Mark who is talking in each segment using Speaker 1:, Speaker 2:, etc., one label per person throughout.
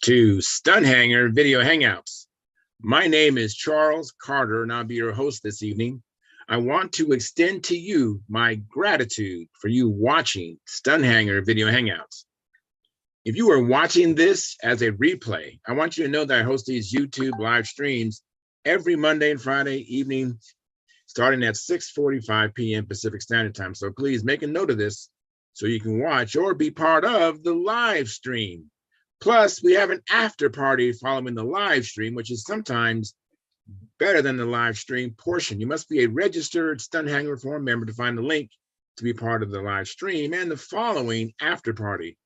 Speaker 1: to Stunthangar Video Hangouts. My name is Charles Carter, and I'll be your host this evening. I want to extend to you my gratitude for you watching Stunthangar Video Hangouts. If you are watching this as a replay, I want you to know that I host these YouTube live streams every Monday and Friday evening, starting at 6:45 p.m. Pacific Standard Time. So please make a note of this so you can watch or be part of the live stream. Plus, we have an after party following the live stream, which is sometimes better than the live stream portion. You must be a registered Stunthangar Forum member to find the link to be part of the live stream and the following after party.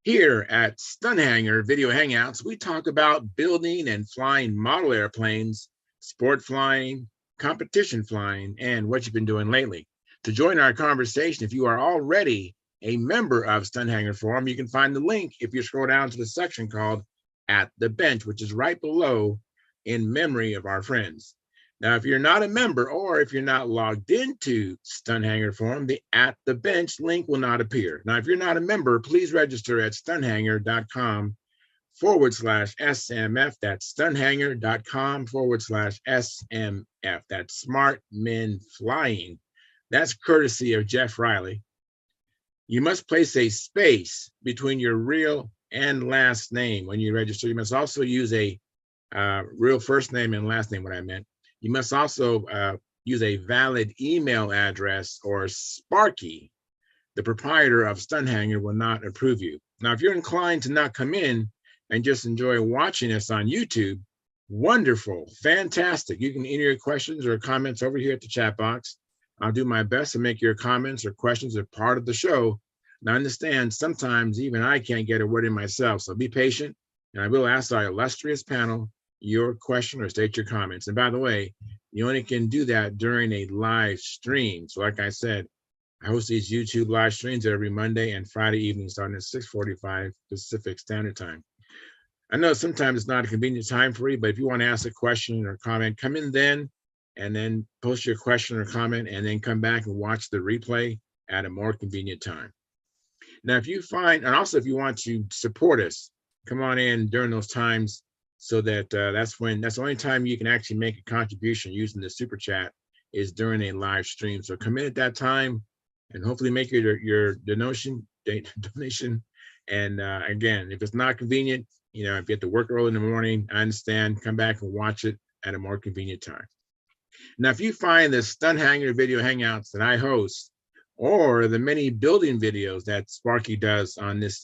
Speaker 1: Here at Stunthangar Video Hangouts, we talk about building and flying model airplanes, sport flying, competition flying, and what you've been doing lately. To join our conversation, if you are already a member of Stunthangar Forum, you can find the link if you scroll down to the section called At the Bench, which is right below In Memory of Our Friends. Now, if you're not a member or if you're not logged into Stunthangar Forum, the At the Bench link will not appear. Now, if you're not a member, please register at stunthangar.com/SMF. That's stunthangar.com/SMF. That's Smart Men Flying. That's courtesy of Jeff Riley. You must place a space between your real and last name when you register. You must also use a real first name and last name, what I meant. You must also use a valid email address, or Sparky, the proprietor of Stunthangar, will not approve you. Now, if you're inclined to not come in and just enjoy watching us on YouTube, wonderful, fantastic. You can enter your questions or comments over here at the chat box. I'll do my best to make your comments or questions a part of the show. Now, understand, sometimes even I can't get a word in myself, so be patient, and I will ask our illustrious panel your question or state your comments. And by the way, you only can do that during a live stream. So like I said, I host these YouTube live streams every Monday and Friday evening starting at 6:45 Pacific Standard Time. I know sometimes it's not a convenient time for you, but if you want to ask a question or comment, come in then, and then post your question or comment, and then come back and watch the replay at a more convenient time. Now, if you find, and also if you want to support us, come on in during those times, so that that's the only time you can actually make a contribution using the super chat is during a live stream. So come in at that time and hopefully make your donation. And again, if it's not convenient, if you have to work early in the morning, I understand, come back and watch it at a more convenient time. Now, if you find the Stunthangar Video Hangouts that I host, or the many building videos that Sparky does on this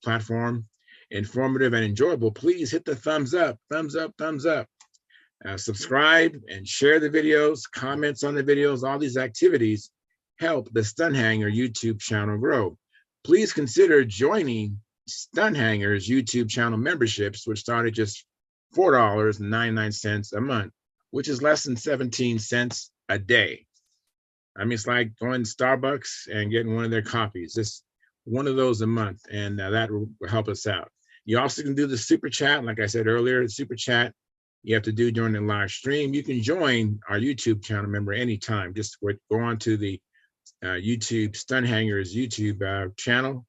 Speaker 1: platform, informative and enjoyable, please hit the thumbs up. Subscribe and share the videos, comments on the videos. All these activities help the Stunthangar YouTube channel grow. Please consider joining Stunthangar's YouTube channel memberships, which start at just $4.99 a month, which is less than 17 cents a day. I mean, it's like going to Starbucks and getting one of their coffees, just one of those a month, and that will help us out. You also can do the super chat. Like I said earlier, the super chat you have to do during the live stream. You can join our YouTube channel member anytime. Just go on to the YouTube Stunthangar's YouTube channel,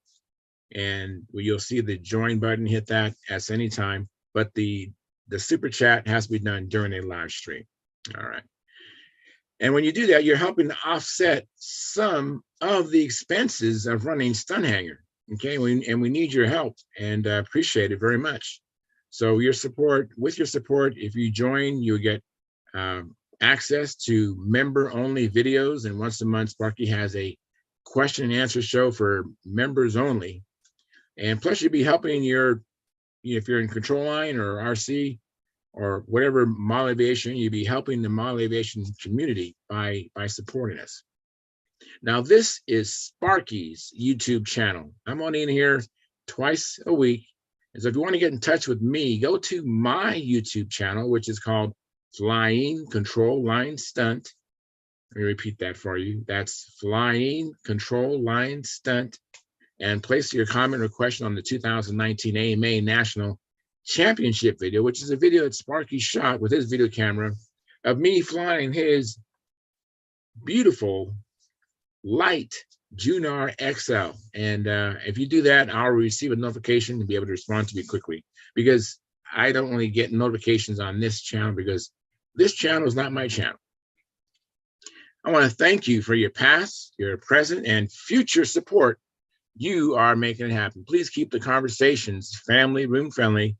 Speaker 1: and you'll see the join button. Hit that at any time. But the super chat has to be done during a live stream. All right. And when you do that, you're helping to offset some of the expenses of running Stunthangar. Okay, and we need your help, and appreciate it very much. So with your support, if you join, you'll get access to member-only videos, and once a month, Sparky has a question and answer show for members only. And plus, you'll be helping if you're in control line or RC or whatever model aviation, you'll be helping the model aviation community by supporting us. Now, this is Sparky's YouTube channel. I'm only in here twice a week. And so if you want to get in touch with me, go to my YouTube channel, which is called Flying Control Line Stunt. Let me repeat that for you. That's Flying Control Line Stunt. And place your comment or question on the 2019 AMA National Championship video, which is a video that Sparky shot with his video camera of me flying his beautiful light Junar XL. And if you do that, I'll receive a notification to be able to respond to me quickly, because I don't only get notifications on this channel, because this channel is not my channel. I want to thank you for your past, your present, and future support. You are making it happen. Please keep the conversations family, room friendly.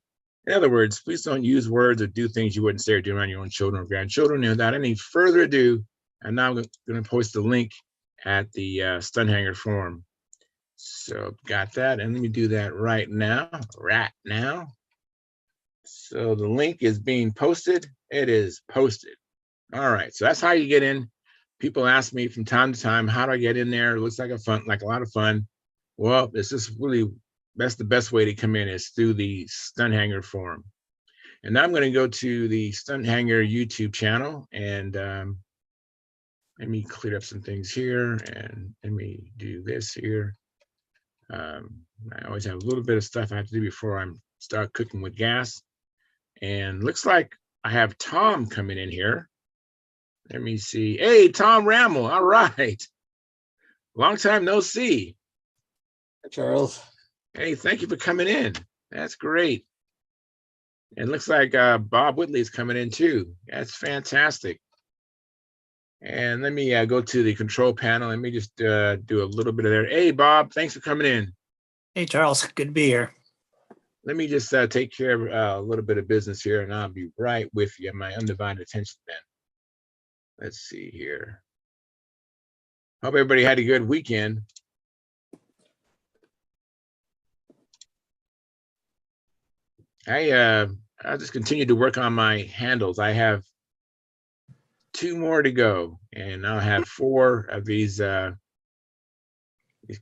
Speaker 1: In other words, please don't use words or do things you wouldn't say or do around your own children or grandchildren. And without any further ado, and now I'm going to post the link at the Stunthangar forum. So got that, and let me do that right now. So the link is being posted. It is posted. All right, so that's how you get in. People ask me from time to time, how do I get in there? It looks like a lot of fun. Well, it's just really, that's the best way to come in, is through the Stunthangar forum. And now I'm going to go to the Stunthangar YouTube channel, and let me clear up some things here, and let me do this here. I always have a little bit of stuff I have to do before I start cooking with gas. And looks like I have Tom coming in here. Let me see. Hey, Tom Rammel. All right. Long time no see.
Speaker 2: Hi, Charles.
Speaker 1: Hey, thank you for coming in. That's great. And looks like Bob Whitley's coming in too. That's fantastic. And let me go to the control panel. Let me just do a little bit of there. Hey, Bob, thanks for coming in.
Speaker 3: Hey, Charles, good to be here.
Speaker 1: Let me just take care of a little bit of business here, and I'll be right with you. My undivided attention then. Let's see here. Hope everybody had a good weekend. I'll just continue to work on my handles. I have 2 more to go, and I'll have 4 of these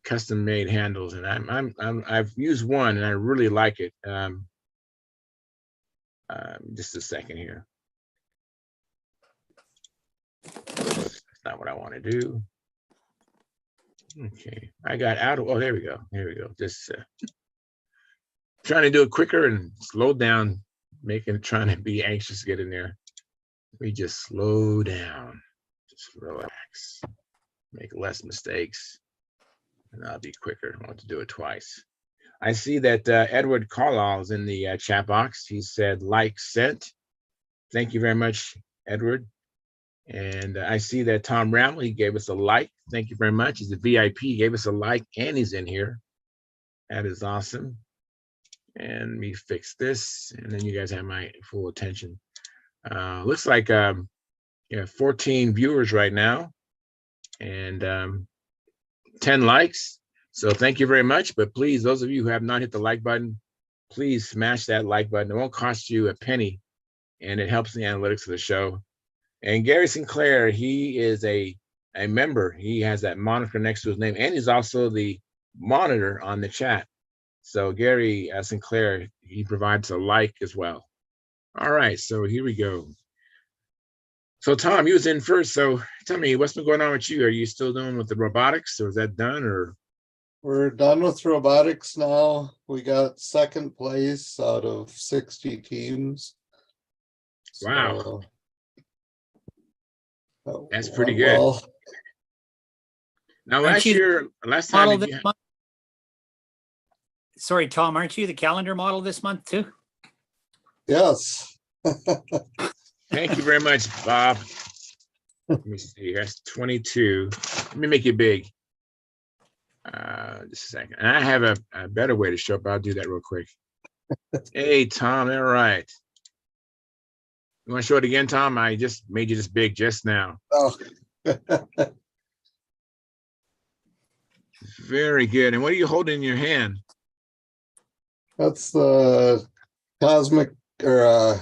Speaker 1: custom-made handles. And I've used one, and I really like it. Just a second here. That's not what I want to do. Okay, I got out of. Oh, there we go. There we go. Just trying to do it quicker and slow down, trying to be anxious to get in there. We just slow down, just relax, make less mistakes, and I'll be quicker. I want to do it twice. I see that Edward Carlisle is in the chat box. He said, like sent. Thank you very much, Edward. And I see that Tom Rammel, he gave us a like. Thank you very much. He's a VIP. He gave us a like, and he's in here. That is awesome. And let me fix this, and then you guys have my full attention. Looks like you have 14 viewers right now, and 10 likes. So thank you very much. But please, those of you who have not hit the like button, please smash that like button. It won't cost you a penny, and it helps the analytics of the show. And Gary Sinclair, he is a member. He has that moniker next to his name, and he's also the monitor on the chat. So Gary Sinclair, he provides a like as well. All right, so here we go. So Tom, you was in first. So tell me, what's been going on with you? Are you still doing with the robotics, or is that done? Or
Speaker 2: We're done with robotics now. We got 2nd place out of 60 teams.
Speaker 1: wow,
Speaker 2: So,
Speaker 1: that's pretty
Speaker 2: went
Speaker 1: good.
Speaker 2: well.
Speaker 1: Now
Speaker 3: Aren't you
Speaker 1: last time,
Speaker 3: model this month? Sorry, Tom, aren't you the calendar model this month too?
Speaker 2: Yes.
Speaker 1: thank you very much, Bob. Let me see. That's 22. Let me make it big. Just a second. And I have a better way to show up. I'll do that real quick. Hey, Tom. All right. You want to show it again, Tom? I just made you this big just now.
Speaker 2: Oh.
Speaker 1: Very good. And what are you holding in your hand?
Speaker 2: That's the Cosmic, or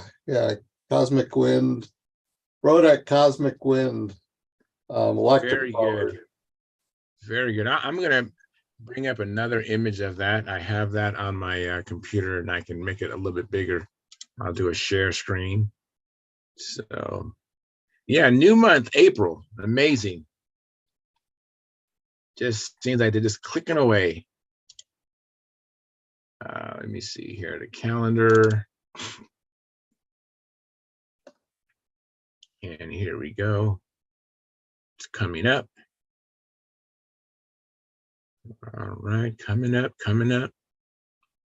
Speaker 2: Cosmic Wind, Rodak Cosmic Wind, electric
Speaker 1: Very
Speaker 2: power.
Speaker 1: good. Very good. I'm going to bring up another image of that. I have that on my computer, and I can make it a little bit bigger. I'll do a share screen. So, yeah, new month, April. Amazing. Just seems like they're just clicking away. Let me see here, the calendar. And here we go. It's coming up. All right, coming up, coming up.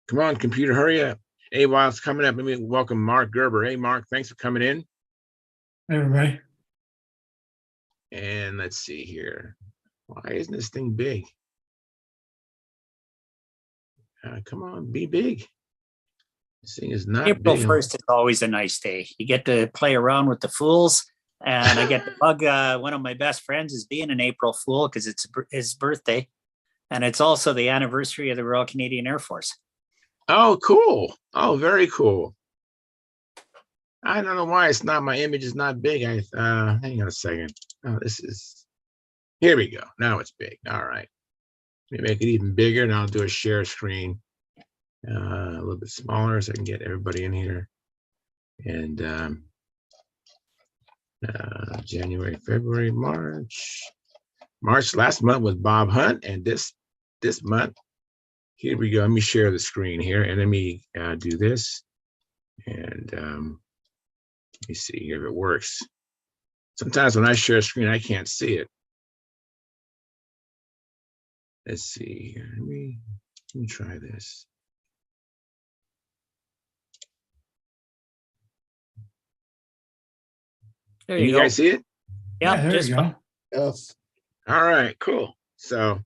Speaker 1: Come on, computer, hurry up. Hey, while it's coming up, let me welcome Mark Gerber. Hey, Mark, thanks for coming in.
Speaker 4: Hey, everybody.
Speaker 1: And let's see here. Why isn't this thing big? Come on, be big. This thing is not
Speaker 3: April
Speaker 1: big.
Speaker 3: 1st is always a nice day. You get to play around with the fools. And I get to bug one of my best friends is being an April Fool because it's his birthday. And it's also the anniversary of the Royal Canadian Air Force.
Speaker 1: Oh, cool. Oh, very cool. I don't know why it's not, my image is not big. Hang on a second. Oh, this is, here we go. Now it's big. All right. Let me make it even bigger and I'll do a share screen a little bit smaller so I can get everybody in here. And January, February, March. Last month was Bob Hunt, and this month, here we go. Let me share the screen here and let me do this. And let me see here if it works. Sometimes when I share a screen, I can't see it. Let's see here. Let me try this.
Speaker 3: There
Speaker 1: Can
Speaker 3: you
Speaker 1: you
Speaker 3: go.
Speaker 1: guys see it?
Speaker 3: Yeah,
Speaker 4: there
Speaker 3: just
Speaker 4: you go.
Speaker 2: Yes.
Speaker 1: All right, cool. So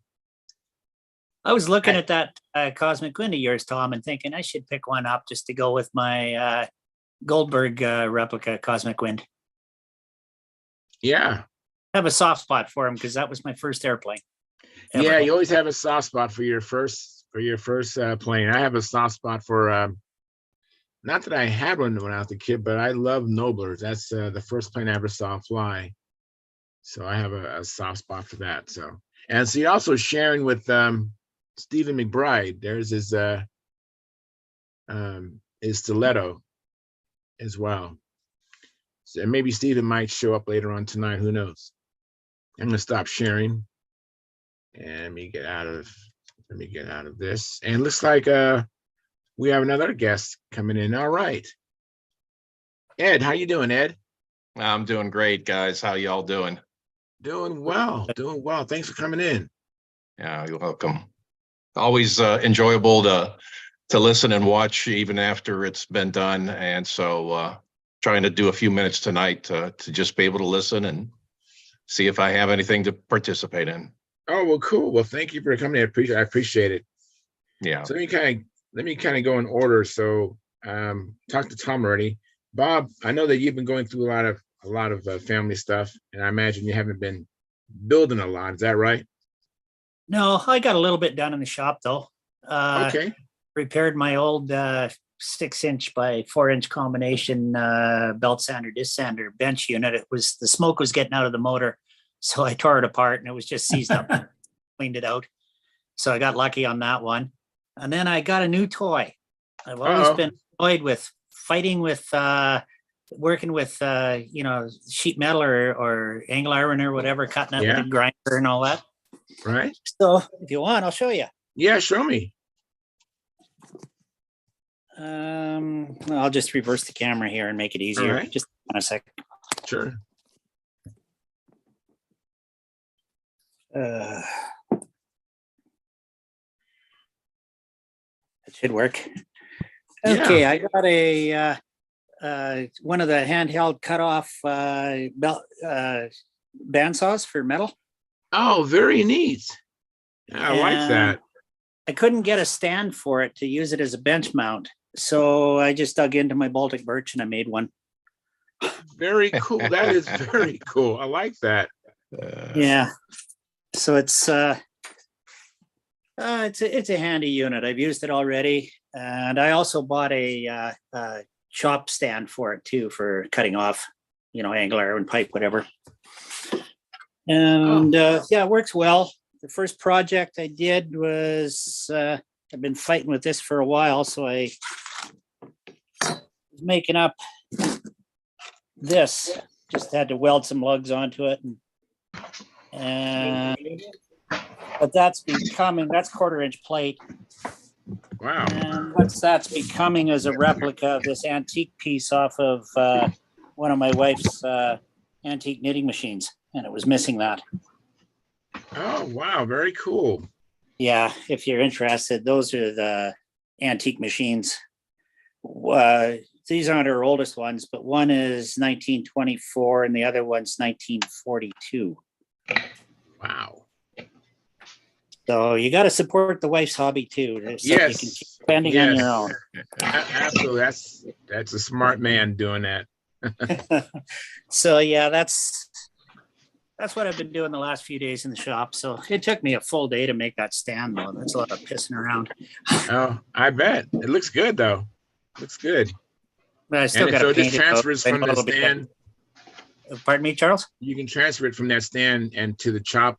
Speaker 3: I was looking at that Cosmic Wind of yours, Tom, and thinking I should pick one up just to go with my Goldberg replica Cosmic Wind.
Speaker 1: yeah.
Speaker 3: I have a soft spot for him because that was my first airplane. ever.
Speaker 1: Yeah, you always have a soft spot for your first plane. I have a soft spot for not that I had one when I was a kid, but I love Noblers. That's the first plane I ever saw fly. So I have a soft spot for that. So, and so you're also sharing with Stephen McBride. There's his stiletto as well. So maybe Stephen might show up later on tonight. Who knows? I'm gonna stop sharing. And let me get out of this. And it looks like we have another guest coming in. All right. Ed, how you doing, Ed?
Speaker 5: I'm doing great, guys. How y'all doing?
Speaker 1: Doing well, doing well. Thanks for coming in.
Speaker 5: Yeah, you're welcome. Always enjoyable to listen and watch even after it's been done. And so trying to do a few minutes tonight to just be able to listen and see if I have anything to participate in.
Speaker 1: Oh, well, cool. Well, thank you for coming. I appreciate it.
Speaker 5: Yeah.
Speaker 1: So let me kind of go in order. So talk to Tom already. Bob, I know that you've been going through a lot of family stuff, and I imagine you haven't been building a lot. Is that right?
Speaker 3: No, I got a little bit done in the shop though.
Speaker 1: Okay.
Speaker 3: Repaired my old 6-inch by 4-inch combination belt sander, disc sander bench unit. The smoke was getting out of the motor. So I tore it apart and it was just seized up, cleaned it out. So I got lucky on that one. And then I got a new toy. I've always been annoyed with fighting with working with sheet metal or angle iron or whatever, cutting it with a grinder and all that.
Speaker 1: Right.
Speaker 3: So if you want, I'll show you.
Speaker 1: Yeah, show me.
Speaker 3: I'll just reverse the camera here and make it easier.
Speaker 1: Right.
Speaker 3: Just a sec.
Speaker 1: Sure.
Speaker 3: It should work. Okay, I got a one of the handheld cutoff bandsaws for metal.
Speaker 1: Oh, very neat. I like that.
Speaker 3: I couldn't get a stand for it to use it as a bench mount, so I just dug into my Baltic birch and I made one.
Speaker 1: Very cool. That is very cool. I like that.
Speaker 3: Yeah. So it's a handy unit. I've used it already, and I also bought a chop stand for it too for cutting off, angle iron pipe, whatever. And yeah, it works well. The first project I did was I've been fighting with this for a while, so I was making up this. Just had to weld some lugs onto it, but that's 1/4-inch plate.
Speaker 1: Wow.
Speaker 3: And that's becoming is a replica of this antique piece off of one of my wife's antique knitting machines, and it was missing that.
Speaker 1: Oh, wow. Very cool.
Speaker 3: Yeah, if you're interested, those are the antique machines. These aren't our oldest ones, but one is 1924 and the other one's 1942.
Speaker 1: Wow.
Speaker 3: So you got to support the wife's hobby too, so you can keep
Speaker 1: Yes.
Speaker 3: spending on your own.
Speaker 1: Absolutely. That's a smart man doing that.
Speaker 3: So yeah, that's what I've been doing the last few days in the shop. So it took me a full day to make that stand though. That's a lot of pissing around.
Speaker 1: Oh, I bet. It looks good though. Looks good.
Speaker 3: But I still
Speaker 1: And
Speaker 3: got
Speaker 1: so
Speaker 3: to
Speaker 1: it just
Speaker 3: paint it.
Speaker 1: transfers
Speaker 3: I
Speaker 1: from
Speaker 3: know
Speaker 1: the
Speaker 3: it'll be
Speaker 1: stand.
Speaker 3: Pardon me, Charles?
Speaker 1: You can transfer it from that stand and to the chop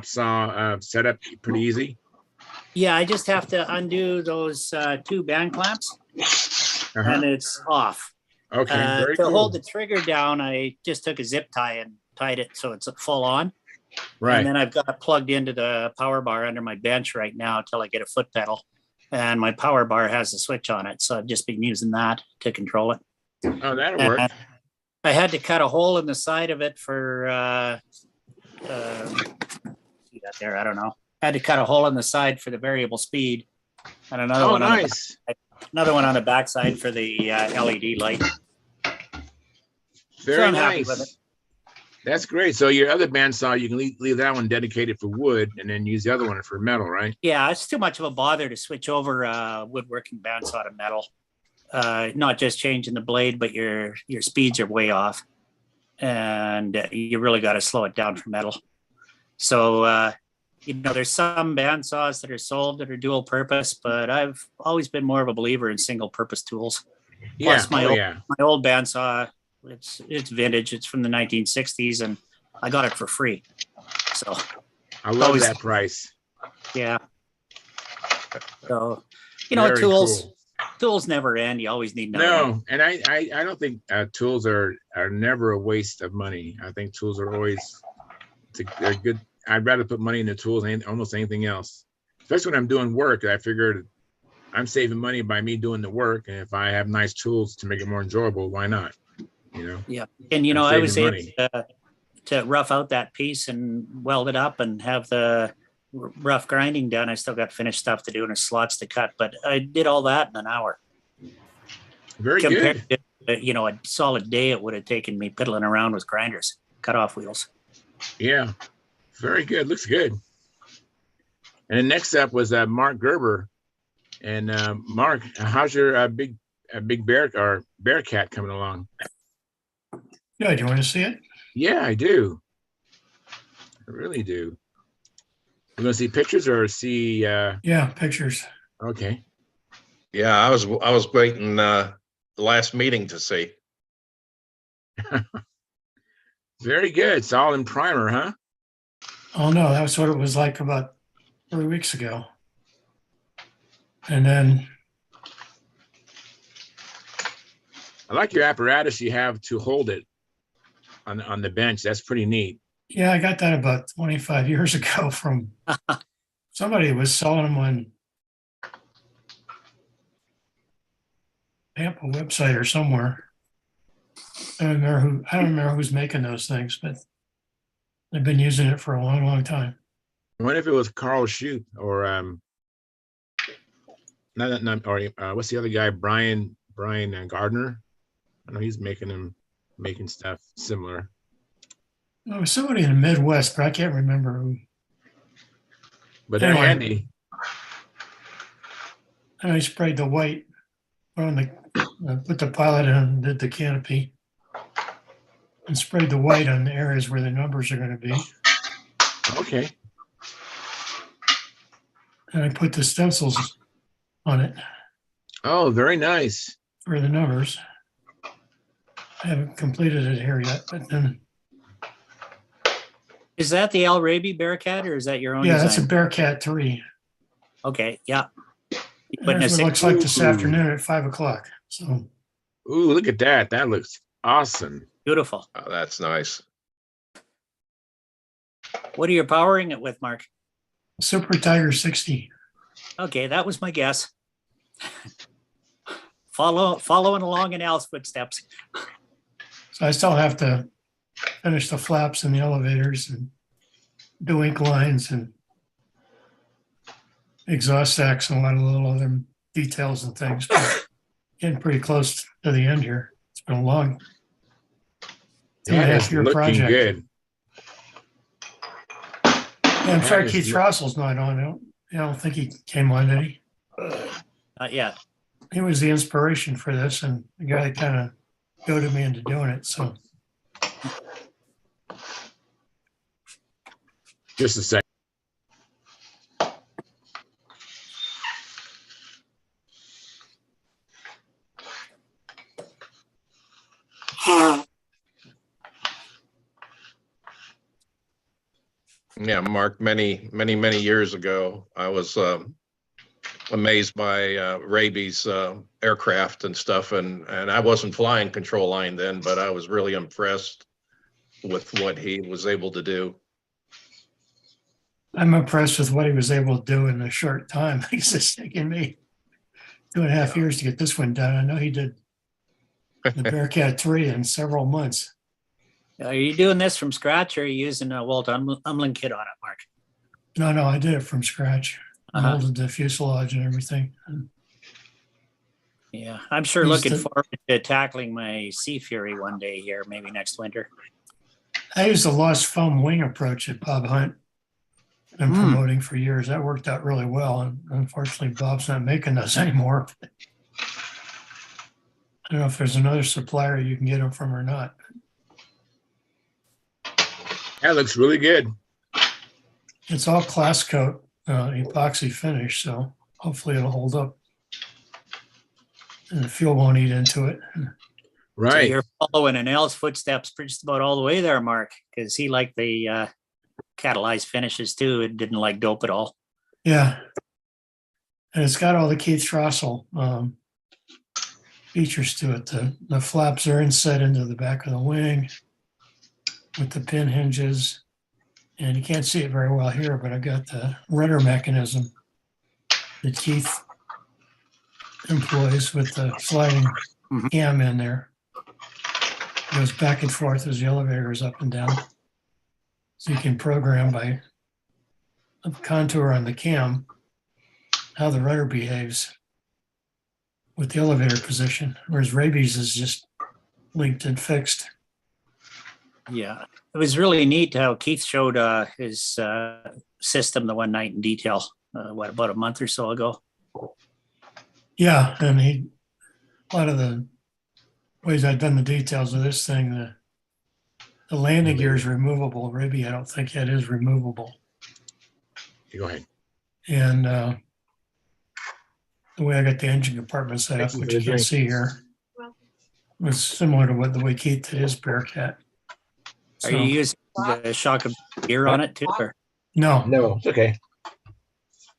Speaker 1: saw setup pretty easy.
Speaker 3: Yeah, I just have to undo those two band clamps and it's off.
Speaker 1: Okay, very
Speaker 3: To
Speaker 1: cool.
Speaker 3: hold the trigger down, I just took a zip tie and tied it so it's full on.
Speaker 1: Right.
Speaker 3: And then I've got it plugged into the power bar under my bench right now until I get a foot pedal. And my power bar has a switch on it. So I've just been using that to control it.
Speaker 1: Oh, that'll work.
Speaker 3: And I had to cut a hole in the side of it for, see that there, I don't know. I had to cut a hole in the side for the variable speed. And another
Speaker 1: Oh,
Speaker 3: one
Speaker 1: nice.
Speaker 3: another one on the backside for the LED light.
Speaker 1: Very
Speaker 3: I'm happy with
Speaker 1: nice. That's great. So your other bandsaw, you can leave that one dedicated for wood and then use the other one for metal, right?
Speaker 3: Yeah, it's too much of a bother to switch over woodworking bandsaw to metal. Not just changing the blade, but your speeds are way off, and you really got to slow it down for metal. So there's some bandsaws that are sold that are dual purpose, but I've always been more of a believer in single purpose tools. Plus, my old bandsaw, it's vintage. It's from the 1960s, and I got it for free. So
Speaker 1: I love that price.
Speaker 3: Yeah. So
Speaker 1: Very
Speaker 3: tools.
Speaker 1: cool.
Speaker 3: Tools never end. You always need another one.
Speaker 1: No, and I don't think tools are never a waste of money. I think tools are always they're good. I'd rather put money into tools than almost anything else. Especially when I'm doing work. I figured I'm saving money by me doing the work, and if I have nice tools to make it more enjoyable, why not?
Speaker 3: Yeah, and I was able to rough out that piece and weld it up and have the rough grinding done. I still got finished stuff to do and slots to cut, but I did all that in an hour.
Speaker 1: Very
Speaker 3: Compared
Speaker 1: good.
Speaker 3: To, a solid day it would have taken me piddling around with grinders, cutoff wheels.
Speaker 1: Yeah, very good. Looks good. And then next up was Mark Gerber. And Mark, how's your big Bearcat coming along?
Speaker 4: Yeah, do you want to see it?
Speaker 1: Yeah, I do. I really do. You want to see pictures or see?
Speaker 4: Yeah, pictures.
Speaker 1: Okay.
Speaker 5: Yeah, I was waiting the last meeting to see.
Speaker 1: Very good. It's all in primer, huh?
Speaker 4: Oh no, that's what it was like about 3 weeks ago. And then
Speaker 1: I like your apparatus you have to hold it on the bench. That's pretty neat.
Speaker 4: yeah, I got that about 25 years ago from somebody who was selling them on Tampa website or somewhere. I don't remember who's making those things, but they've been using it for a long, long time.
Speaker 1: I wonder if it was Carl Shute or what's the other guy? Brian Gardner. I know he's making stuff similar.
Speaker 4: It was somebody in the Midwest, but I can't remember who.
Speaker 1: But they're
Speaker 4: Anyway.
Speaker 1: handy.
Speaker 4: And I sprayed the white on put the pilot in, did the canopy, and sprayed the white on the areas where the numbers are going to be.
Speaker 1: Okay.
Speaker 4: And I put the stencils on it
Speaker 1: Oh, very nice.
Speaker 4: for the numbers. I haven't completed it here yet, but then,
Speaker 3: Is that the Al Raby Bearcat or is that your own
Speaker 4: yeah, that's a
Speaker 3: design?
Speaker 4: Bearcat 3.
Speaker 3: Okay, yeah.
Speaker 4: And
Speaker 3: Putting a
Speaker 4: that's what it looks
Speaker 3: six,
Speaker 4: like this
Speaker 1: Ooh.
Speaker 4: afternoon at 5 o'clock. So
Speaker 1: Ooh, look at that. That looks awesome.
Speaker 3: beautiful.
Speaker 5: Oh, that's nice.
Speaker 3: What are you powering it with, Mark?
Speaker 4: Super Tiger 60.
Speaker 3: Okay, that was my guess. Following along in Al's footsteps.
Speaker 4: So I still have to finish the flaps and the elevators and do ink lines and exhaust stacks and a lot of little other details and things. But getting pretty close to the end here. It's been a long two and a
Speaker 1: That
Speaker 4: half
Speaker 1: is
Speaker 4: year
Speaker 1: looking
Speaker 4: project.
Speaker 1: good.
Speaker 4: Yeah, I'm
Speaker 1: That
Speaker 4: sorry
Speaker 1: is
Speaker 4: Keith Russell's not on. I don't think he came on, did he?
Speaker 3: Not yet.
Speaker 4: He was the inspiration for this and the guy that kind of goaded me into doing it. So
Speaker 1: Just a second.
Speaker 5: Yeah, Mark, many years ago, I was amazed by Raby's aircraft and stuff, and I wasn't flying control line then, but I was really impressed with what he was able to do.
Speaker 4: I'm impressed with what he was able to do in a short time. It's taken me 2.5 years to get this one done. I know he did the Bearcat 3 in several months.
Speaker 3: Are you doing this from scratch or are you using a Walt Umland kit on it, Mark?
Speaker 4: No, I did it from scratch. I molded the fuselage and everything.
Speaker 3: Yeah, I'm sure
Speaker 4: Used
Speaker 3: looking
Speaker 4: to-
Speaker 3: forward to tackling my Sea Fury one day here, maybe next winter.
Speaker 4: I used the lost foam wing approach that Bob Hunt been promoting for years. That worked out really well. And unfortunately, Bob's not making those anymore. I don't know if there's another supplier you can get them from or not.
Speaker 1: That looks really good.
Speaker 4: It's all class coat, epoxy finish, so hopefully it'll hold up. And the fuel won't eat into it.
Speaker 3: So
Speaker 1: Right.
Speaker 3: you're following in Al's footsteps just about all the way there, Mark, because he liked the catalyzed finishes too. It didn't like dope at all.
Speaker 4: Yeah. And it's got all the Keith Russell features to it. The flaps are inset into the back of the wing with the pin hinges. And you can't see it very well here, but I got the rudder mechanism that Keith employs with the sliding cam in there. It goes back and forth as the elevator is up and down. So you can program by a contour on the cam how the rudder behaves with the elevator position, whereas Raby's is just linked and fixed.
Speaker 3: Yeah, it was really neat how Keith showed his system the one night in detail, about a month or so ago.
Speaker 4: Yeah, and a lot of the ways I've done the details of this thing, the landing gear is removable. Raby, I don't think that is removable.
Speaker 1: Go ahead.
Speaker 4: And the way I got the engine compartment set up, which you can see here, was similar to the way Keith did his Bearcat.
Speaker 3: Are you using the shock of gear on it too? Or?
Speaker 4: No,
Speaker 1: No, it's okay.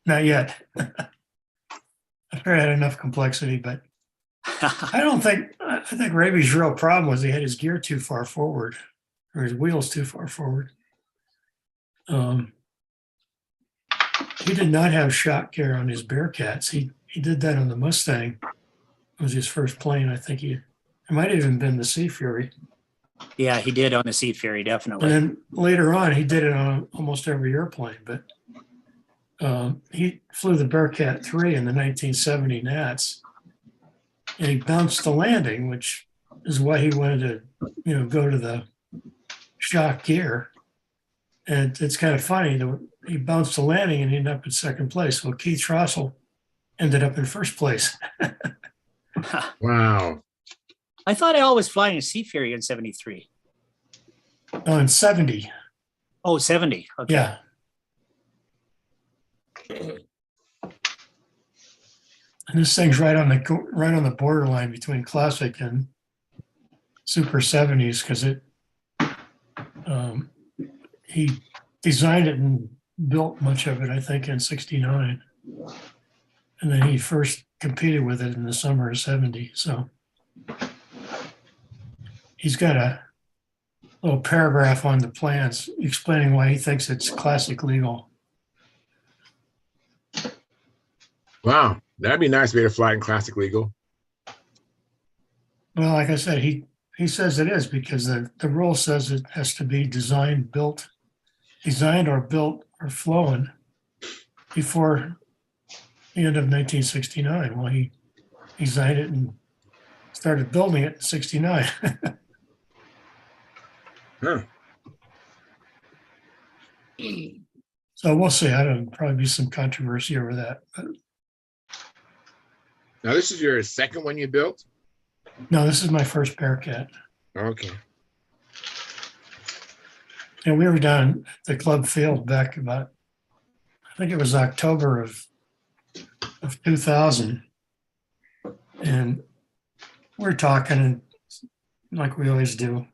Speaker 4: not yet. I figured I had enough complexity, but I think Raby's real problem was he had his gear too far forward, or his wheels too far forward. He did not have shock gear on his Bearcats. He did that on the Mustang. It was his first plane. I think it might have even been the Sea Fury.
Speaker 3: Yeah, he did on the Sea Fury, definitely.
Speaker 4: And then later on, he did it on almost every airplane. But he flew the Bearcat 3 in the 1970 Nats, and he bounced the landing, which is why he wanted to, go to the shock gear. And it's kind of funny that he bounced the landing and ended up in second place. Well, Keith Russell ended up in first place.
Speaker 1: Wow.
Speaker 3: I thought Al was flying a Sea Fury in 73.
Speaker 4: No, in 70.
Speaker 3: Oh, 70. Okay.
Speaker 4: Yeah. And this thing's right on the borderline between classic and super 70s because he designed it and built much of it, I think, in 69. And then he first competed with it in the summer of 70. So he's got a little paragraph on the plans explaining why he thinks it's classic legal.
Speaker 1: Wow. That'd be nice to be able to fly in classic legal.
Speaker 4: Well, like I said, he says it is because the rule says it has to be designed or built or flown before the end of 1969. Well, he designed it and started building it in 69.
Speaker 1: Huh.
Speaker 4: So we'll see. I don't probably be some controversy over that. But
Speaker 1: Now, this is your second one you built?
Speaker 4: no, this is my first Bearcat.
Speaker 1: Okay.
Speaker 4: And we were down at the club field back about, I think it was October of 2000. And we're talking, and like we always do.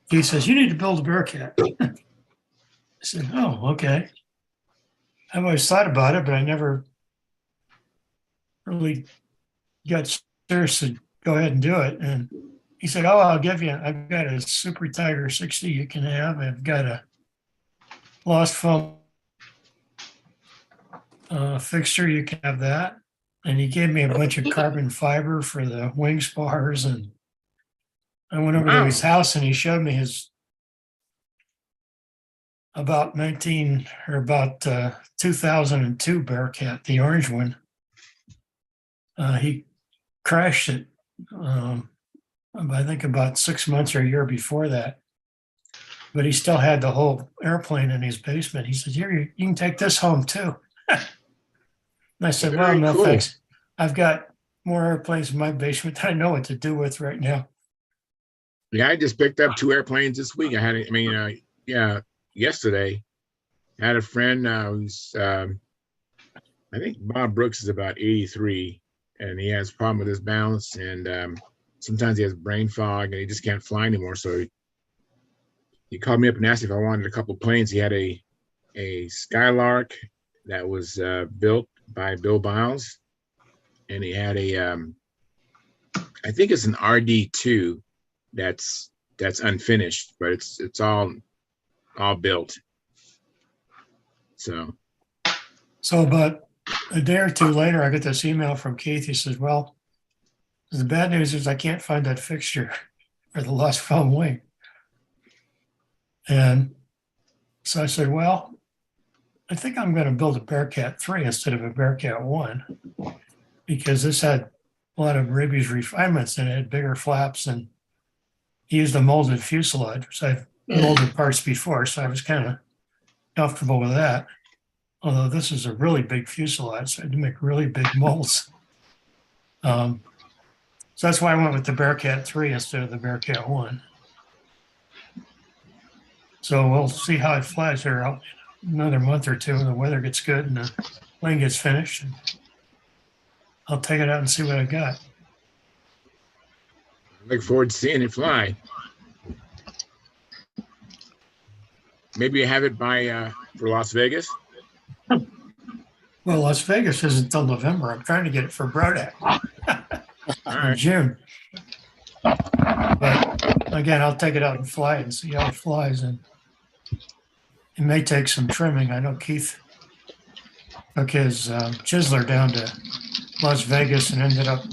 Speaker 4: He says, "You need to build a Bearcat." I said, "Oh, okay." I've always thought about it, but I never really got serious to go ahead and do it. And he said, "Oh, I'll give you, I've got a Super Tiger 60 you can have. I've got a lost foam fixture, you can have that." And he gave me a bunch of carbon fiber for the wing spars. And I went over to his house and he showed me his about 2002 Bearcat, the orange one. He crashed it, I think about 6 months or a year before that. But he still had the whole airplane in his basement. He said, "Here, you can take this home too." And I said, "Well,
Speaker 1: Very
Speaker 4: no,
Speaker 1: cool.
Speaker 4: thanks. I've got more airplanes in my basement that I know what to do with right now."
Speaker 1: Yeah, I just picked up 2 airplanes this week. Yesterday. I had a friend who's, I think Bob Brooks is about 83, and he has a problem with his balance, and sometimes he has brain fog, and he just can't fly anymore. So he called me up and asked if I wanted a couple planes. He had a Skylark that was built by Bill Biles, and he had I think it's an RD2 that's unfinished, but it's all built. So
Speaker 4: about a day or two later, I get this email from Keith. He says, "Well, the bad news is I can't find that fixture for the lost foam wing." And so I said, "Well, I think I'm going to build a Bearcat 3 instead of a Bearcat 1, because this had a lot of Raby's refinements and it had bigger flaps, and he used a molded fuselage, which I've molded parts before, so I was kind of comfortable with that. Although this is a really big fuselage, so I had to make really big molds. So that's why I went with the Bearcat 3 instead of the Bearcat 1. So we'll see how it flies here out another month or two. The weather gets good and the plane gets finished. And I'll take it out and see what I got.
Speaker 1: look forward to seeing it fly. Maybe you have it for Las Vegas.
Speaker 4: Well, Las Vegas isn't until November. I'm trying to get it for Brodak
Speaker 1: All
Speaker 4: in
Speaker 1: right.
Speaker 4: June. But again, I'll take it out and fly it and see how it flies. And it may take some trimming. I know Keith took his chiseler down to Las Vegas and ended up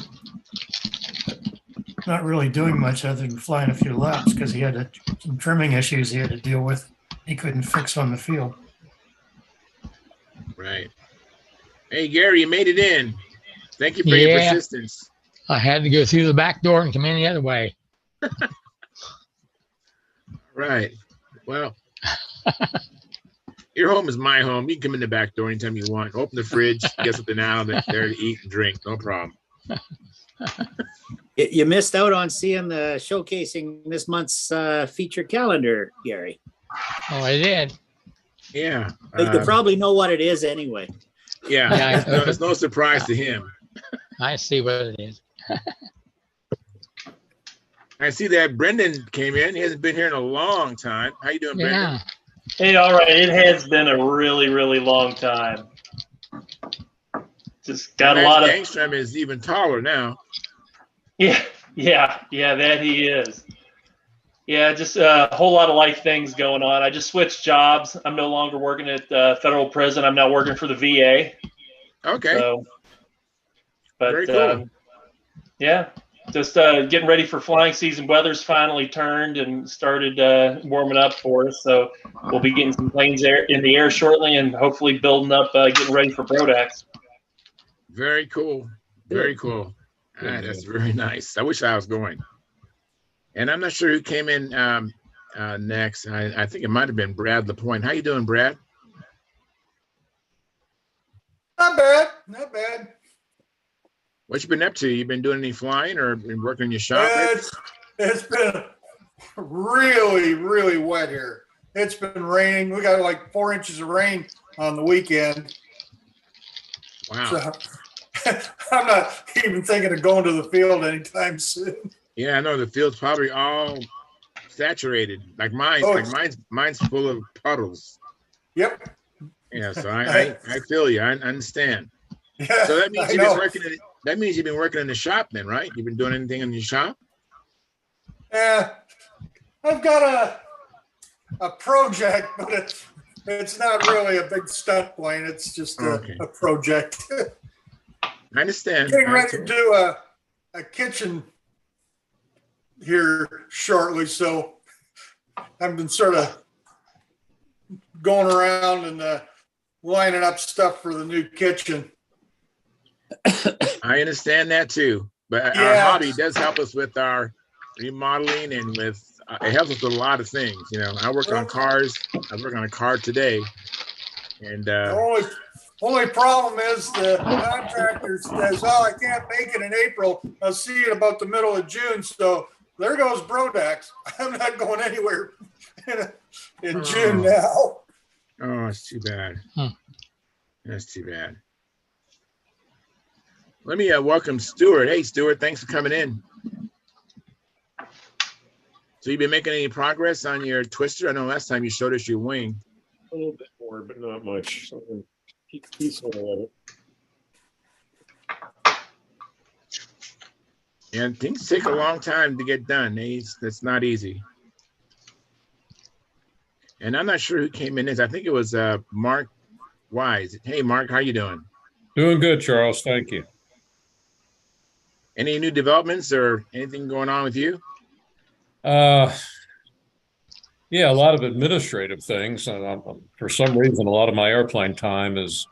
Speaker 4: not really doing much other than flying a few laps because he had some trimming issues he had to deal with. He couldn't fix on the field.
Speaker 1: Right. Hey, Gary, you made it in. Thank you for your
Speaker 6: Yeah.
Speaker 1: persistence.
Speaker 6: I had to go through the back door and come in the other way.
Speaker 1: Right. Well, your home is my home. You can come in the back door anytime you want. Open the fridge, get something out of it, there to eat and drink. No problem.
Speaker 3: You missed out on seeing the showcasing this month's feature calendar, Gary.
Speaker 6: Oh, I did.
Speaker 1: Yeah.
Speaker 3: But you probably know what it is anyway.
Speaker 1: Yeah.
Speaker 6: Yeah.
Speaker 1: It's no surprise to him.
Speaker 6: I see what it is.
Speaker 1: I see that Brendan came in. He hasn't been here in a long time. How you doing, Brendan?
Speaker 6: Yeah.
Speaker 7: Hey, all right. It has been a really, really long time. Just got a lot of.
Speaker 1: Gangstrom is even taller now.
Speaker 7: Yeah, that he is. Yeah, just a whole lot of life things going on. I just switched jobs. I'm no longer working at federal prison. I'm now working for the VA.
Speaker 1: Okay.
Speaker 7: So, but
Speaker 1: Very cool.
Speaker 7: Yeah, just getting ready for flying season. Weather's finally turned and started warming up for us. So we'll be getting some planes in the air shortly, and hopefully building up, getting ready for Brodax.
Speaker 1: Very cool. Very cool. That's very nice. I wish I was going. And I'm not sure who came in next. I think it might have been Brad Lapointe. How you doing, Brad?
Speaker 8: Not bad, not bad.
Speaker 1: What you been up to? You been doing any flying or been working in your shop?
Speaker 8: It's been really, really wet here. It's been raining. We got like 4 inches of rain on the weekend.
Speaker 1: Wow.
Speaker 8: So I'm not even thinking of going to the field anytime soon.
Speaker 1: Yeah, I know the field's probably all saturated. Like mine.
Speaker 8: Oh.
Speaker 1: Like mine's full of puddles.
Speaker 8: Yep.
Speaker 1: Yeah, so I feel you. I understand.
Speaker 8: Yeah,
Speaker 1: So that means
Speaker 8: I
Speaker 1: you've been
Speaker 8: know.
Speaker 1: working in that means you've been working in the shop then, right? You've been doing anything in your shop?
Speaker 8: Yeah, I've got a project, but it's not really a big stunt plane. It's just a project.
Speaker 1: I understand.
Speaker 8: Getting ready to do a kitchen here shortly, so I've been sort of going around and lining up stuff for the new kitchen.
Speaker 1: I understand that too, but our
Speaker 8: Yeah.
Speaker 1: hobby does help us with our remodeling and with it helps us with a lot of things. You know, I work on cars. I work on a car today, and
Speaker 8: The only problem is the contractor says, "Oh, I can't make it in April. I'll see you about the middle of June." So there goes Brodax. I'm not going anywhere in June now.
Speaker 1: oh, it's too bad. That's too bad. Let me welcome Stuart. Hey, Stuart, thanks for coming in. So you've been making any progress on your twister? I know last time you showed us your wing.
Speaker 9: A little bit more, but not much. So piece of it.
Speaker 1: And things take a long time to get done. That's not easy. And I'm not sure who came in this. I think it was Mark Wise. Hey, Mark, how you doing?
Speaker 9: Doing good, Charles. Thank you.
Speaker 1: Any new developments or anything going on with you?
Speaker 9: Yeah, a lot of administrative things. And for some reason, a lot of my airplane time is.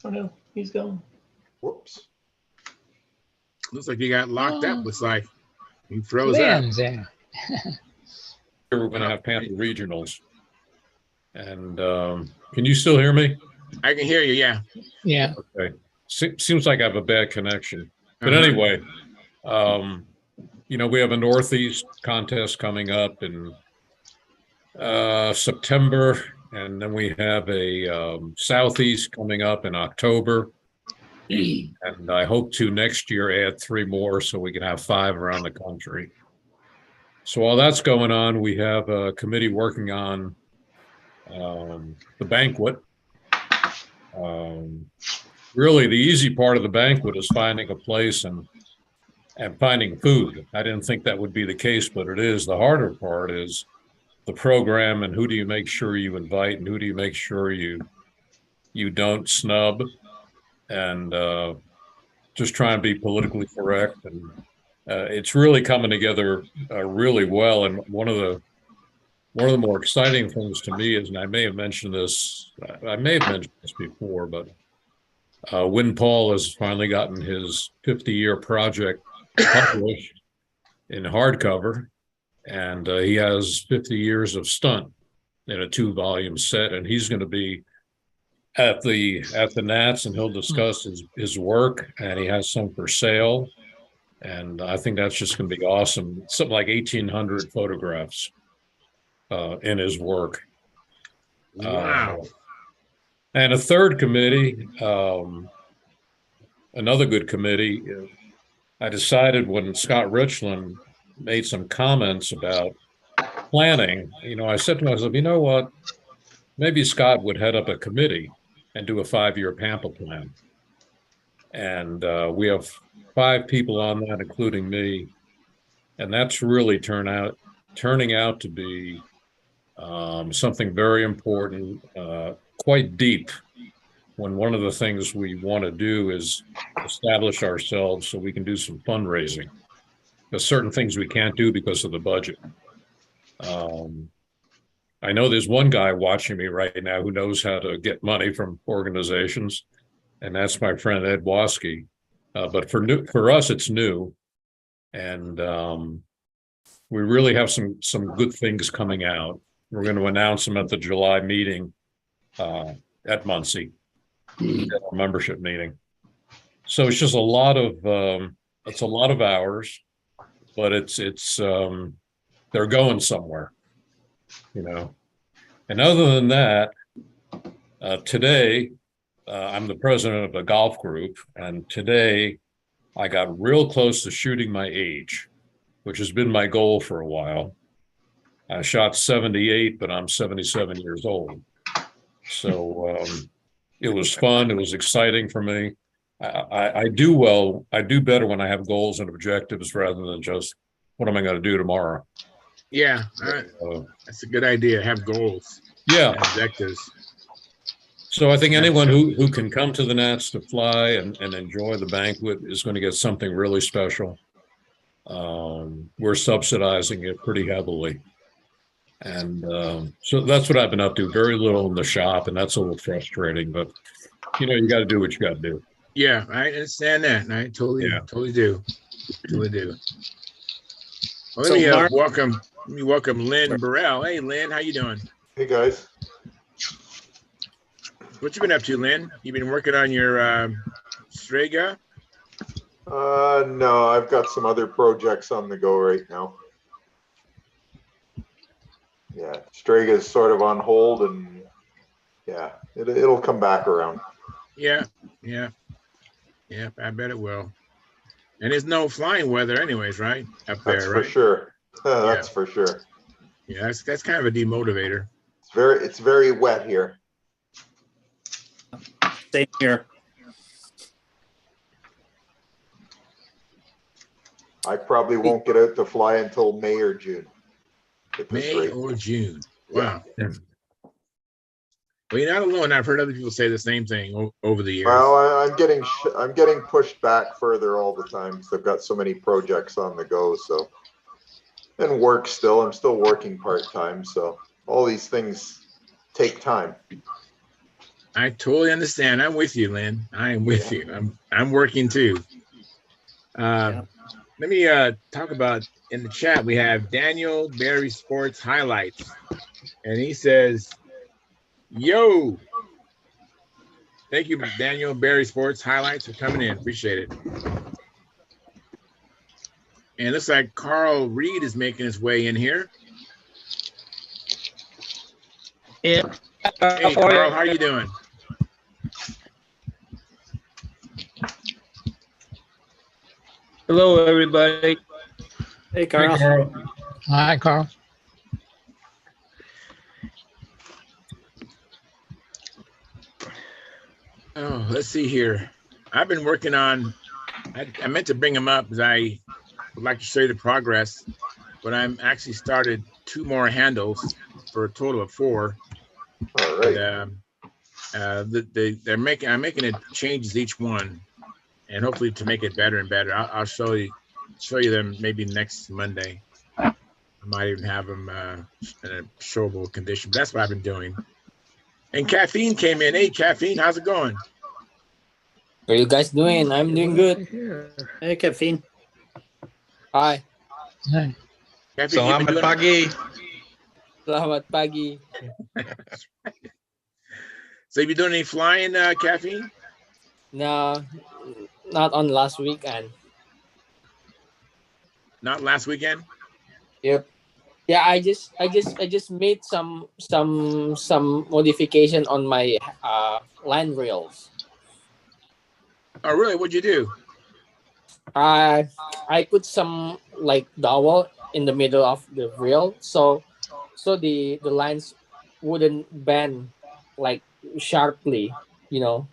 Speaker 7: Oh no, he's gone.
Speaker 1: Whoops. Looks like you got locked up. Looks like you froze up.
Speaker 6: Winds there.
Speaker 9: We're going to have Panther regionals. And can you still hear me?
Speaker 1: I can hear you. Yeah.
Speaker 6: Yeah.
Speaker 9: Okay. Seems like I have a bad connection. But anyway, we have a Northeast contest coming up in September, and then we have a Southeast coming up in October. And I hope to next year add 3 more so we can have 5 around the country. So while that's going on, we have a committee working on the banquet. Really, the easy part of the banquet is finding a place and finding food. I didn't think that would be the case, but it is. The harder part is the program and who do you make sure you invite and who do you make sure you don't snub, and just try and be politically correct. And it's really coming together really well. And one of the more exciting things to me is, and I may have mentioned this before, but Win Paul has finally gotten his 50-year project published in hardcover, and he has 50 years of stunt in a 2-volume set, and he's going to be at the Nats, and he'll discuss his work, and he has some for sale, and I think that's just going to be awesome. Something like 1,800 photographs in his work.
Speaker 1: Wow.
Speaker 9: And a third committee, another good committee, I decided when Scott Richland made some comments about planning, I said to myself, you know what, maybe Scott would head up a committee and do a 5-year Pampa plan. And we have 5 people on that, including me. And that's really turning out to be something very important, quite deep, when one of the things we want to do is establish ourselves so we can do some fundraising. There's certain things we can't do because of the budget. I know there's one guy watching me right now who knows how to get money from organizations, and that's my friend Ed Waskey. But for us, it's new, and we really have some good things coming out. We're going to announce them at the July meeting at Muncie, membership meeting. So it's just a lot of hours, but it's they're going somewhere, you know. And other than that, today I'm the president of a golf group, and today I got real close to shooting my age, which has been my goal for a while. I shot 78, but I'm 77 years old. So it was fun. It was exciting for me. I do well. I do better when I have goals and objectives rather than just what am I going to do tomorrow.
Speaker 1: Yeah, that's a good idea. Have goals.
Speaker 9: Yeah,
Speaker 1: objectives.
Speaker 9: So I think anyone who can come to the Nats to fly and enjoy the banquet is going to get something really special. We're subsidizing it pretty heavily. And so that's what I've been up to. Very little in the shop, and that's a little frustrating, but you know, you got to do what you got to do.
Speaker 1: Yeah, I understand that. And I totally do. Well, let me welcome Lynn Burrell. Hey, Lynn, how you doing?
Speaker 10: Hey, guys.
Speaker 1: What you been up to, Lynn? You been working on your Strega?
Speaker 10: No, I've got some other projects on the go right now. Yeah, Strega is sort of on hold, and yeah, it'll come back around.
Speaker 1: Yeah, I bet it will. And there's no flying weather anyways, right? Up there,
Speaker 10: That's
Speaker 1: right?
Speaker 10: for sure. That's for sure.
Speaker 1: Yeah, that's kind of a demotivator.
Speaker 10: It's very wet here.
Speaker 3: Same here.
Speaker 10: I probably won't get out to fly until May or June.
Speaker 1: May or June. Wow. Yeah. Well, you're not alone. I've heard other people say the same thing over the years.
Speaker 10: Well, I'm getting pushed back further all the time because I've got so many projects on the go. So, and work still. I'm still working part-time. So all these things take time.
Speaker 1: I totally understand. I'm with you, Lynn. I am with you. I'm working too. Let me talk about in the chat. We have Daniel Barry Sports Highlights, and he says, "Yo, thank you, Daniel Barry Sports Highlights, for coming in. Appreciate it." And it looks like Carl Reed is making his way in here.
Speaker 11: Yeah.
Speaker 1: Hey, Carl, how are you doing?
Speaker 11: Hello, everybody.
Speaker 3: Hey, Carl.
Speaker 9: Hey, Carl.
Speaker 6: Hi, Carl.
Speaker 1: Oh, let's see here. I've been working on, I meant to bring them up because I would like to show you the progress, but I'm actually started 2 more handles for a total of 4.
Speaker 10: All right.
Speaker 1: And, I'm making it changes each one, and hopefully to make it better and better. I'll show you them maybe next Monday. I might even have them in a showable condition. But that's what I've been doing. And Caffeine came in. Hey, Caffeine, how's it going?
Speaker 11: How are you guys doing? I'm doing good.
Speaker 3: Hey, Caffeine.
Speaker 11: Hi.
Speaker 6: Hi.
Speaker 1: Caffeine,
Speaker 5: Selamat pagi.
Speaker 11: Selamat pagi.
Speaker 1: So you been doing any flying, Caffeine?
Speaker 11: No, not on last weekend.
Speaker 1: Not last weekend?
Speaker 11: Yep. Yeah, I just made some modification on my land rails.
Speaker 1: Oh, really? What'd you do?
Speaker 11: I put some like dowel in the middle of the rail, so the lines wouldn't bend like sharply, you know.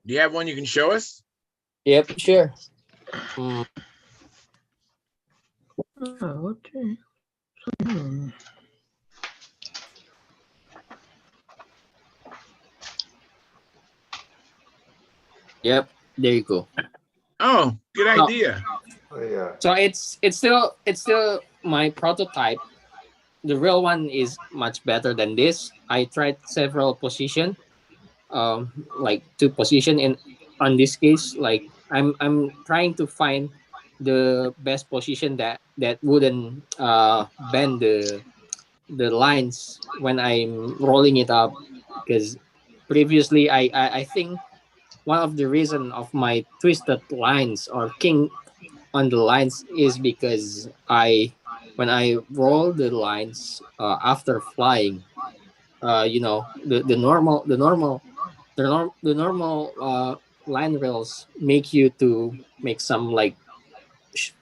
Speaker 1: Do you have one you can show us?
Speaker 11: Yep, sure.
Speaker 6: Oh, okay.
Speaker 11: Yep, there you go.
Speaker 1: Oh, good idea.
Speaker 10: Yeah.
Speaker 11: So it's still my prototype. The real one is much better than this. I tried several position, like two position in on this case. Like I'm trying to find the best position that wouldn't bend the lines when I'm rolling it up, because previously I think one of the reason of my twisted lines or king on the lines is because I when I roll the lines after flying, the normal line rails make you to make some like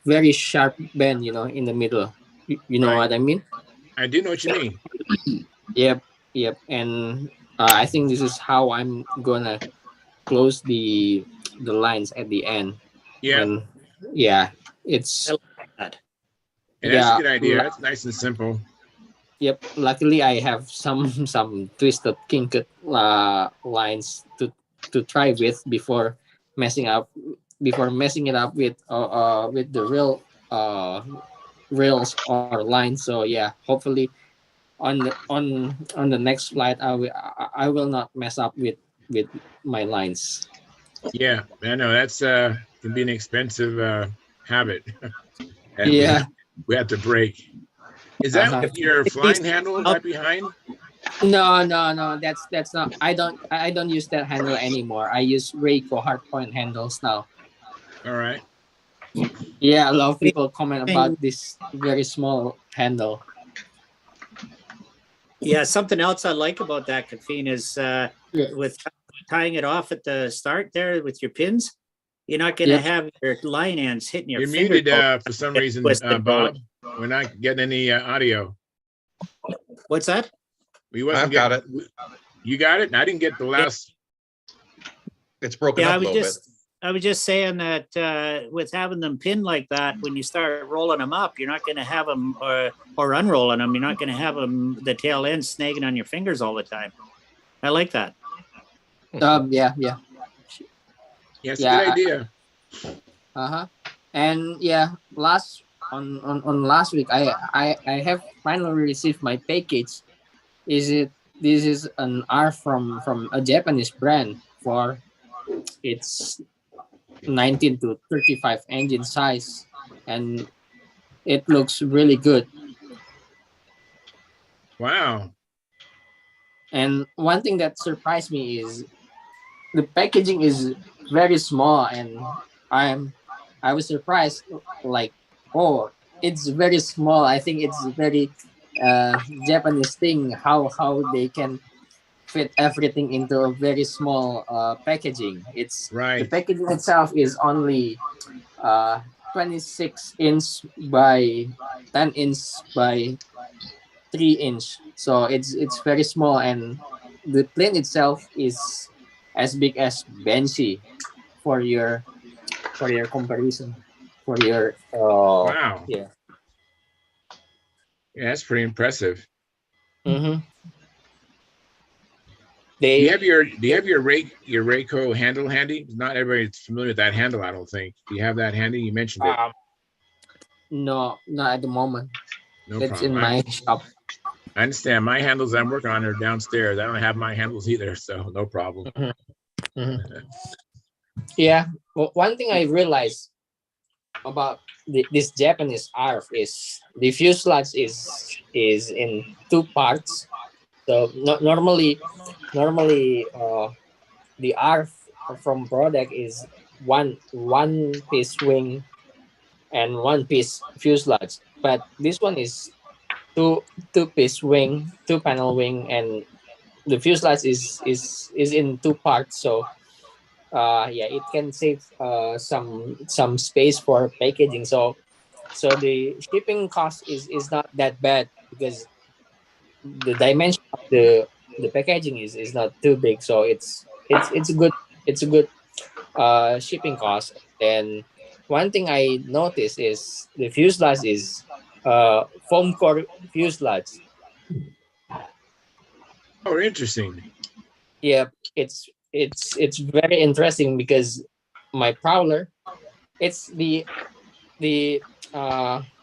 Speaker 11: very sharp bend, in the middle. You know
Speaker 1: Right.
Speaker 11: what I mean?
Speaker 1: I do know what you mean.
Speaker 11: Yep, yep. And I think this is how I'm gonna close the lines at the end.
Speaker 1: Yeah.
Speaker 11: When yeah,
Speaker 3: I
Speaker 11: it's
Speaker 3: like that.
Speaker 1: And that's a
Speaker 11: yeah.
Speaker 1: good idea. That's nice and simple.
Speaker 11: Yep. Luckily, I have some some twisted kinked lines to try with before messing it up with the real rails or lines. So yeah, hopefully on the next flight I will not mess up with my lines.
Speaker 1: Yeah, I know that's can be an expensive habit that
Speaker 11: Yeah.
Speaker 1: we have to break. Is that
Speaker 11: Uh-huh.
Speaker 1: your flying handle right behind?
Speaker 11: No. That's not. I don't use that handle anymore. I use Reiko hardpoint handles now.
Speaker 1: All right.
Speaker 11: Yeah, a lot of people comment about this very small handle.
Speaker 3: Yeah, something else I like about that, Caffeine, is
Speaker 11: Yeah.
Speaker 3: with tying it off at the start there with your pins, you're not going to
Speaker 11: Yep.
Speaker 3: have your line ends hitting your
Speaker 1: You're
Speaker 3: finger.
Speaker 1: muted for some reason,
Speaker 3: twisted
Speaker 1: Bob. We're not getting any audio.
Speaker 3: What's that?
Speaker 1: We wasn't
Speaker 5: I've got
Speaker 1: getting, You got it? I didn't get the last.
Speaker 5: It's broken
Speaker 3: Yeah,
Speaker 5: up a little bit.
Speaker 3: I was just saying that with having them pinned like that, when you start rolling them up, you're not going to have them or unrolling them. You're not going to have them the tail end snagging on your fingers all the time. I like that.
Speaker 11: Yeah.
Speaker 1: Yeah, it's
Speaker 11: Yeah.
Speaker 1: a good idea.
Speaker 11: Uh-huh. And yeah, on last week I have finally received my package. This is an R from a Japanese brand for its 19 to 35 engine size, and it looks really good.
Speaker 1: Wow.
Speaker 11: And one thing that surprised me is the packaging is very small, and I was surprised, like, oh, it's very small. I think it's very Japanese thing how they can fit everything into a very small packaging. It's the
Speaker 1: Right.
Speaker 11: packaging itself is only 26-inch by 10-inch by 3-inch. So it's very small, and the plane itself is as big as Banshee for your comparison for your
Speaker 1: Wow.
Speaker 11: yeah.
Speaker 1: Yeah, that's pretty impressive.
Speaker 11: Mm-hmm.
Speaker 1: Do
Speaker 11: They
Speaker 1: you have your Reiko handle handy? Not everybody's familiar with that handle, I don't think. Do you have that handy? You mentioned it.
Speaker 11: no, not at the moment.
Speaker 1: No
Speaker 11: It's
Speaker 1: problem.
Speaker 11: in my shop.
Speaker 1: I understand. My handles I'm working on are downstairs. I don't have my handles either, so no problem.
Speaker 11: Yeah. Well, one thing I realized about this Japanese ARF is the fuselage is in two parts. So normally the ARF from product is one piece wing and one piece fuselage, but this one is two piece wing, two panel wing, and the fuselage is in two parts. So yeah, it can save some space for packaging. So the shipping cost is not that bad because the dimension of the packaging is not too big. So it's a good shipping cost. And one thing I noticed is the fuselage is foam core fuselage.
Speaker 1: Oh, interesting.
Speaker 11: Yeah, it's very interesting because my Prowler, it's the the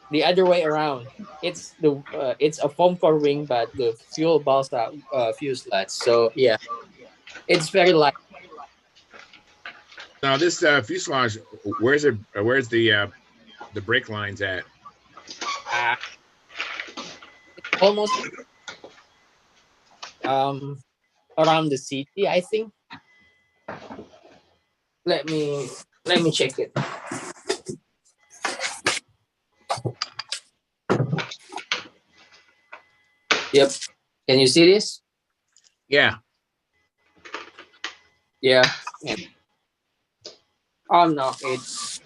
Speaker 11: the other way around. It's a foam core wing, but the fuel balsa fuselage. So yeah, it's very light.
Speaker 1: Now this fuselage, where's it? Where's the brake lines at?
Speaker 11: Uh, almost around the city, I think. Let me check it. Yep. Can you see this?
Speaker 1: Yeah.
Speaker 11: Yeah. Oh no, it's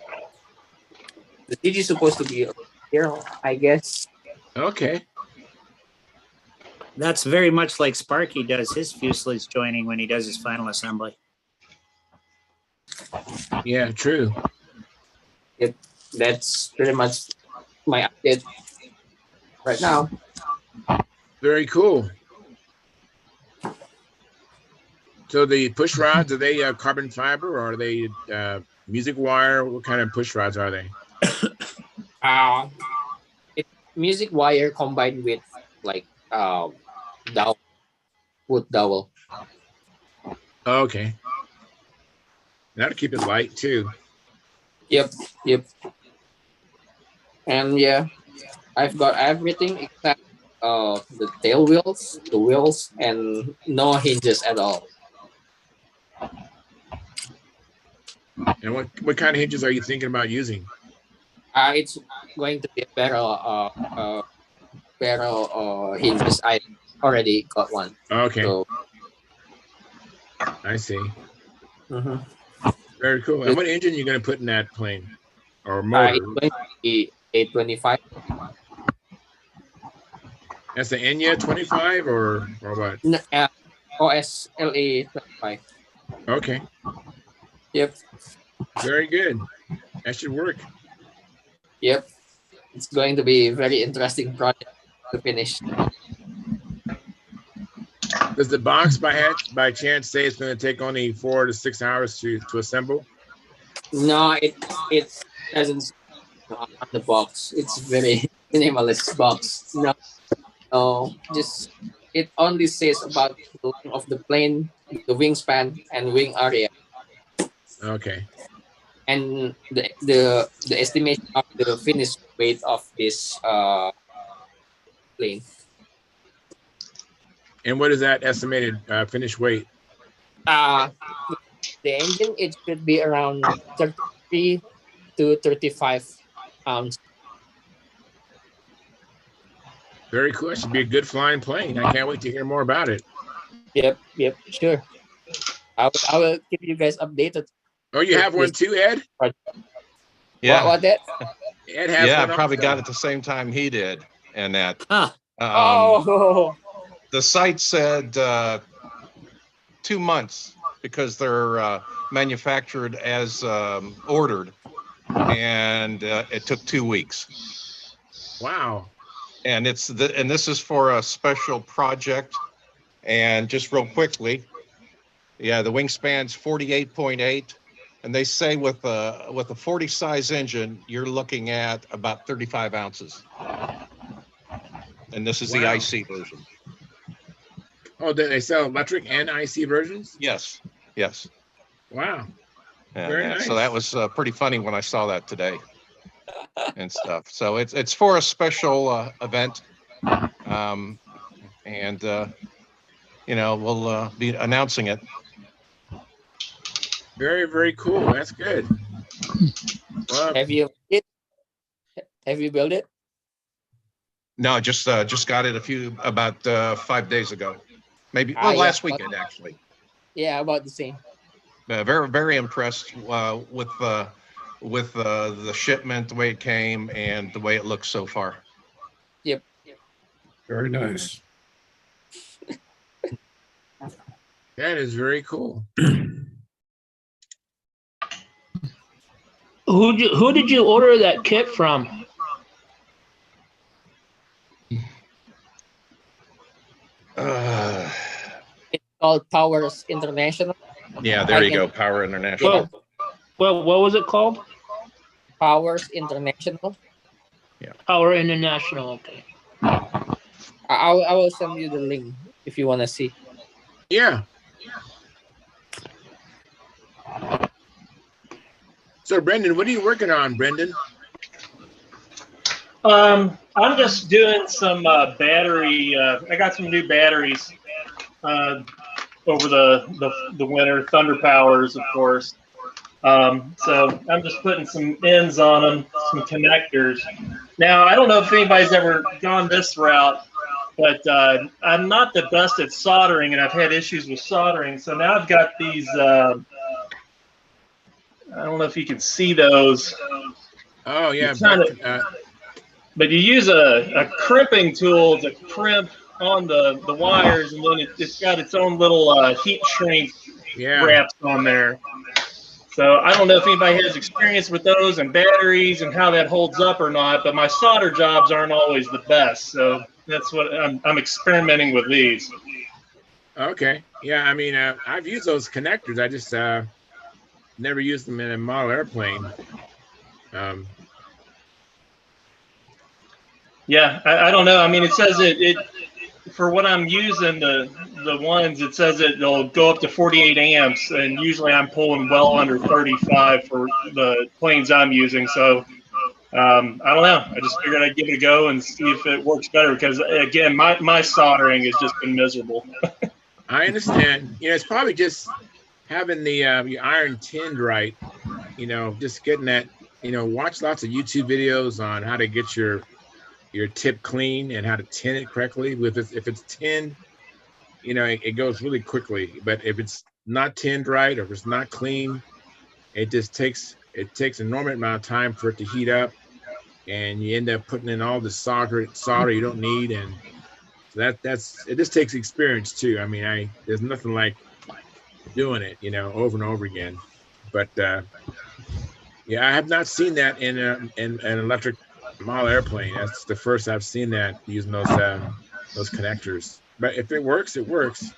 Speaker 11: the city is supposed to be here, I guess.
Speaker 1: Okay.
Speaker 3: That's very much like Sparky does his fuselage joining when he does his final assembly.
Speaker 1: Yeah, true.
Speaker 11: That's pretty much my update right now.
Speaker 1: Very cool. So the push rods, are they carbon fiber or are they music wire? What kind of push rods are they?
Speaker 11: It's music wire combined with like dowel, wood dowel.
Speaker 1: Okay. That'll keep it light too.
Speaker 11: Yep. And yeah, I've got everything except the tail wheels, the wheels, and no hinges at all.
Speaker 1: And what kind of hinges are you thinking about using?
Speaker 11: It's going to be a barrel hinges. I already got one.
Speaker 1: Okay.
Speaker 11: So,
Speaker 1: I see.
Speaker 11: mm-hmm.
Speaker 1: Very cool. And what engine are you going to put in that plane or
Speaker 11: It's
Speaker 1: motor?
Speaker 11: going to be 825.
Speaker 1: That's the Enya 25 or what?
Speaker 11: OSLA 25.
Speaker 1: Okay.
Speaker 11: Yep.
Speaker 1: Very good. That should work.
Speaker 11: Yep. It's going to be a very interesting project to finish.
Speaker 1: Does the box by chance say it's going to take only 4 to 6 hours to assemble?
Speaker 11: No, it doesn't say on the box. It's very minimalist box. No, just it only says about the length of the plane, the wingspan, and wing area,
Speaker 1: Okay.
Speaker 11: and the estimation of the finished weight of this plane.
Speaker 1: And what is that estimated finished weight?
Speaker 11: The engine, it should be around 33 to 35 pounds.
Speaker 1: Very cool. It should be a good flying plane. I can't wait to hear more about it.
Speaker 11: Yep, sure. I will keep you guys updated.
Speaker 1: Oh, you have one too, Ed?
Speaker 5: Yeah.
Speaker 11: What that?
Speaker 1: Ed has
Speaker 5: Yeah, I
Speaker 1: one
Speaker 5: probably
Speaker 1: also.
Speaker 5: got it the same time he did. And that.
Speaker 3: Huh.
Speaker 5: The site said 2 months because they're manufactured as ordered, and it took 2 weeks.
Speaker 1: Wow.
Speaker 5: And this is for a special project. And just real quickly, yeah, the wingspan's 48.8, and they say with a 40 size engine, you're looking at about 35 ounces. And this is the IC version.
Speaker 1: Oh, they sell electric and IC versions?
Speaker 5: Yes.
Speaker 1: Wow.
Speaker 5: And,
Speaker 1: Very nice.
Speaker 5: So that was pretty funny when I saw that today and stuff. So it's for a special event. We'll be announcing it.
Speaker 1: Very, very cool. That's good. Well,
Speaker 11: Have you built it?
Speaker 5: No, just got it about 5 days ago, maybe last weekend actually.
Speaker 11: Yeah, about the same.
Speaker 5: Very, very impressed with the shipment, the way it came, and the way it looks so far.
Speaker 11: Yep.
Speaker 9: Very nice.
Speaker 1: that is very cool.
Speaker 6: Who did you order that kit from?
Speaker 11: It's called Powers International.
Speaker 5: Yeah, there you go. Power International.
Speaker 6: Well, what was it called?
Speaker 11: Powers International.
Speaker 6: Power International. Okay.
Speaker 11: I will send you the link if you want to see.
Speaker 1: Yeah. So Brendan, what are you working on, Brendan?
Speaker 7: I'm just doing some battery. I got some new batteries over the winter. Thunder Powers, of course. So I'm just putting some ends on them, some connectors. Now I don't know if anybody's ever gone this route, but I'm not the best at soldering, and I've had issues with soldering. So now I've got these. I don't know if you can see those.
Speaker 1: Oh yeah,
Speaker 7: but you use a crimping tool to crimp on the wires, and then it's got its own little heat shrink wraps on there. So I don't know if anybody has experience with those and batteries and how that holds up or not, but my solder jobs aren't always the best. So that's what I'm experimenting with these.
Speaker 1: Okay. Yeah, I mean, I've used those connectors. I just never used them in a model airplane.
Speaker 7: Yeah, I don't know. I mean, it says it for what I'm using, the ones, it says it'll go up to 48 amps, and usually I'm pulling well under 35 for the planes I'm using. So I don't know. I just figured I'd give it a go and see if it works better, because again, my soldering has just been miserable.
Speaker 1: I understand. You know, it's probably just having the your iron tinned right. You know, just getting that. You know, watch lots of YouTube videos on how to get your tip clean and how to tin it correctly. If it's tinned, you know, it goes really quickly. But if it's not tinned right, or if it's not clean, it takes an enormous amount of time for it to heat up, and you end up putting in all the solder you don't need. And so it just takes experience too. I mean, there's nothing like doing it, you know, over and over again. But yeah, I have not seen that in an electric model airplane. That's the first I've seen that using those connectors. But if it works, it works.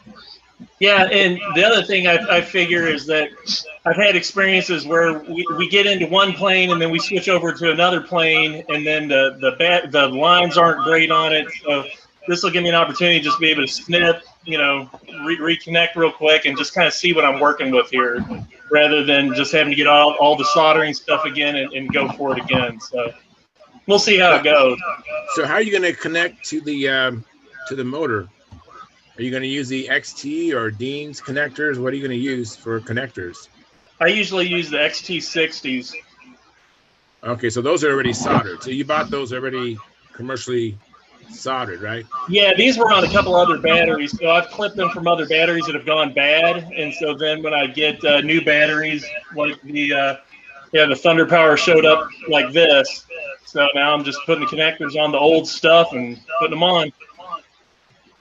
Speaker 7: Yeah, and the other thing I figure is that I've had experiences where we get into one plane and then we switch over to another plane, and then the lines aren't great on it. So this will give me an opportunity to just be able to snip, you know, reconnect real quick and just kind of see what I'm working with here, rather than just having to get all the soldering stuff again and go for it again. So we'll see how it goes.
Speaker 1: So how are you going to connect to the motor? Are you going to use the XT or Dean's connectors? What are you going to use for connectors?
Speaker 7: I usually use the XT60s.
Speaker 1: Okay, so those are already soldered. So you bought those already commercially soldered, right?
Speaker 7: Yeah, these were on a couple other batteries. So I've clipped them from other batteries that have gone bad. And so then when I get new batteries, like the Thunder Power showed up like this. So now I'm just putting the connectors on the old stuff and putting them on.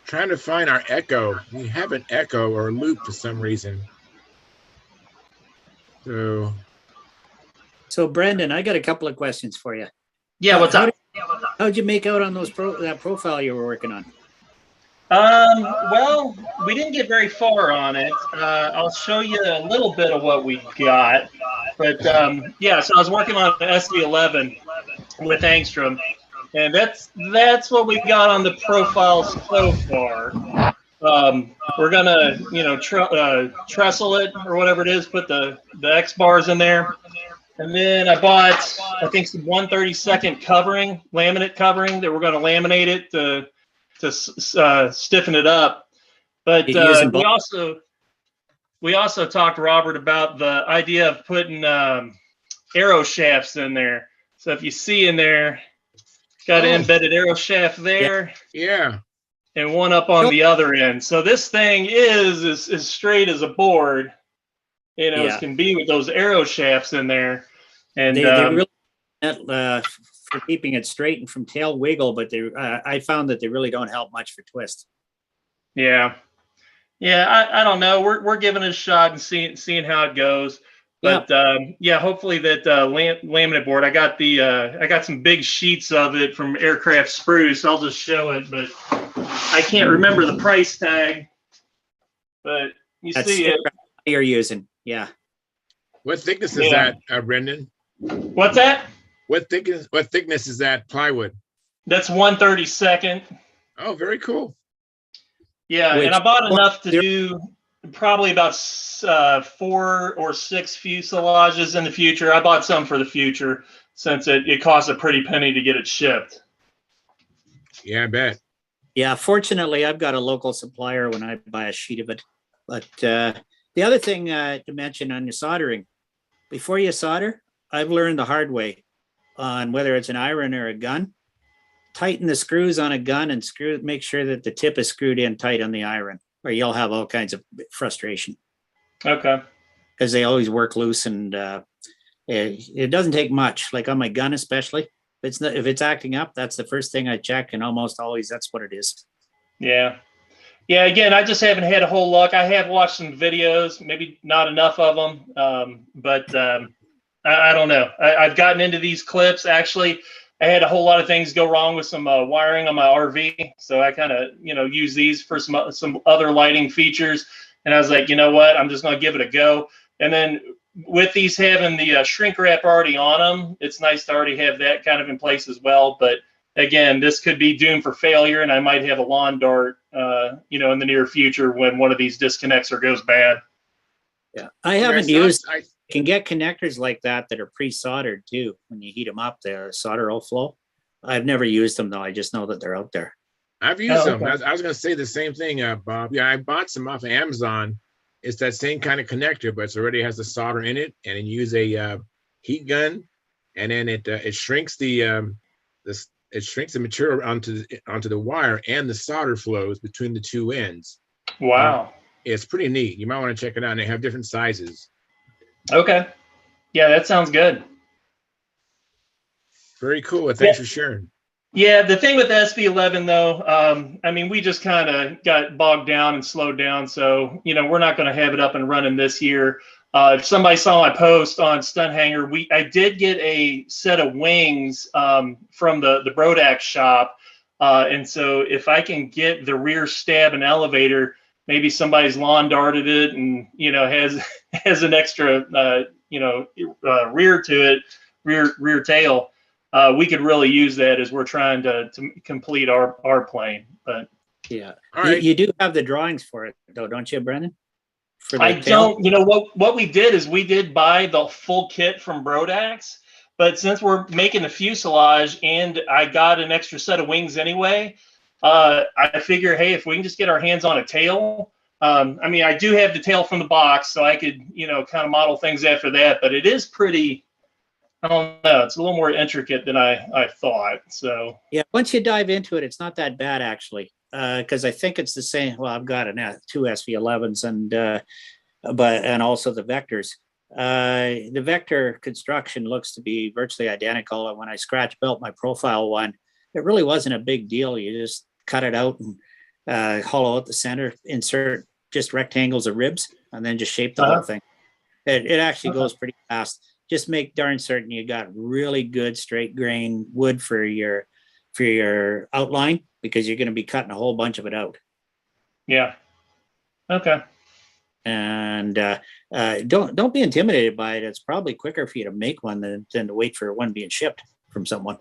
Speaker 1: Trying to find our echo. We have an echo or a loop for some reason.
Speaker 3: So Brendan, I got a couple of questions for you.
Speaker 7: Yeah, what's up?
Speaker 3: How'd you make out on those that profile you were working on?
Speaker 7: Well, we didn't get very far on it. I'll show you a little bit of what we got. But yeah, so I was working on the SV11 with Angstrom, and that's what we got on the profiles so far. We're gonna, you know, trestle it or whatever it is, put the X bars in there, and then I bought, I think, some 1/32 covering, laminate covering, that we're gonna laminate it to stiffen it up. But we also talked, Robert, about the idea of putting arrow shafts in there. So if you see in there, got an embedded arrow shaft there.
Speaker 1: Yeah.
Speaker 7: And one up on the other end. So this thing is as straight as a board, you know, as can be, with those arrow shafts in there. And
Speaker 3: they really for keeping it straight and from tail wiggle, but I found that they really don't help much for twist.
Speaker 7: Yeah. Yeah, I don't know. We're giving it a shot and seeing how it goes. But yeah, hopefully that laminate board. I got some big sheets of it from Aircraft Spruce. I'll just show it, but I can't remember the price tag. But that's see it.
Speaker 3: You're using, yeah.
Speaker 1: What thickness is that, Brendan?
Speaker 7: What's that?
Speaker 1: What thickness is that plywood?
Speaker 7: That's 1/32.
Speaker 1: Oh, very cool.
Speaker 7: Yeah,
Speaker 3: Which-
Speaker 7: and I bought enough to do probably about 4 or 6 fuselages in the future. I bought some for the future since it costs a pretty penny to get it shipped.
Speaker 1: Yeah, I bet.
Speaker 3: Yeah, fortunately, I've got a local supplier when I buy a sheet of it. But the other thing to mention on your soldering, before you solder, I've learned the hard way on whether it's an iron or a gun. Tighten the screws on a gun and make sure that the tip is screwed in tight on the iron, or you'll have all kinds of frustration.
Speaker 7: Okay.
Speaker 3: Because they always work loose, and it doesn't take much. Like on my gun, especially, if it's acting up, that's the first thing I check, and almost always that's what it is.
Speaker 7: Yeah. Yeah. Again, I just haven't had a whole luck. I have watched some videos, maybe not enough of them, but I don't know. I've gotten into these clips. Actually, I had a whole lot of things go wrong with some wiring on my RV, so I kind of use these for some other lighting features. And I was like, you know what? I'm just going to give it a go. And then with these having the shrink wrap already on them, it's nice to already have that kind of in place as well. But again, this could be doomed for failure, and I might have a lawn dart, in the near future when one of these disconnects or goes bad.
Speaker 3: Yeah, I haven't used. You can get connectors like that are pre-soldered too. When you heat them up, the solder will flow. I've never used them though. I just know that they're out there.
Speaker 1: I've used them. I was going to say the same thing, Bob. Yeah, I bought some off of Amazon. It's that same kind of connector, but it already has the solder in it, and then you use a heat gun, and then it shrinks the material onto the wire, and the solder flows between the two ends.
Speaker 7: Wow.
Speaker 1: It's pretty neat. You might want to check it out. And they have different sizes.
Speaker 7: Okay. Yeah, that sounds good.
Speaker 1: Very cool. Well, thanks for sharing.
Speaker 7: Yeah, the thing with SV11 though, we just kind of got bogged down and slowed down. So, we're not going to have it up and running this year. If somebody saw my post on Stunthangar, I did get a set of wings from the Brodax shop. And so if I can get the rear stab and elevator, maybe somebody's lawn darted it and, has an extra, rear to it, rear tail. We could really use that as we're trying to complete our plane. But
Speaker 3: yeah,
Speaker 1: all right.
Speaker 3: You do have the drawings for it though, don't you, Brendan?
Speaker 7: I don't. What we did is we did buy the full kit from Brodax, but since we're making the fuselage and I got an extra set of wings anyway, I figure, hey, if we can just get our hands on a tail. I do have the tail from the box, so I could, kind of model things after that. But it is pretty. I don't know. It's a little more intricate than I thought. So
Speaker 3: yeah, once you dive into it, it's not that bad actually, because I think it's the same. Well, I've got two SV11s and also the vectors. The vector construction looks to be virtually identical. And when I scratch built my profile one, it really wasn't a big deal. You just cut it out and hollow out the center, insert just rectangles of ribs, and then just shape the whole thing. It actually goes pretty fast. Just make darn certain you got really good straight grain wood for your outline, because you're going to be cutting a whole bunch of it out.
Speaker 7: Yeah. Okay.
Speaker 3: And don't be intimidated by it. It's probably quicker for you to make one than to wait for one being shipped from someone.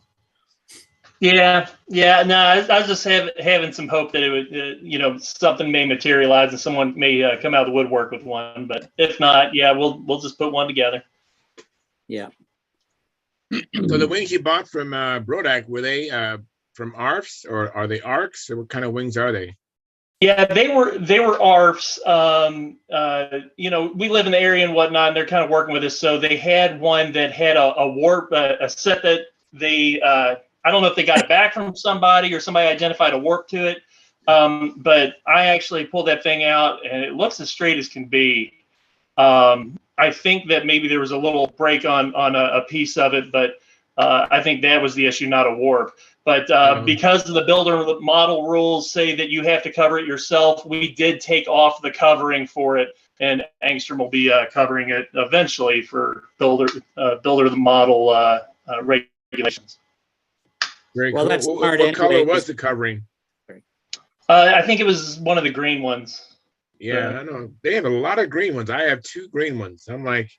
Speaker 7: Yeah. No, I was just having some hope that it would, something may materialize and someone may come out of the woodwork with one. But if not, yeah, we'll just put one together.
Speaker 3: Yeah.
Speaker 1: So the wings you bought from Brodax, were they from ARFs or are they ARCs, or what kind of wings are they?
Speaker 7: Yeah, they were ARFs. We live in the area and whatnot, and they're kind of working with us. So they had one that had a warp, a set that they, I don't know if they got it back from somebody or somebody identified a warp to it. But I actually pulled that thing out and it looks as straight as can be. I think that maybe there was a little break on a piece of it, but I think that was the issue, not a warp. But because of the builder model rules say that you have to cover it yourself, we did take off the covering for it, and Angstrom will be covering it eventually for builder the model regulations.
Speaker 1: Very
Speaker 3: well,
Speaker 1: cool.
Speaker 3: that's
Speaker 1: What color was the covering?
Speaker 7: I think it was one of the green ones.
Speaker 1: Yeah, I know. They have a lot of green ones. I have 2 green ones. I'm like,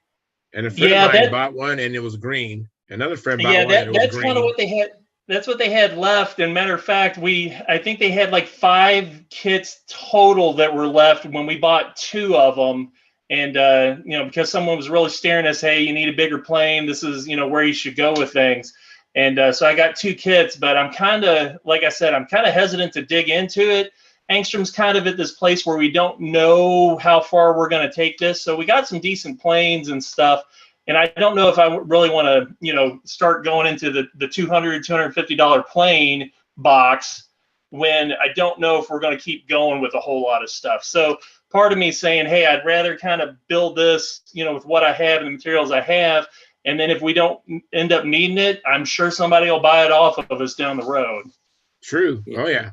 Speaker 1: and a friend of mine bought one and it was green. Another friend bought
Speaker 7: Yeah,
Speaker 1: one and it was
Speaker 7: that's kind of
Speaker 1: green.
Speaker 7: what they had. That's what they had left. And matter of fact, I think they had like 5 kits total that were left when we bought 2 of them. And because someone was really staring us, hey, you need a bigger plane. This is where you should go with things. And so I got 2 kits, but I'm kind of, like I said, I'm kind of hesitant to dig into it. Angstrom's kind of at this place where we don't know how far we're going to take this. So we got some decent planes and stuff. And I don't know if I really want to, start going into the $200, $250 plane box when I don't know if we're going to keep going with a whole lot of stuff. So part of me saying, hey, I'd rather kind of build this, with what I have and the materials I have. And then if we don't end up needing it, I'm sure somebody will buy it off of us down the road.
Speaker 1: True. Oh, yeah.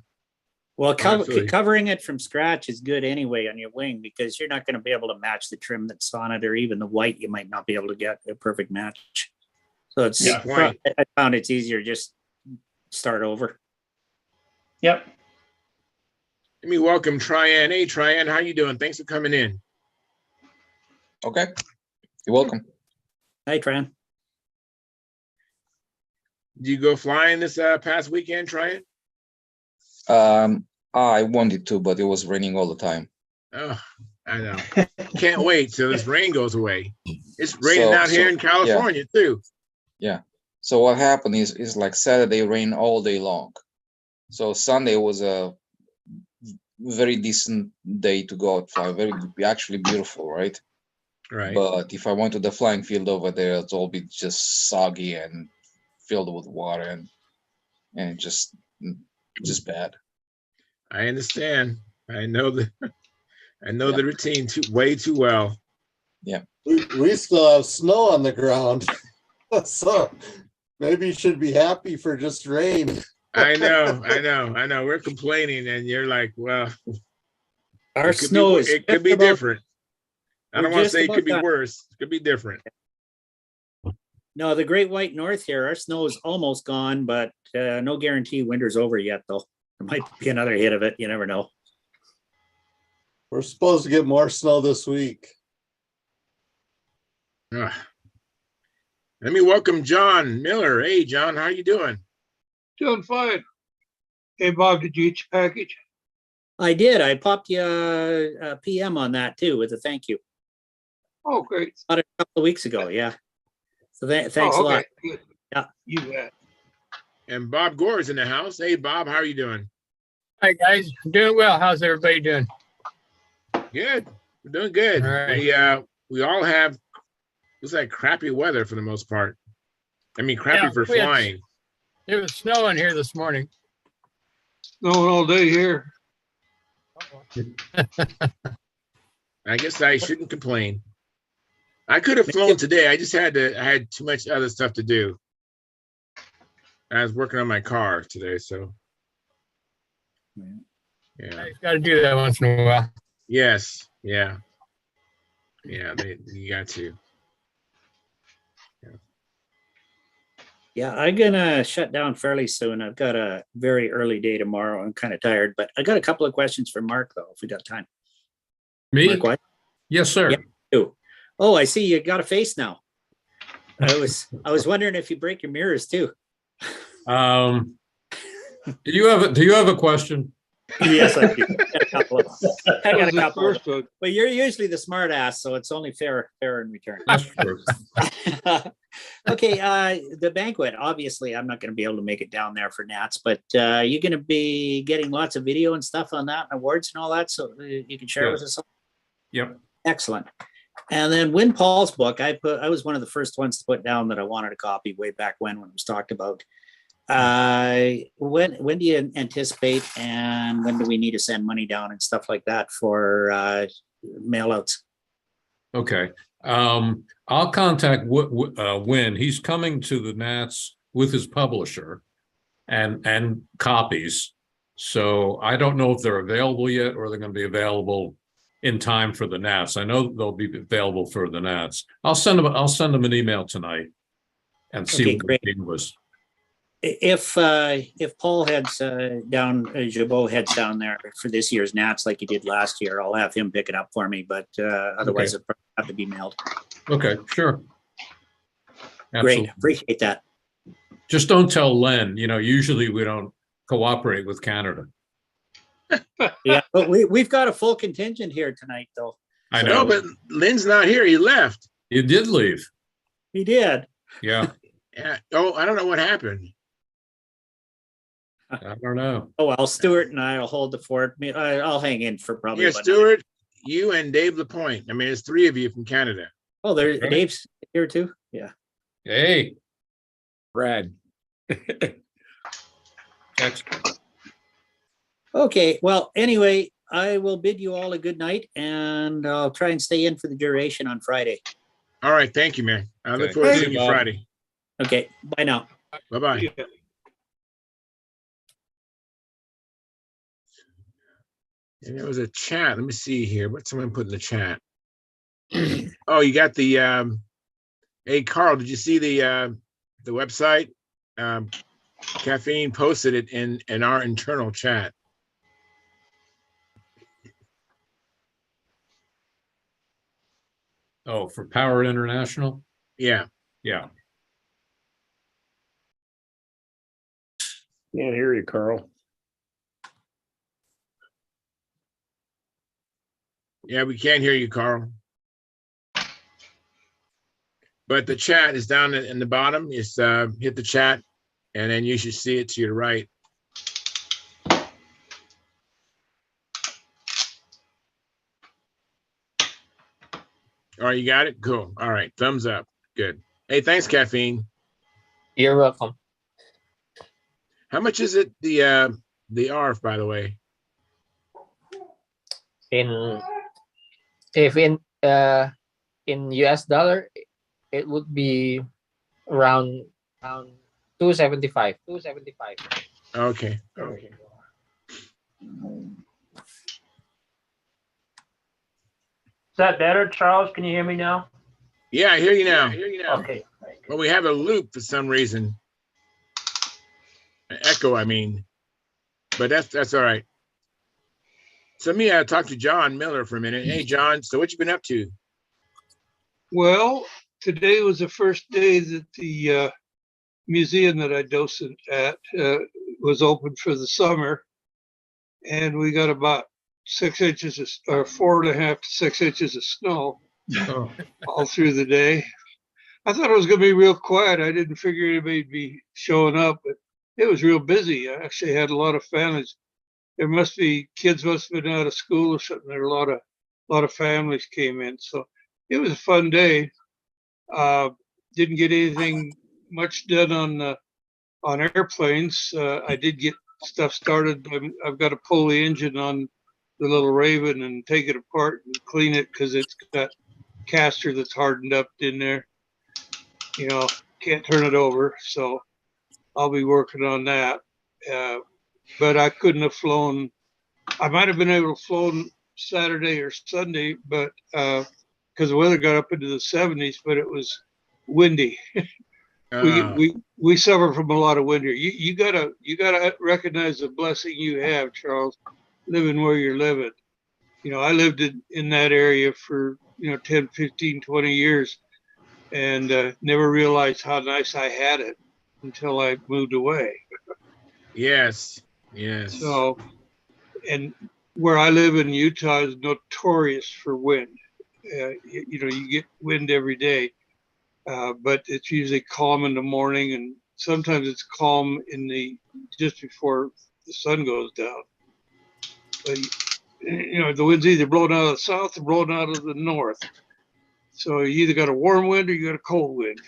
Speaker 3: Well,
Speaker 1: Absolutely.
Speaker 3: covering it from scratch is good anyway on your wing, because you're not going to be able to match the trim that's on it, or even the white. You might not be able to get a perfect match. So it's,
Speaker 1: Good point.
Speaker 3: I found it's easier just start over.
Speaker 7: Yep.
Speaker 1: Let me welcome Tryan. Hey, Tryan, how you doing? Thanks for coming in.
Speaker 12: Okay, you're welcome.
Speaker 3: Hi, Tran.
Speaker 1: Did you go flying this past weekend, Tryan?
Speaker 12: I wanted to, but it was raining all the time.
Speaker 1: Oh, I know. Can't wait till this rain goes away. It's raining out here in California too.
Speaker 12: Yeah. So what happened is like Saturday rain all day long. So Sunday was a very decent day to go out fly. Very actually beautiful, right?
Speaker 1: Right.
Speaker 12: But if I went to the flying field over there, it's all be just soggy and filled with water and just bad.
Speaker 1: I understand. I know the routine way too well.
Speaker 12: Yeah.
Speaker 2: We still have snow on the ground. So maybe you should be happy for just rain.
Speaker 1: I know. We're complaining, and you're like, well,
Speaker 3: Our snow is.
Speaker 1: It could be different. I don't want to say it could be worse. It could be different.
Speaker 3: No, the Great White North here, our snow is almost gone, but no guarantee winter's over yet, though. There might be another hit of it. You never know.
Speaker 2: We're supposed to get more snow this week.
Speaker 1: Let me welcome John Miller. Hey, John, how you doing?
Speaker 13: Doing fine. Hey, Bob, did you get your package?
Speaker 3: I did. I popped you a PM on that too with a thank you.
Speaker 13: Oh, great.
Speaker 3: About a couple of weeks ago, yeah. So thanks a lot.
Speaker 13: Good.
Speaker 3: Yeah.
Speaker 13: You bet.
Speaker 1: And Bob Gore is in the house. Hey, Bob, how are you doing?
Speaker 6: Hi, guys. I'm doing well. How's everybody doing?
Speaker 1: Good. We're doing good.
Speaker 6: All right.
Speaker 1: We all have, looks like crappy weather for the most part. I mean, crappy for flying.
Speaker 6: It was snowing here this morning.
Speaker 13: Snowing all day here.
Speaker 1: I guess I shouldn't complain. I could have flown today. I just I had too much other stuff to do. I was working on my car today, so. Yeah.
Speaker 6: You got to do that once in a while.
Speaker 1: Yes. Yeah. Yeah. You got to.
Speaker 3: Yeah, I'm gonna shut down fairly soon. I've got a very early day tomorrow. I'm kind of tired, but I got a couple of questions for Mark though, if we got time.
Speaker 9: Me?
Speaker 3: Mark, what?
Speaker 9: Yes, sir.
Speaker 3: Yeah. Oh, I see you got a face now. I was wondering if you break your mirrors too.
Speaker 9: Do you have a question?
Speaker 3: Yes, I do. I got a couple.
Speaker 13: But
Speaker 3: Well, you're usually the smart ass, so it's only fair in return.
Speaker 9: That's true.
Speaker 3: Okay, the banquet, obviously I'm not going to be able to make it down there for Nats, but you're going to be getting lots of video and stuff on that, and awards and all that, so you can share with us.
Speaker 9: Yep.
Speaker 3: Excellent. And then Win Paul's book, I was one of the first ones to put down that I wanted a copy way back when it was talked about. When do you anticipate, and when do we need to send money down and stuff like that for mail outs?
Speaker 9: Okay. I'll contact Win. He's coming to the Nats with his publisher and copies. So I don't know if they're available yet or they're going to be available in time for the Nats. I know they'll be available for the Nats. I'll send them an email tonight and see what the thing was.
Speaker 3: If Paul heads down, Jabot heads down there for this year's Nats like he did last year, I'll have him pick it up for me, but otherwise it'll probably have to be mailed.
Speaker 9: Okay, sure.
Speaker 3: Great. Appreciate that.
Speaker 9: Just don't tell Len, usually we don't cooperate with Canada.
Speaker 3: Yeah, but we've got a full contingent here tonight, though.
Speaker 9: I
Speaker 1: No,
Speaker 9: know.
Speaker 1: but Lynn's not here. He left.
Speaker 9: You did leave.
Speaker 3: He did.
Speaker 9: Yeah.
Speaker 1: Yeah. Oh, I don't know what happened.
Speaker 9: I don't know.
Speaker 3: Oh, well, Stuart and I will hold the fort. I'll hang in for probably.
Speaker 1: Yeah,
Speaker 3: about
Speaker 1: Stuart, you and Dave Lapointe. I mean, there's 3 of you from Canada.
Speaker 3: Oh, there's
Speaker 9: Right.
Speaker 3: Dave's here too. Yeah.
Speaker 9: Hey.
Speaker 6: Brad.
Speaker 9: Excellent.
Speaker 3: Okay. Well, anyway, I will bid you all a good night, and I'll try and stay in for the duration on Friday.
Speaker 1: All right. Thank you, man. I look
Speaker 9: Okay.
Speaker 1: forward to
Speaker 9: Hey,
Speaker 1: seeing you
Speaker 9: Bob.
Speaker 1: Friday.
Speaker 3: Okay. Bye now.
Speaker 1: Bye-bye.
Speaker 13: Yeah.
Speaker 1: And there was a chat. Let me see here. What someone put in the chat? Oh, you got the hey Carl, did you see the website? Caffeine posted it in our internal chat.
Speaker 9: Oh, for Power International?
Speaker 1: Yeah.
Speaker 9: Yeah.
Speaker 6: Can't hear you, Carl.
Speaker 1: Yeah, we can't hear you, Carl. But the chat is down in the bottom. Just hit the chat, and then you should see it to your right. All right, you got it? Cool. All right, thumbs up. Good. Hey, thanks, Caffeine.
Speaker 11: You're welcome.
Speaker 1: How much is it, the ARF, by the way?
Speaker 11: If in US dollar, it would be around 275.
Speaker 1: Okay.
Speaker 7: Is that better, Charles? Can you hear me now?
Speaker 1: Yeah, I hear you now.
Speaker 7: Okay.
Speaker 1: Well, we have a loop for some reason. An echo, I mean. But that's all right. So let me talk to John Miller for a minute. Hey, John, so what you been up to?
Speaker 13: Well, today was the first day that the museum that I docent at was open for the summer. And we got about 6 inches or 4.5 to 6 inches of snow all through the day. I thought it was going to be real quiet. I didn't figure anybody'd be showing up, but it was real busy. I actually had a lot of families. Kids must have been out of school or something. There were a lot of families came in. So it was a fun day. Didn't get anything much done on airplanes. I did get stuff started. I've got to pull the engine on the little Raven and take it apart and clean it because it's got caster that's hardened up in there. Can't turn it over. So I'll be working on that. But I couldn't have flown. I might have been able to flown Saturday or Sunday, but because the weather got up into the 70s, but it was windy. We suffer from a lot of wind here. You gotta recognize the blessing you have, Charles, living where you're living. I lived in that area for 10, 15, 20 years and never realized how nice I had it until I moved away.
Speaker 1: Yes.
Speaker 13: So, and where I live in Utah is notorious for wind. You get wind every day. But it's usually calm in the morning, and sometimes it's calm just before the sun goes down. But the wind's either blowing out of the south or blowing out of the north. So you either got a warm wind or you got a cold wind.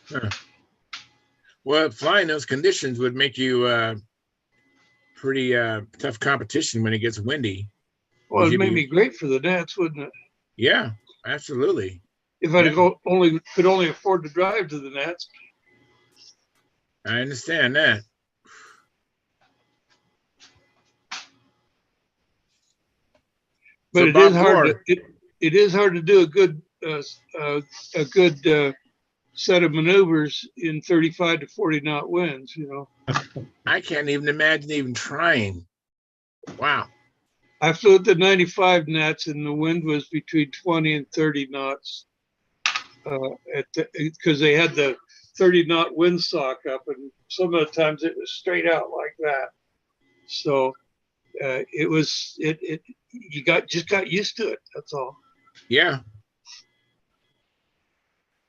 Speaker 1: Huh. Well, flying those conditions would make you pretty tough competition when it gets windy.
Speaker 13: Well, it'd make me great for the Nats, wouldn't it?
Speaker 1: Yeah, absolutely.
Speaker 13: If I could only afford to drive to the Nats.
Speaker 1: I understand that.
Speaker 13: But it is hard. It is hard to do a good set of maneuvers in 35 to 40 knot winds.
Speaker 1: I can't even imagine even trying. Wow.
Speaker 13: I flew at the 95 knots, and the wind was between 20 and 30 knots. because they had the 30-knot windsock up, and some of the times it was straight out like that. So you just got used to it. That's all.
Speaker 1: Yeah.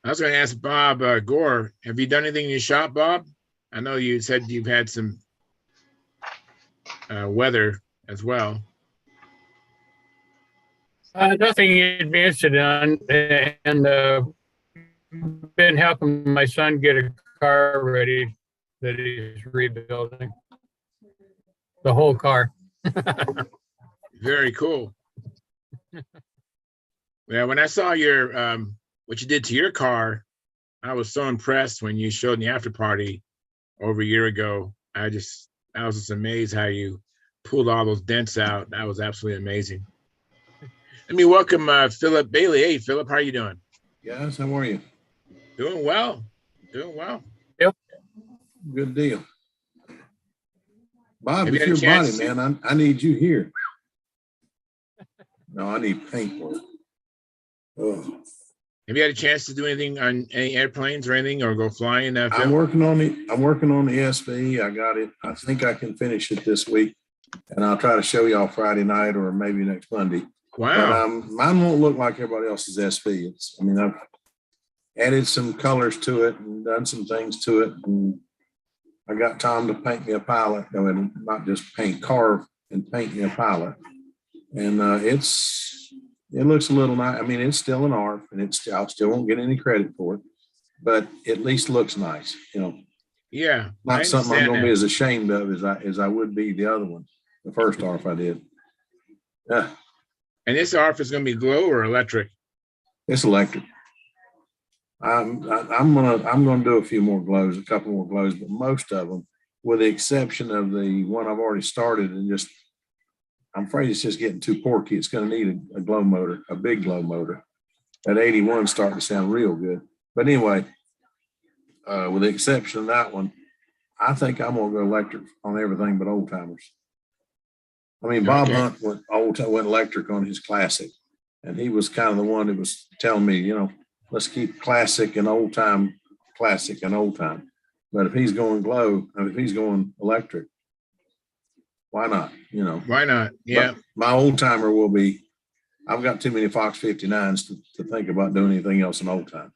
Speaker 1: I was going to ask Bob Gore, have you done anything in your shop, Bob? I know you said you've had some weather as well.
Speaker 6: Nothing you'd be interested in, and been helping my son get a car ready that he's rebuilding. The whole car.
Speaker 1: Very cool. Yeah, when I saw your what you did to your car, I was so impressed when you showed in the after party over a year ago. I was just amazed how you pulled all those dents out. That was absolutely amazing. Let me welcome Philip Bailey. Hey, Philip, how are you doing?
Speaker 14: Yes, how are you?
Speaker 1: Doing well. Doing well.
Speaker 6: Yep.
Speaker 14: Good deal. Bob,
Speaker 1: Have you
Speaker 14: it's
Speaker 1: had a
Speaker 14: your body,
Speaker 1: chance to-
Speaker 14: man. I need you here. No, I need paintwork. Oh.
Speaker 1: Have you had a chance to do anything on any airplanes or anything, or go flying?
Speaker 14: I'm
Speaker 1: Phil?
Speaker 14: working on it. I'm working on the SV. I got it. I think I can finish it this week, and I'll try to show y'all Friday night or maybe next Monday.
Speaker 1: Wow.
Speaker 14: But mine won't look like everybody else's SV. I've added some colors to it and done some things to it. And I got Tom to paint me a pilot, and not just carve and paint me a pilot. And it looks a little nice. I mean, it's still an ARF, and I still won't get any credit for it, but at least looks nice,
Speaker 1: Yeah.
Speaker 14: Not something I'm going to be as ashamed of as I would be the other one, the first ARF I did. Yeah.
Speaker 1: And this ARF is going to be glow or electric?
Speaker 14: It's electric. I'm gonna do a few more glows, a couple more glows, but most of them, with the exception of the one I've already started, and I'm afraid it's just getting too porky. It's going to need a glow motor, a big glow motor. That 81 starting to sound real good. But anyway, with the exception of that one, I think I'm gonna go electric on everything but old timers. I mean, Bob Hunt went electric on his classic, and he was kind of the one that was telling me, let's keep classic and old time, classic and old time. But if he's going glow, if he's going electric, why not?
Speaker 1: Why not? Yeah.
Speaker 14: But my old timer will be, I've got too many Fox 59s to think about doing anything else in old time.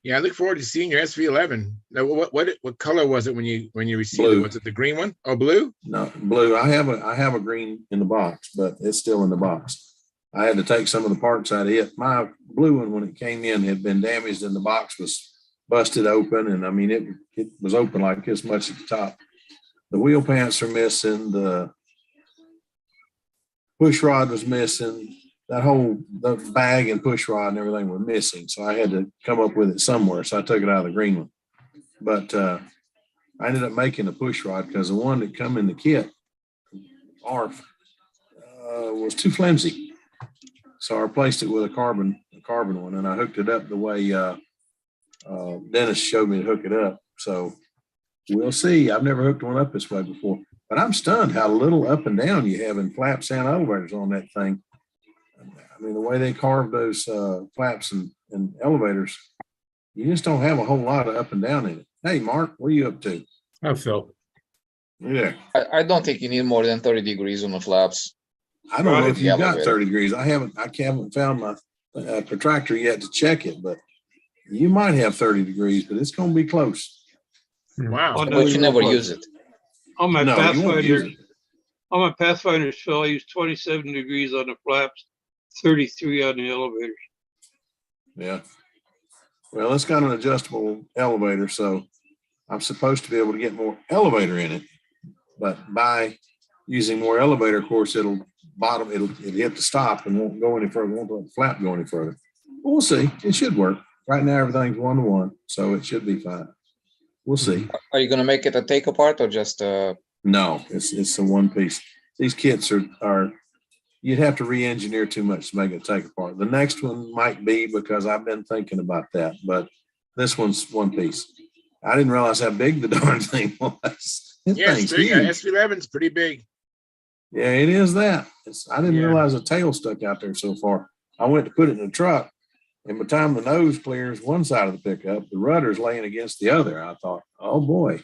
Speaker 1: Yeah, I look forward to seeing your SV11. Now, what color was it when you received
Speaker 14: Blue.
Speaker 1: it? Was it the green one? Oh, blue?
Speaker 14: No, blue. I have a green in the box, but it's still in the box. I had to take some of the parts out of it. My blue one, when it came in, had been damaged, and the box was busted open, and I mean it was open like this much at the top. The wheel pants are missing. The push rod was missing. The bag and push rod and everything were missing. So I had to come up with it somewhere. So I took it out of the green one. But I ended up making a push rod because the one that come in the kit, ARF, was too flimsy. So I replaced it with a carbon one, and I hooked it up the way Dennis showed me to hook it up. So we'll see. I've never hooked one up this way before. But I'm stunned how little up and down you have in flaps and elevators on that thing. I mean, the way they carved those flaps and elevators, you just don't have a whole lot of up and down in it. Hey, Mark, what are you up to?
Speaker 9: Hi, Phil.
Speaker 14: Yeah.
Speaker 12: I don't think you need more than 30 degrees on the flaps.
Speaker 14: I don't know if you got
Speaker 12: elevator.
Speaker 14: 30 degrees. I haven't found my protractor yet to check it, but you might have 30 degrees, but it's going to be close.
Speaker 1: Wow.
Speaker 12: But you never use it.
Speaker 13: On my
Speaker 14: No, you won't use
Speaker 13: Pathfinder,
Speaker 14: it.
Speaker 13: on my Pathfinders, Phil, I use 27 degrees on the flaps, 33 on the elevators.
Speaker 14: Yeah. Well, it's got an adjustable elevator, so I'm supposed to be able to get more elevator in it. But by using more elevator, of course, it'll hit the stop and won't go any further, won't let the flap go any further. But we'll see. It should work. Right now, everything's 1-to-1, so it should be fine. We'll see.
Speaker 12: Are you gonna make it a take apart or just
Speaker 14: No, it's a one piece. These kits are you'd have to re-engineer too much to make it take apart. The next one might be, because I've been thinking about that, but this one's one piece. I didn't realize how big the darn thing was.
Speaker 1: Yeah, it's big. SV11's pretty big.
Speaker 14: Yeah, it is that. I didn't
Speaker 1: Yeah.
Speaker 14: realize a tail stuck out there so far. I went to put it in the truck, and by the time the nose clears one side of the pickup, the rudder's laying against the other. I thought, oh boy.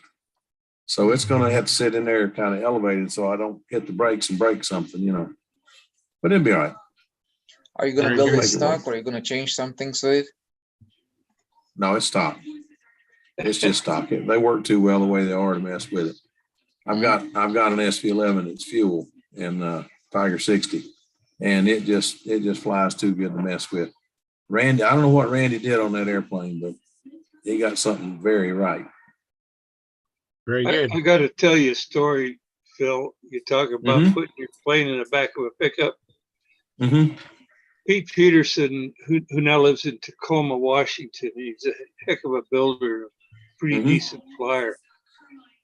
Speaker 14: So it's going to have to sit in there kind of elevated so I don't hit the brakes and break something, you know. But it'll be all right.
Speaker 12: Are you going to
Speaker 1: Very
Speaker 12: build
Speaker 1: good.
Speaker 12: it stock or are you going to change some things with it?
Speaker 14: No, it's stock. It's just stock. They work too well the way they are to mess with it. I've got an SV11. It's fuel and Tiger 60, and it just flies too good to mess with. Randy, I don't know what Randy did on that airplane, but he got something very right.
Speaker 1: Very good.
Speaker 13: I got to tell you a story, Phil. You talk about putting your plane in the back of a pickup.
Speaker 14: Mm-hmm.
Speaker 13: Pete Peterson, who now lives in Tacoma, Washington, he's a heck of a builder, a pretty decent flyer.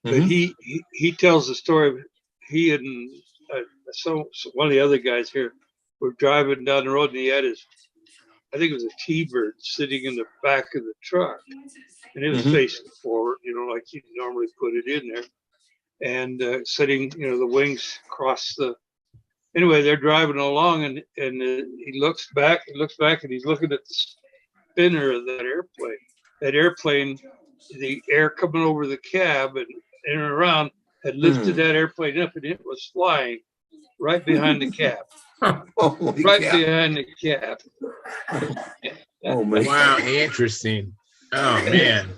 Speaker 13: But he tells the story of he and one of the other guys here were driving down the road, and he had his, I think it was a T-Bird sitting in the back of the truck, and it was facing forward, you know, like you normally put it in there, and sitting, you know, the wings across the. Anyway, they're driving along, and he looks back, and he's looking at the spinner of that airplane. That airplane, the air coming over the cab and around had lifted that airplane up, and it was flying right behind the cab. Behind the cab.
Speaker 14: Oh man!
Speaker 1: Wow, interesting. Oh man!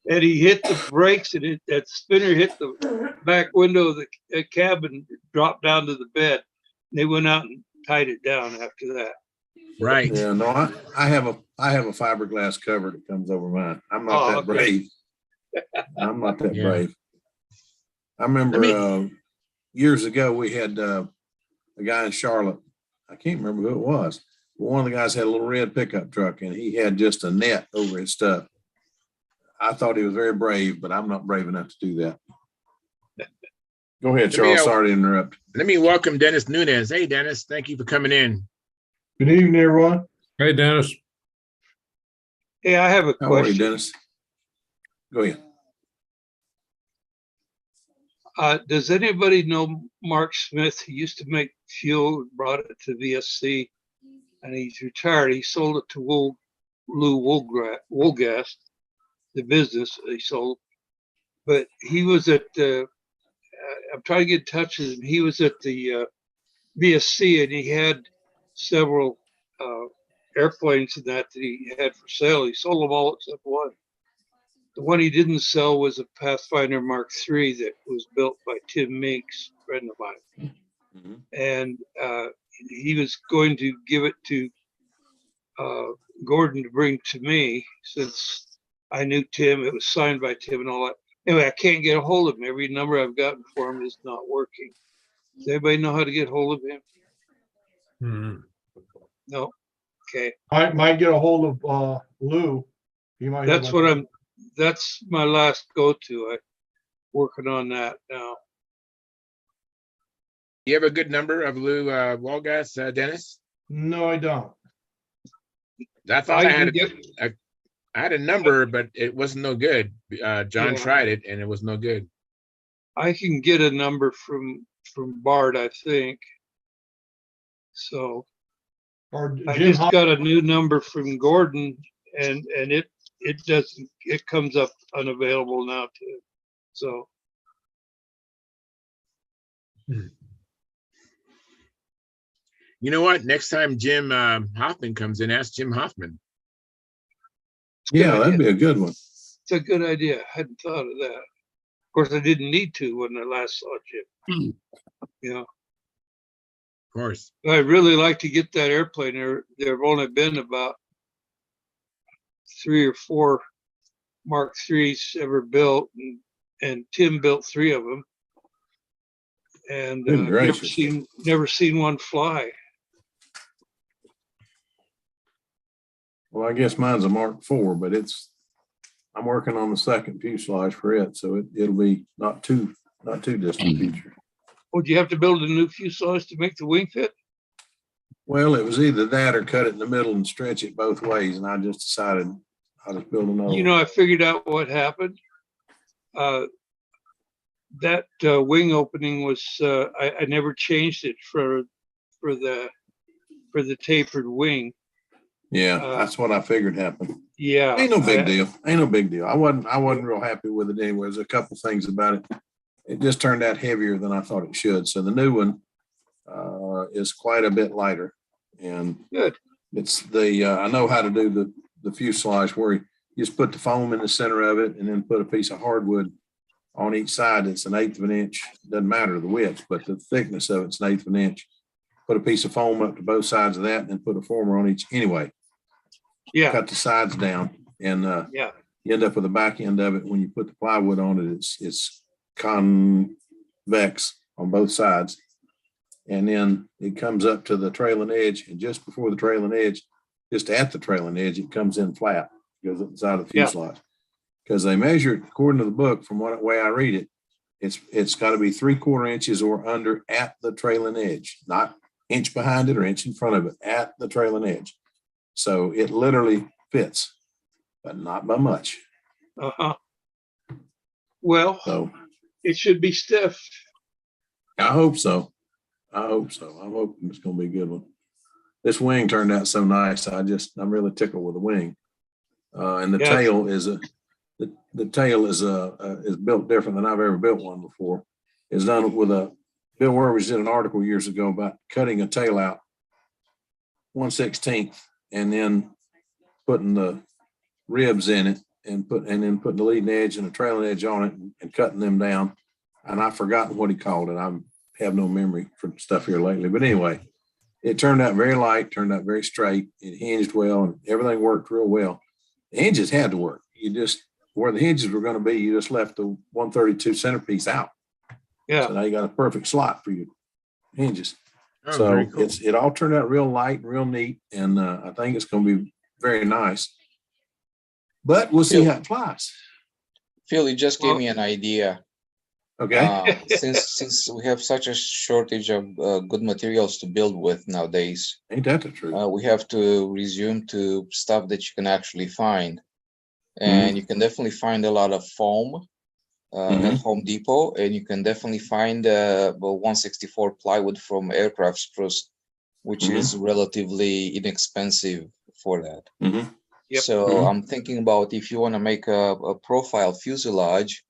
Speaker 13: And he hit the brakes, and that spinner hit the back window of the cab and dropped down to the bed. They went out and tied it down after that.
Speaker 1: Right.
Speaker 14: Yeah, no, I have a fiberglass cover that comes over mine. I'm not that brave. I'm not that brave. I remember years ago we had a guy in Charlotte. I can't remember who it was. But one of the guys had a little red pickup truck, and he had just a net over his stuff. I thought he was very brave, but I'm not brave enough to do that. Go ahead, Charles. Sorry to interrupt.
Speaker 1: Let me welcome Dennis Nunez. Hey, Dennis. Thank you for coming in.
Speaker 15: Good evening, everyone.
Speaker 9: Hey, Dennis.
Speaker 13: Hey, I have a
Speaker 14: How are you,
Speaker 13: question.
Speaker 14: Dennis? Go ahead.
Speaker 13: Does anybody know Mark Smith? He used to make fuel, brought it to VSC, and he's retired. He sold it to Lou Woolgast, the business he sold. But he was at I'm trying to get in touch with him. He was at the VSC, and he had several airplanes and that he had for sale. He sold them all except one. The one he didn't sell was a Pathfinder Mark III that was built by Tim Meeks, a friend of mine. And he was going to give it to Gordon to bring to me, since I knew Tim. It was signed by Tim and all that. Anyway, I can't get a hold of him. Every number I've gotten for him is not working. Does anybody know how to get hold of him? No. Okay.
Speaker 15: I might get a hold of Lou. He might.
Speaker 13: That's my last go-to. I'm working on that now.
Speaker 1: You have a good number of Lou Woolgast, Dennis?
Speaker 15: No, I don't.
Speaker 1: I thought I had a number, but it wasn't no good. John tried it, and it was no good.
Speaker 13: I can get a number from Bart, I think. So I just got a new number from Gordon, and it comes up unavailable now too. So
Speaker 1: you know what? Next time Jim Hoffman comes in, ask Jim Hoffman.
Speaker 14: Yeah, that'd be a good one.
Speaker 13: It's a good idea. I hadn't thought of that. Of course, I didn't need to when I last saw Jim. Yeah.
Speaker 1: Of course.
Speaker 13: I'd really like to get that airplane. There have only been about 3 or 4 Mark IIIs ever built, and Tim built 3 of them, and never seen one fly.
Speaker 14: Well, I guess mine's a Mark IV, but I'm working on the second fuselage for it, so it'll be not too distant future.
Speaker 13: Oh, do you have to build a new fuselage to make the wing fit?
Speaker 14: Well, it was either that or cut it in the middle and stretch it both ways, and I just decided I'll just build another.
Speaker 13: You know, I figured out what happened. that wing opening was, I never changed it for the tapered wing.
Speaker 14: Yeah, that's what I figured happened.
Speaker 13: Yeah.
Speaker 14: Ain't no big deal. Ain't no big deal. I wasn't real happy with it anyway. There's a couple things about it. It just turned out heavier than I thought it should. So the new one is quite a bit lighter. And
Speaker 13: good.
Speaker 14: It's I know how to do the fuselage where you just put the foam in the center of it and then put a piece of hardwood on each side. It's 1/8 of an inch. Doesn't matter the width, but the thickness of it's 1/8 of an inch. Put a piece of foam up to both sides of that and then put a former on each. Anyway,
Speaker 13: yeah,
Speaker 14: cut the sides down and
Speaker 13: yeah,
Speaker 14: you end up with the back end of it. When you put the plywood on it, it's convex on both sides. And then it comes up to the trailing edge, and just before the trailing edge, just at the trailing edge, it comes in flat, goes up the side of the fuselage. Because they measure it according to the book, from what way I read it, it's got to be 3/4 inches or under at the trailing edge, not inch behind it or inch in front of it, at the trailing edge. So it literally fits, but not by much.
Speaker 13: Well,
Speaker 14: so
Speaker 13: it should be stiff.
Speaker 14: I hope so. I'm hoping it's going to be a good one. This wing turned out so nice. I'm really tickled with the wing. And the tail is the tail is built different than I've ever built one before. It's done with Bill Werwich did an article years ago about cutting a tail out 1/16 and then putting the ribs in it and then putting the leading edge and the trailing edge on it and cutting them down. And I've forgotten what he called it. I have no memory for stuff here lately. But anyway, it turned out very light, turned out very straight. It hinged well and everything worked real well. The hinges had to work. You just, where the hinges were going to be, you just left the 132 centerpiece out.
Speaker 13: Yeah.
Speaker 14: So now you got a perfect slot for your hinges.
Speaker 1: Oh,
Speaker 14: so
Speaker 1: cool.
Speaker 14: it all turned out real light and real neat. And I think it's going to be very nice. But we'll see how it flies.
Speaker 12: Phil, you just gave me an idea.
Speaker 14: Okay.
Speaker 12: Since we have such a shortage of good materials to build with nowadays,
Speaker 14: ain't that the truth?
Speaker 12: We have to resume to stuff that you can actually find, and you can definitely find a lot of foam at Home Depot, and you can definitely find 164 plywood from aircraft spruce, which is relatively inexpensive for that.
Speaker 13: Yep.
Speaker 12: So I'm thinking about if you want to make a profile fuselage,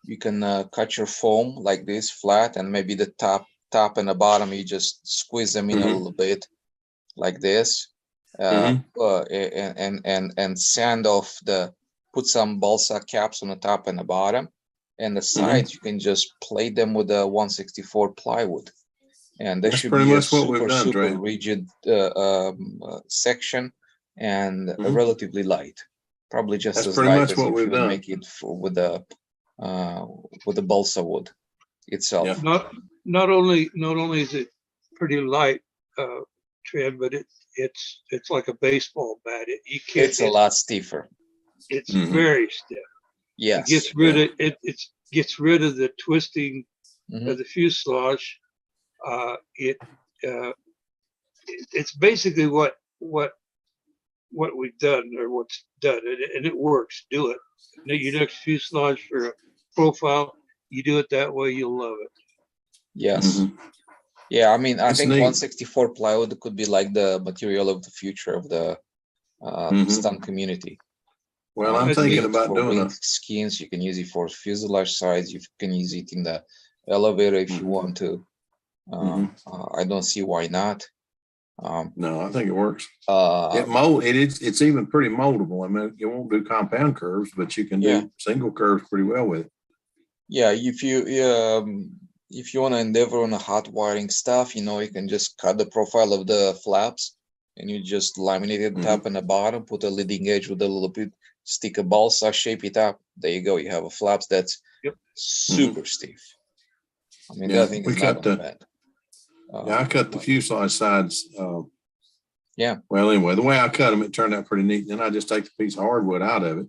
Speaker 12: you can cut your foam like this flat, and maybe the top and the bottom, you just squeeze them in a little bit like this, and sand off put some balsa caps on the top and the bottom, and the sides you can just plate them with a 164 plywood, and that should be a super rigid section and relatively light, probably just as light as if you would make it with the balsa wood itself.
Speaker 13: Not only is it pretty light, Trent, but it's like a baseball bat.
Speaker 12: It's a lot stiffer.
Speaker 13: It's very stiff.
Speaker 12: Yes.
Speaker 13: It gets rid of it. It gets rid of the twisting of the fuselage. It's basically what we've done, or what's done, and it works. Do it. Your next fuselage for a profile, you do it that way, you'll love it.
Speaker 12: Yes. Yeah, I mean, I think 164 plywood could be like the material of the future of the stunt community.
Speaker 14: Well, I'm thinking about doing
Speaker 12: wing skins. You can use it for fuselage sides. You can use it in the elevator if you want to. I don't see why not.
Speaker 14: No, I think it works. It's even pretty moldable. I mean, it won't do compound curves, but you can do single curves pretty well with it.
Speaker 12: Yeah, if you want to endeavor on a hot wiring stuff, you can just cut the profile of the flaps, and you just laminate it top and the bottom, put a leading edge with a little bit, stick a balsa, shape it up. There you go. You have a flaps that's super stiff. I mean, that thing is not bad.
Speaker 14: I cut the fuselage sides. Well, anyway, the way I cut them, it turned out pretty neat. Then I just take the piece of hardwood out of it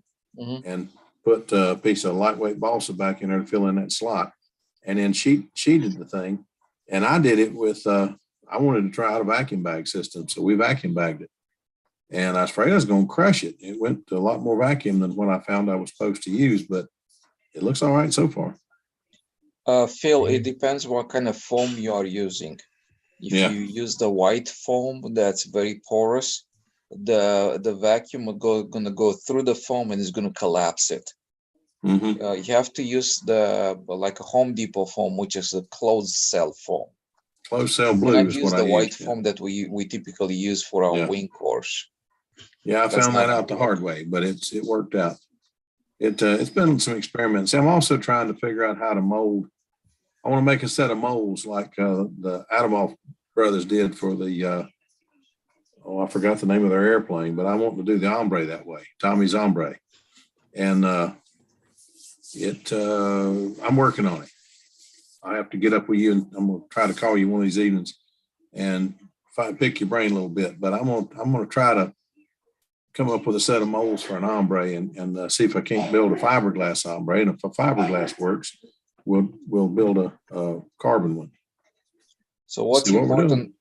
Speaker 14: and put a piece of lightweight balsa back in there to fill in that slot, and then sheeted the thing. And I did it with, I wanted to try out a vacuum bag system, so we vacuum bagged it. And I was afraid I was going to crush it. It went to a lot more vacuum than what I found I was supposed to use, but it looks all right so far.
Speaker 12: Phil, it depends what kind of foam you are using. If
Speaker 14: Yeah.
Speaker 12: you use the white foam that's very porous, the vacuum will gonna go through the foam and is gonna collapse it.
Speaker 14: Mm-hmm.
Speaker 12: You have to use like a Home Depot foam, which is a closed cell foam.
Speaker 14: Closed cell
Speaker 12: Do
Speaker 14: blue
Speaker 12: not
Speaker 14: is
Speaker 12: use
Speaker 14: what
Speaker 12: the
Speaker 14: I
Speaker 12: white
Speaker 14: use. Yeah.
Speaker 12: foam that we typically use for our
Speaker 14: Yeah.
Speaker 12: wing course.
Speaker 14: Yeah, I
Speaker 12: That's
Speaker 14: found that
Speaker 12: not
Speaker 14: out the
Speaker 12: gonna
Speaker 14: hard
Speaker 12: work.
Speaker 14: way, but it worked out. It's been some experiments. I'm also trying to figure out how to mold. I want to make a set of molds like the Adamov brothers did for the I forgot the name of their airplane, but I want to do the ombre that way, Tommy's ombre, and I'm working on it. I have to get up with you, and I'm gonna try to call you one of these evenings and pick your brain a little bit. But I'm gonna try to come up with a set of molds for an ombre and see if I can't build a fiberglass ombre. And if a fiberglass works, we'll build a carbon one.
Speaker 12: So what's
Speaker 14: See what we're doing.
Speaker 12: important?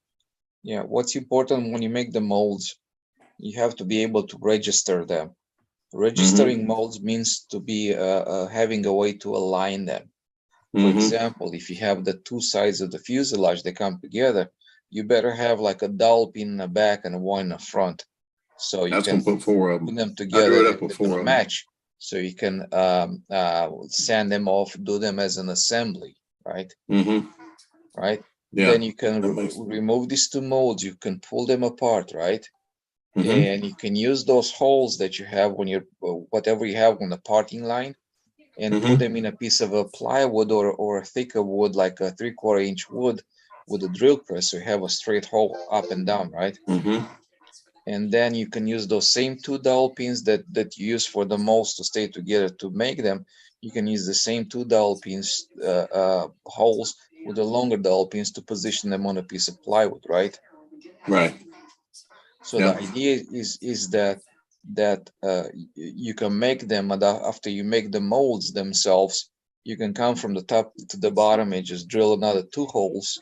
Speaker 12: Yeah, what's important when you make the molds, you have to be able to register them. Registering molds means to be having a way to align them. For example, if you have the two sides of the fuselage that come together, you better have like a dowel pin in the back and one in the front. So you can
Speaker 14: put four of
Speaker 12: put
Speaker 14: them.
Speaker 12: them together,
Speaker 14: I drew it up with
Speaker 12: they're
Speaker 14: four
Speaker 12: gonna
Speaker 14: of them.
Speaker 12: match. So you can sand them off, do them as an assembly, right? Right?
Speaker 14: Yeah,
Speaker 12: Then you can remove these two molds, you can pull them apart, right? And you can use those holes that you have when you're whatever you have on the parting line and put them in a piece of a plywood or a thicker wood, like a 3/4 inch wood with a drill press, so you have a straight hole up and down, right? And then you can use those same two dowel pins that you use for the molds to stay together to make them. You can use the same two dowel pins holes with the longer dowel pins to position them on a piece of plywood, right?
Speaker 14: Right.
Speaker 12: So the idea is that you can make them, and after you make the molds themselves, you can come from the top to the bottom and just drill another two holes.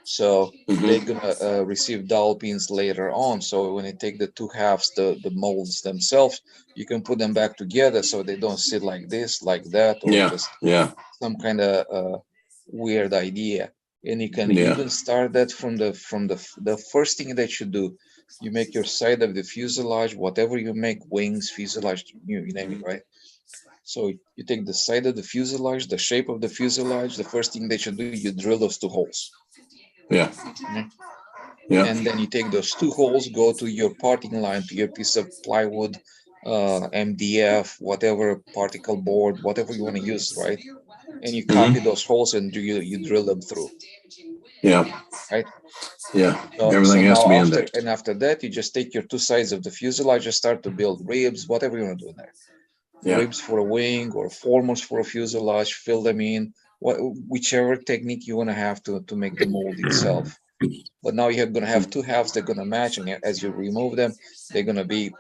Speaker 12: So they're gonna receive dowel pins later on. So when you take the two halves, the molds themselves, you can put them back together so they don't sit like this, like that, or just some kind of weird idea. And you can even start that from the first thing that you do. You make your side of the fuselage, whatever you make, wings, fuselage, you name it, right? So you take the side of the fuselage, the shape of the fuselage. The first thing that you do, you drill those two holes.
Speaker 14: Yeah.
Speaker 12: Yeah. And then you take those two holes, go to your parting line, to your piece of plywood, MDF, whatever, particle board, whatever you want to use, right? And you copy those holes and you drill them through.
Speaker 14: Yeah.
Speaker 12: Right.
Speaker 14: Yeah.
Speaker 12: So
Speaker 14: Everything has
Speaker 12: now
Speaker 14: to be indexed.
Speaker 12: after that, you just take your two sides of the fuselage and start to build ribs, whatever you want to do in there.
Speaker 14: Yeah.
Speaker 12: Ribs for a wing or formers for a fuselage, fill them in, whichever technique you want to have to make the mold itself. But now you're going to have two halves that are going to match, and as you remove them, they're going to be,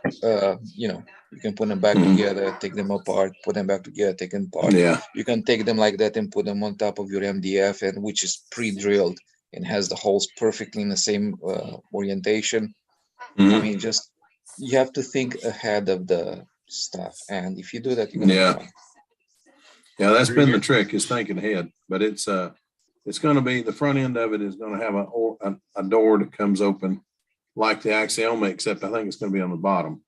Speaker 12: you can put them back together, take them apart, put them back together, take them apart.
Speaker 14: Yeah.
Speaker 12: You can take them like that and put them on top of your MDF, and which is pre-drilled and has the holes perfectly in the same orientation. I mean, just you have to think ahead of the stuff, and if you do that, you're going to have fun.
Speaker 14: Yeah, that's been the trick, is thinking ahead. But it's going to be, the front end of it is going to have a door that comes open like the Axioma, except I think it's going to be on the bottom,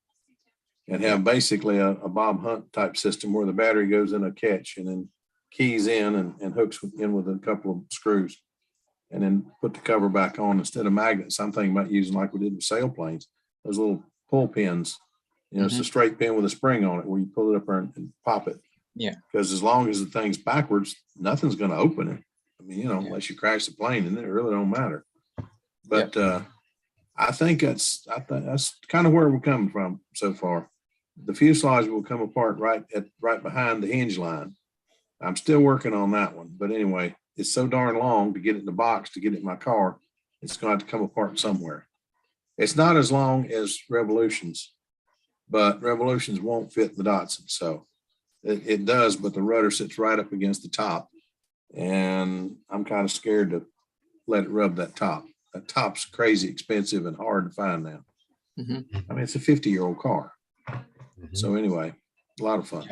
Speaker 14: and have basically a Bob Hunt type system where the battery goes in a catch and then keys in and hooks in with a couple of screws, and then put the cover back on instead of magnets. I'm thinking about using like we did with sailplanes, those little pull pins. It's a straight pin with a spring on it where you pull it up there and pop it.
Speaker 12: Yeah.
Speaker 14: Because as long as the thing's backwards, nothing's going to open it. I mean, unless you crash the plane, and it really don't matter. But I think that's kind of where we're coming from so far. The fuselage will come apart right behind the hinge line. I'm still working on that one, but anyway, it's so darn long to get it in the box, to get it in my car. It's going to have to come apart somewhere. It's not as long as Revolutions, but Revolutions won't fit the Datsun. So it does, but the rudder sits right up against the top, and I'm kind of scared to let it rub that top. That top's crazy expensive and hard to find now. I mean, it's a 50-year-old car. So anyway, a lot of fun.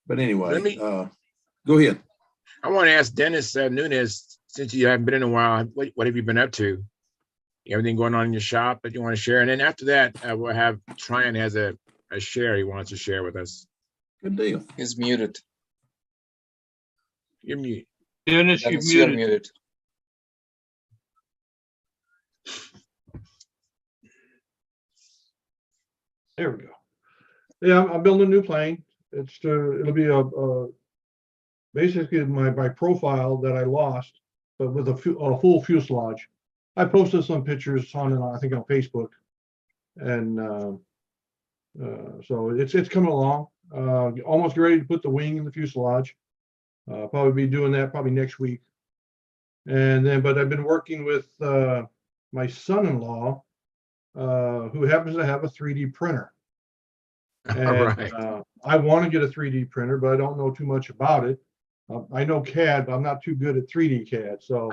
Speaker 14: But anyway, go ahead.
Speaker 1: I want to ask Dennis Nunes, since you haven't been in a while, what have you been up to? Everything going on in your shop that you want to share? And then after that, we'll have Tryon has a share he wants to share with us.
Speaker 14: Good deal.
Speaker 12: He's muted.
Speaker 1: You're mute.
Speaker 13: Dennis, you're
Speaker 12: Dennis, you're
Speaker 13: muted.
Speaker 12: muted.
Speaker 15: There we go. Yeah, I'm building a new plane. It'll be basically my profile that I lost, but with a full fuselage. I posted some pictures on I think on Facebook, and so it's coming along. Almost ready to put the wing in the fuselage. Probably be doing that probably next week. And then, but I've been working with my son-in-law, who happens to have a 3D printer. And
Speaker 1: All right.
Speaker 15: I want to get a 3D printer, but I don't know too much about it. I know CAD, but I'm not too good at 3D CAD. So,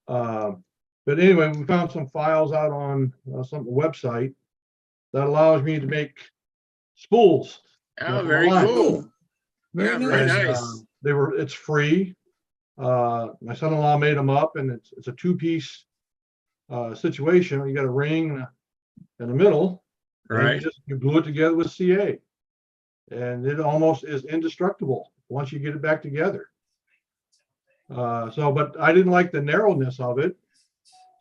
Speaker 15: but anyway, we found some files out on some website that allows me to make spools.
Speaker 1: Oh, very cool.
Speaker 14: Very
Speaker 1: Very
Speaker 14: nice.
Speaker 1: nice.
Speaker 15: It's free. My son-in-law made them up, and it's a two-piece situation. You got a ring in the middle, and
Speaker 1: Right.
Speaker 15: you glue it together with CA, and it almost is indestructible once you get it back together. But I didn't like the narrowness of it,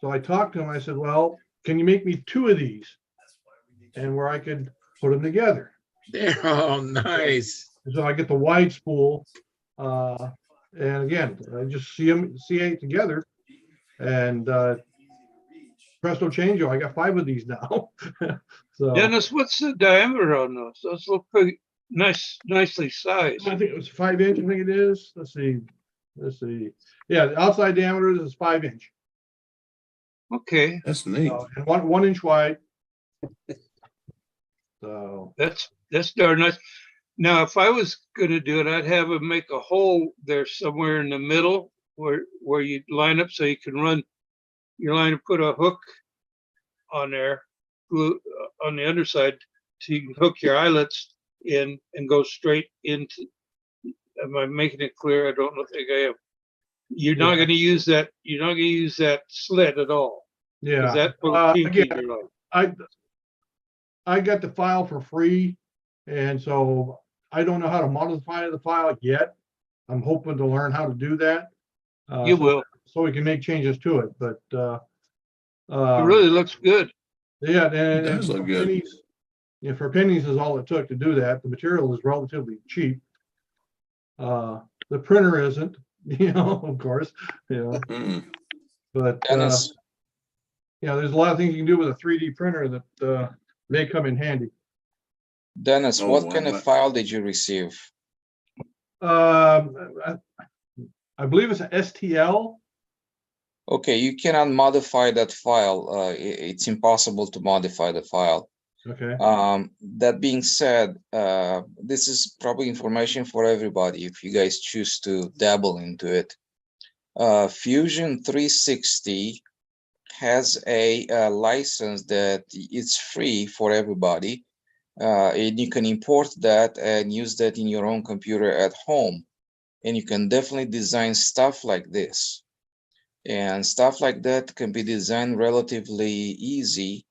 Speaker 15: so I talked to him. I said, "Well, can you make me two of these, and where I could put them together?"
Speaker 1: Oh, nice.
Speaker 15: So I get the wide spool, and again, I just CA together, and presto changeo. I got 5 of these now. So
Speaker 13: Dennis, what's the diameter on those? Those look pretty nicely sized.
Speaker 15: I think it was 5 inch. I think it is. Let's see. Yeah, the outside diameter is 5 inch.
Speaker 13: Okay,
Speaker 14: That's neat.
Speaker 15: And 1 inch wide. So
Speaker 13: that's darn nice. Now, if I was going to do it, I'd have him make a hole there somewhere in the middle where you line up so you can run your line and put a hook on there, glue on the underside, so you can hook your eyelets in and go straight into. Am I making it clear? I don't think I am. You're not going to use that. You're not going to use that slit at all.
Speaker 15: yeah.
Speaker 13: Is that kinky
Speaker 15: Again,
Speaker 13: or not?
Speaker 15: I got the file for free, and so I don't know how to modify the file yet. I'm hoping to learn how to do that.
Speaker 13: You will.
Speaker 15: So we can make changes to it, but
Speaker 13: It really looks good.
Speaker 15: yeah,
Speaker 14: It
Speaker 15: and
Speaker 14: does look good.
Speaker 15: pennies, for pennies is all it took to do that. The material is relatively cheap. The printer isn't, of course,
Speaker 14: Mm.
Speaker 15: but
Speaker 12: Dennis,
Speaker 15: there's a lot of things you can do with a 3D printer that may come in handy.
Speaker 12: Dennis,
Speaker 14: Oh,
Speaker 12: what kind
Speaker 14: wow.
Speaker 12: of file did you receive?
Speaker 15: I believe it's an STL.
Speaker 12: Okay, you cannot modify that file. It's impossible to modify the file.
Speaker 15: Okay.
Speaker 12: That being said, this is probably information for everybody if you guys choose to dabble into it. Fusion 360 has a license that it's free for everybody, and you can import that and use that in your own computer at home, and you can definitely design stuff like this. And stuff like that can be designed relatively easy,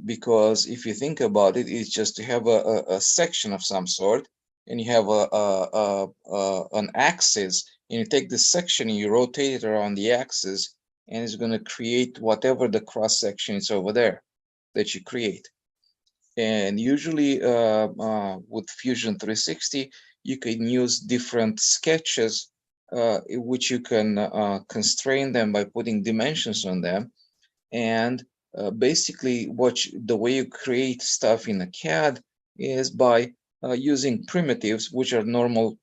Speaker 12: because if you think about it, it's just to have a section of some sort, and you have an axis, and you take this section and you rotate it around the axis, and it's going to create whatever the cross section is over there that you create. And usually with Fusion 360, you can use different sketches, which you can constrain them by putting dimensions on them. And basically the way you create stuff in a CAD is by using primitives, which are normal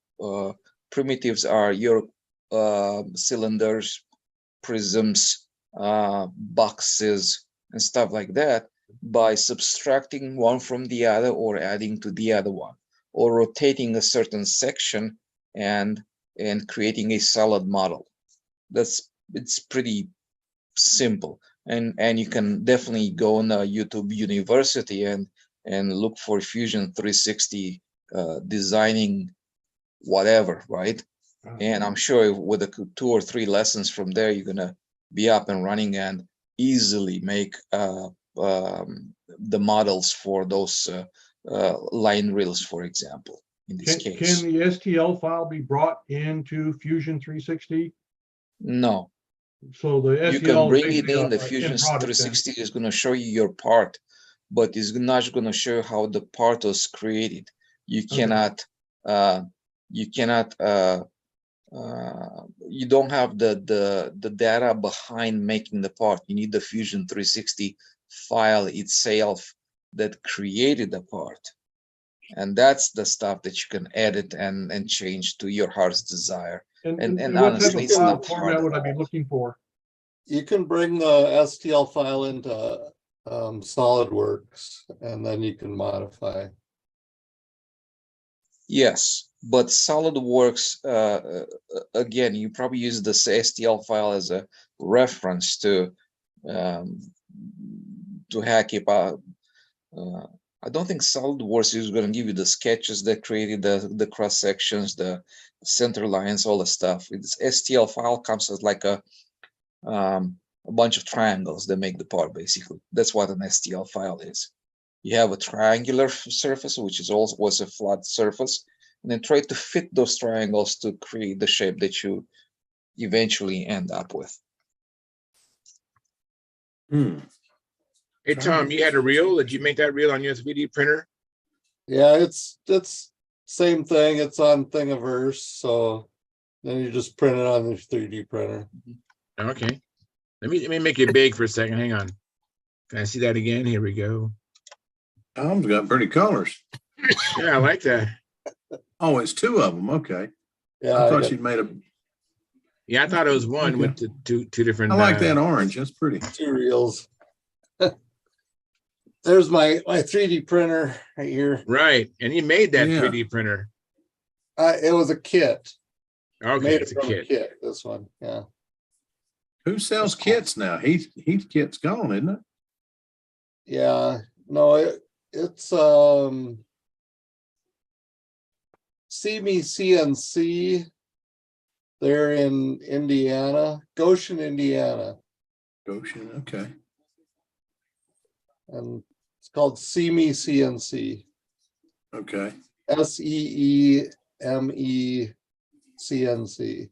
Speaker 12: primitives are your cylinders, prisms, boxes, and stuff like that, by subtracting one from the other or adding to the other one, or rotating a certain section and creating a solid model. It's pretty simple, and you can definitely go on YouTube University and look for Fusion 360 designing whatever, right? And I'm sure with the 2 or 3 lessons from there, you're gonna be up and running and easily make the models for those line reels, for example, in this
Speaker 15: Can
Speaker 12: case.
Speaker 15: the STL file be brought into Fusion 360?
Speaker 12: No,
Speaker 15: So the STL
Speaker 12: you can bring
Speaker 15: is
Speaker 12: it
Speaker 15: basically
Speaker 12: in. The
Speaker 15: a
Speaker 12: Fusion
Speaker 15: end product then.
Speaker 12: 360 is gonna show you your part, but it's not gonna show how the part was created. You cannot, you don't have the data behind making the part. You need the Fusion 360 file itself that created the part, and that's the stuff that you can edit and change to your heart's desire. And
Speaker 15: what type
Speaker 12: honestly,
Speaker 15: of
Speaker 12: it's
Speaker 15: file
Speaker 12: not hard
Speaker 15: format
Speaker 12: at
Speaker 15: would I be
Speaker 12: all.
Speaker 15: looking for?
Speaker 2: You can bring the STL file into SolidWorks, and then you can modify.
Speaker 12: Yes, but SolidWorks, again, you probably use the STL file as a reference to hack it out. I don't think SolidWorks is going to give you the sketches that created the cross sections, the center lines, all the stuff. It's STL file comes as like a bunch of triangles that make the part. Basically, that's what an STL file is. You have a triangular surface, which is also was a flat surface, and then try to fit those triangles to create the shape that you eventually end up with.
Speaker 1: Hey, Tom, you had a reel? Did you make that reel on your 3D printer?
Speaker 2: Yeah, it's same thing. It's on Thingiverse, so then you just print it on the 3D printer.
Speaker 1: Okay. Let me make it big for a second. Hang on. Can I see that again? Here we go.
Speaker 14: Tom's got pretty colors.
Speaker 1: Yeah, I like that.
Speaker 14: Oh, it's 2 of them. Okay.
Speaker 2: Yeah,
Speaker 14: I thought you'd made a.
Speaker 1: Yeah, I thought it was one with the two different.
Speaker 14: I like that orange. That's pretty.
Speaker 2: 2 reels. There's my 3D printer right here.
Speaker 1: Right, and he made that 3D printer.
Speaker 2: It was a kit.
Speaker 1: Okay,
Speaker 2: Made
Speaker 1: it's
Speaker 2: it
Speaker 1: a
Speaker 2: from
Speaker 1: kit.
Speaker 2: This one, yeah.
Speaker 14: Who sells kits now? Heat kit's gone, isn't it?
Speaker 2: Yeah, no, it's See Me CNC. They're in Indiana, Goshen, Indiana.
Speaker 14: Goshen, okay.
Speaker 2: And it's called See Me CNC.
Speaker 14: Okay.
Speaker 2: SEEME CNC.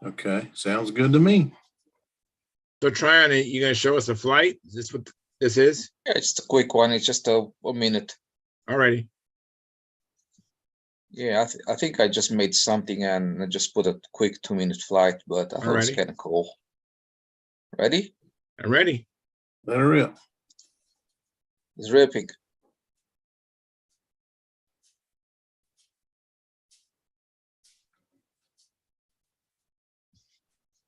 Speaker 14: Okay, sounds good to me.
Speaker 1: So try on it. You gonna show us a flight? Is this what this is?
Speaker 12: Yeah, it's a quick one. It's just a minute.
Speaker 1: Alrighty.
Speaker 12: Yeah, I think I just made something and I just put a quick 2-minute flight, but I thought it's kind of cool. Ready?
Speaker 1: I'm ready.
Speaker 14: Let her rip.
Speaker 12: It's ripping.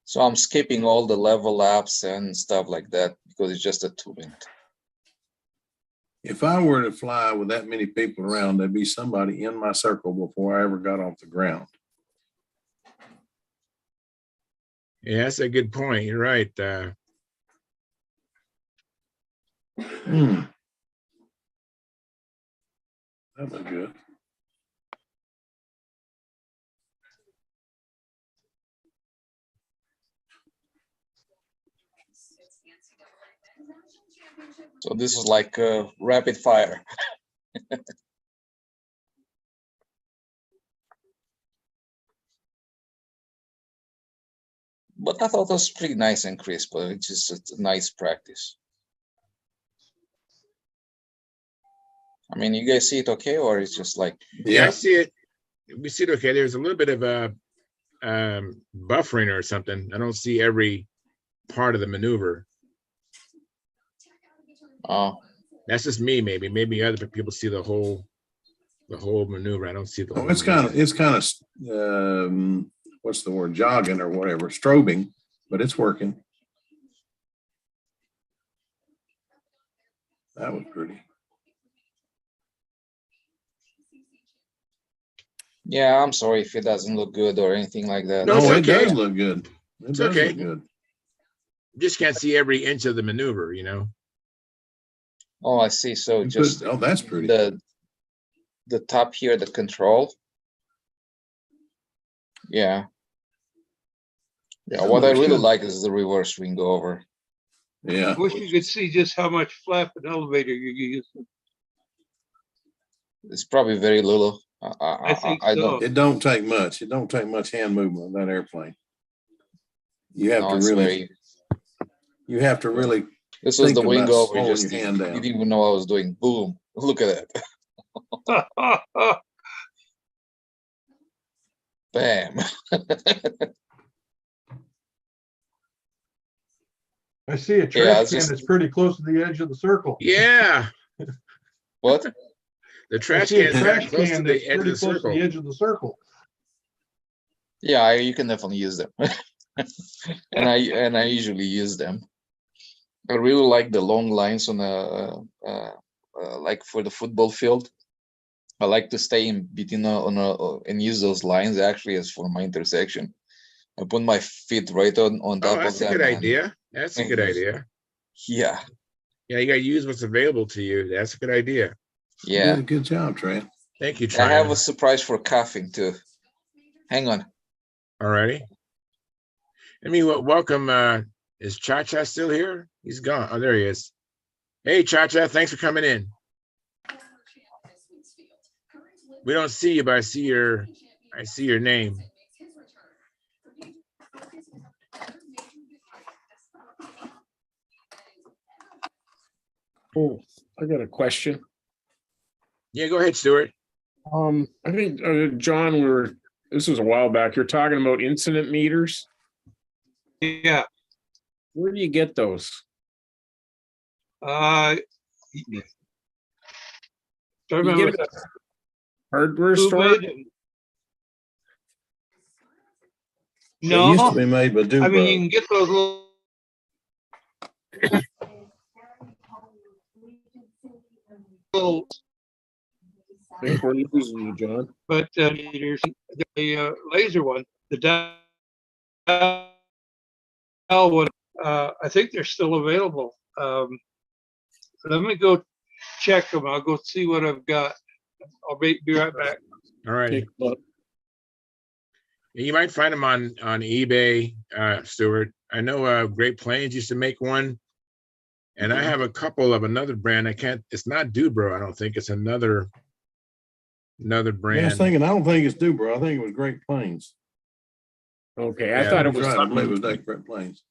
Speaker 12: So I'm skipping all the level ups and stuff like that because it's just a 2-minute.
Speaker 14: If I were to fly with that many people around, there'd be somebody in my circle before I ever got off the ground.
Speaker 1: Yeah, that's a good point. You're right.
Speaker 14: That was good.
Speaker 12: So this is like rapid fire. But I thought it was pretty nice and crisp, but it's just a nice practice. I mean, you guys see it okay, or it's just like...
Speaker 1: Yeah, I see it. We see it okay. There's a little bit of a buffering or something. I don't see every part of the maneuver.
Speaker 12: Oh,
Speaker 1: that's just me. Maybe other people see the whole maneuver. I don't see the whole.
Speaker 14: It's kind of what's the word, jogging or whatever, strobing, but it's working. That was pretty.
Speaker 12: Yeah, I'm sorry if it doesn't look good or anything like that.
Speaker 14: No, it does look good.
Speaker 1: It's okay. Look good. You just can't see every inch of the maneuver, you know.
Speaker 12: Oh, I see. So just
Speaker 14: that's pretty.
Speaker 12: The top here, the control. Yeah. Yeah, what I really like is the reverse wing over.
Speaker 14: Yeah.
Speaker 13: Wish you could see just how much flap and elevator you're using.
Speaker 12: It's probably very little.
Speaker 13: I think
Speaker 12: I
Speaker 13: so.
Speaker 12: don't.
Speaker 14: It don't take much. It don't take much hand movement on that airplane. You have
Speaker 12: No,
Speaker 14: to
Speaker 12: it's
Speaker 14: really,
Speaker 12: very.
Speaker 14: you have to really
Speaker 12: This was
Speaker 14: think
Speaker 12: the wing
Speaker 14: about
Speaker 12: over.
Speaker 14: slowing
Speaker 12: Just
Speaker 14: your hand down.
Speaker 12: didn't even know I was doing. Boom! Look at that. Bam!
Speaker 15: I see a
Speaker 12: Yeah,
Speaker 15: trash
Speaker 12: it's
Speaker 15: can
Speaker 12: just-
Speaker 15: that's pretty close to the edge of the circle.
Speaker 1: Yeah.
Speaker 12: What?
Speaker 1: The
Speaker 15: I
Speaker 1: trash
Speaker 15: see a
Speaker 1: can
Speaker 15: trash
Speaker 1: close to
Speaker 15: can
Speaker 1: the
Speaker 15: that's
Speaker 1: edge of
Speaker 15: pretty
Speaker 1: the
Speaker 15: close to
Speaker 1: circle.
Speaker 15: the edge of the circle.
Speaker 12: Yeah, you can definitely use them, and I usually use them. I really like the long lines on like for the football field. I like to stay in between and use those lines actually as for my intersection. I put my feet right on
Speaker 1: Oh,
Speaker 12: top of
Speaker 1: that's a
Speaker 12: them.
Speaker 1: good
Speaker 12: and-
Speaker 1: idea. That's a good idea.
Speaker 12: Yeah,
Speaker 1: Yeah, you got to use what's available to you. That's a good idea.
Speaker 14: You
Speaker 12: yeah.
Speaker 14: did a good job, Trent.
Speaker 1: Thank you,
Speaker 12: I have
Speaker 1: Tryon.
Speaker 12: a surprise for coughing too. Hang on.
Speaker 1: Alrighty. I mean, welcome. Is Cha-Cha still here? He's gone. Oh, there he is. Hey, Cha-Cha, thanks for coming in. We don't see you, but I see your name.
Speaker 16: Oh, I got a question.
Speaker 1: Yeah, go ahead, Stuart.
Speaker 16: I think John, this was a while back. You're talking about incident meters.
Speaker 13: Yeah.
Speaker 16: Where do you get those?
Speaker 13: I
Speaker 16: You
Speaker 13: remember
Speaker 16: get it at a hardware
Speaker 13: who
Speaker 16: store?
Speaker 13: made it? No,
Speaker 14: It used to be made by
Speaker 13: I mean, you
Speaker 14: Dubro.
Speaker 13: can get those little. little
Speaker 16: I think we're losing you, John.
Speaker 13: but meters, the laser one, the dial one, I think they're still available. Let me go check them. I'll go see what I've got. I'll be right back.
Speaker 1: All right.
Speaker 16: Take a look.
Speaker 1: You might find them on eBay, Stuart. I know Great Plains used to make one, and I have a couple of another brand. It's not Dubro, I don't think. It's another
Speaker 14: Yeah, I was
Speaker 1: brand.
Speaker 14: thinking, I don't think it's Dubro. I think it was Great Plains.
Speaker 16: Okay,
Speaker 1: Yeah,
Speaker 16: I thought it
Speaker 14: He's
Speaker 16: was
Speaker 14: right. I believe it was
Speaker 16: something.
Speaker 14: Great Plains.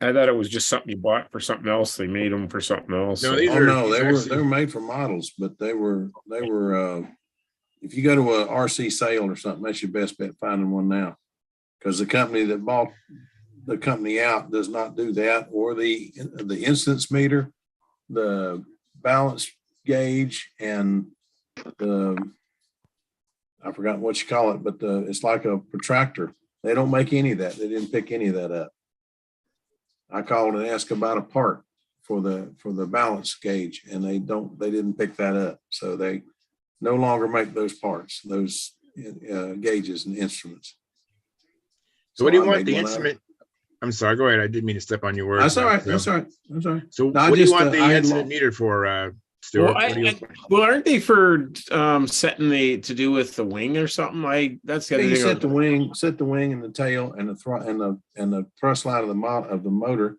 Speaker 16: I thought it was just something you bought for something else. They made them for something else.
Speaker 1: No,
Speaker 16: so-
Speaker 1: these
Speaker 14: Oh,
Speaker 1: are
Speaker 14: no,
Speaker 1: these
Speaker 14: they
Speaker 1: are
Speaker 14: were
Speaker 1: actually-
Speaker 14: made for models, but they were if you go to a RC sale or something, that's your best bet finding one now. Because the company that bought the company out does not do that, or the incidence meter, the balance gauge, and I forgot what you call it, but it's like a protractor. They don't make any of that. They didn't pick any of that up. I called and asked about a part for the balance gauge, and they didn't pick that up. So they no longer make those parts, those gauges and instruments.
Speaker 1: So what do you
Speaker 14: I
Speaker 1: want
Speaker 14: made
Speaker 1: the
Speaker 14: one of
Speaker 1: instrument? I'm sorry, go ahead. I didn't mean to step on your words.
Speaker 14: That's all right.
Speaker 1: So-
Speaker 14: That's all right. That's all right.
Speaker 1: So
Speaker 14: No, I
Speaker 1: what do you
Speaker 14: just,
Speaker 1: want the
Speaker 14: I had
Speaker 1: incident
Speaker 14: lo-
Speaker 1: meter for, Stuart?
Speaker 16: Well,
Speaker 1: What do you-
Speaker 16: well, aren't they for setting to do with the wing or something? That's the
Speaker 14: Yeah,
Speaker 16: other
Speaker 14: you
Speaker 16: thing.
Speaker 14: set the wing and the tail and the thrust line of the motor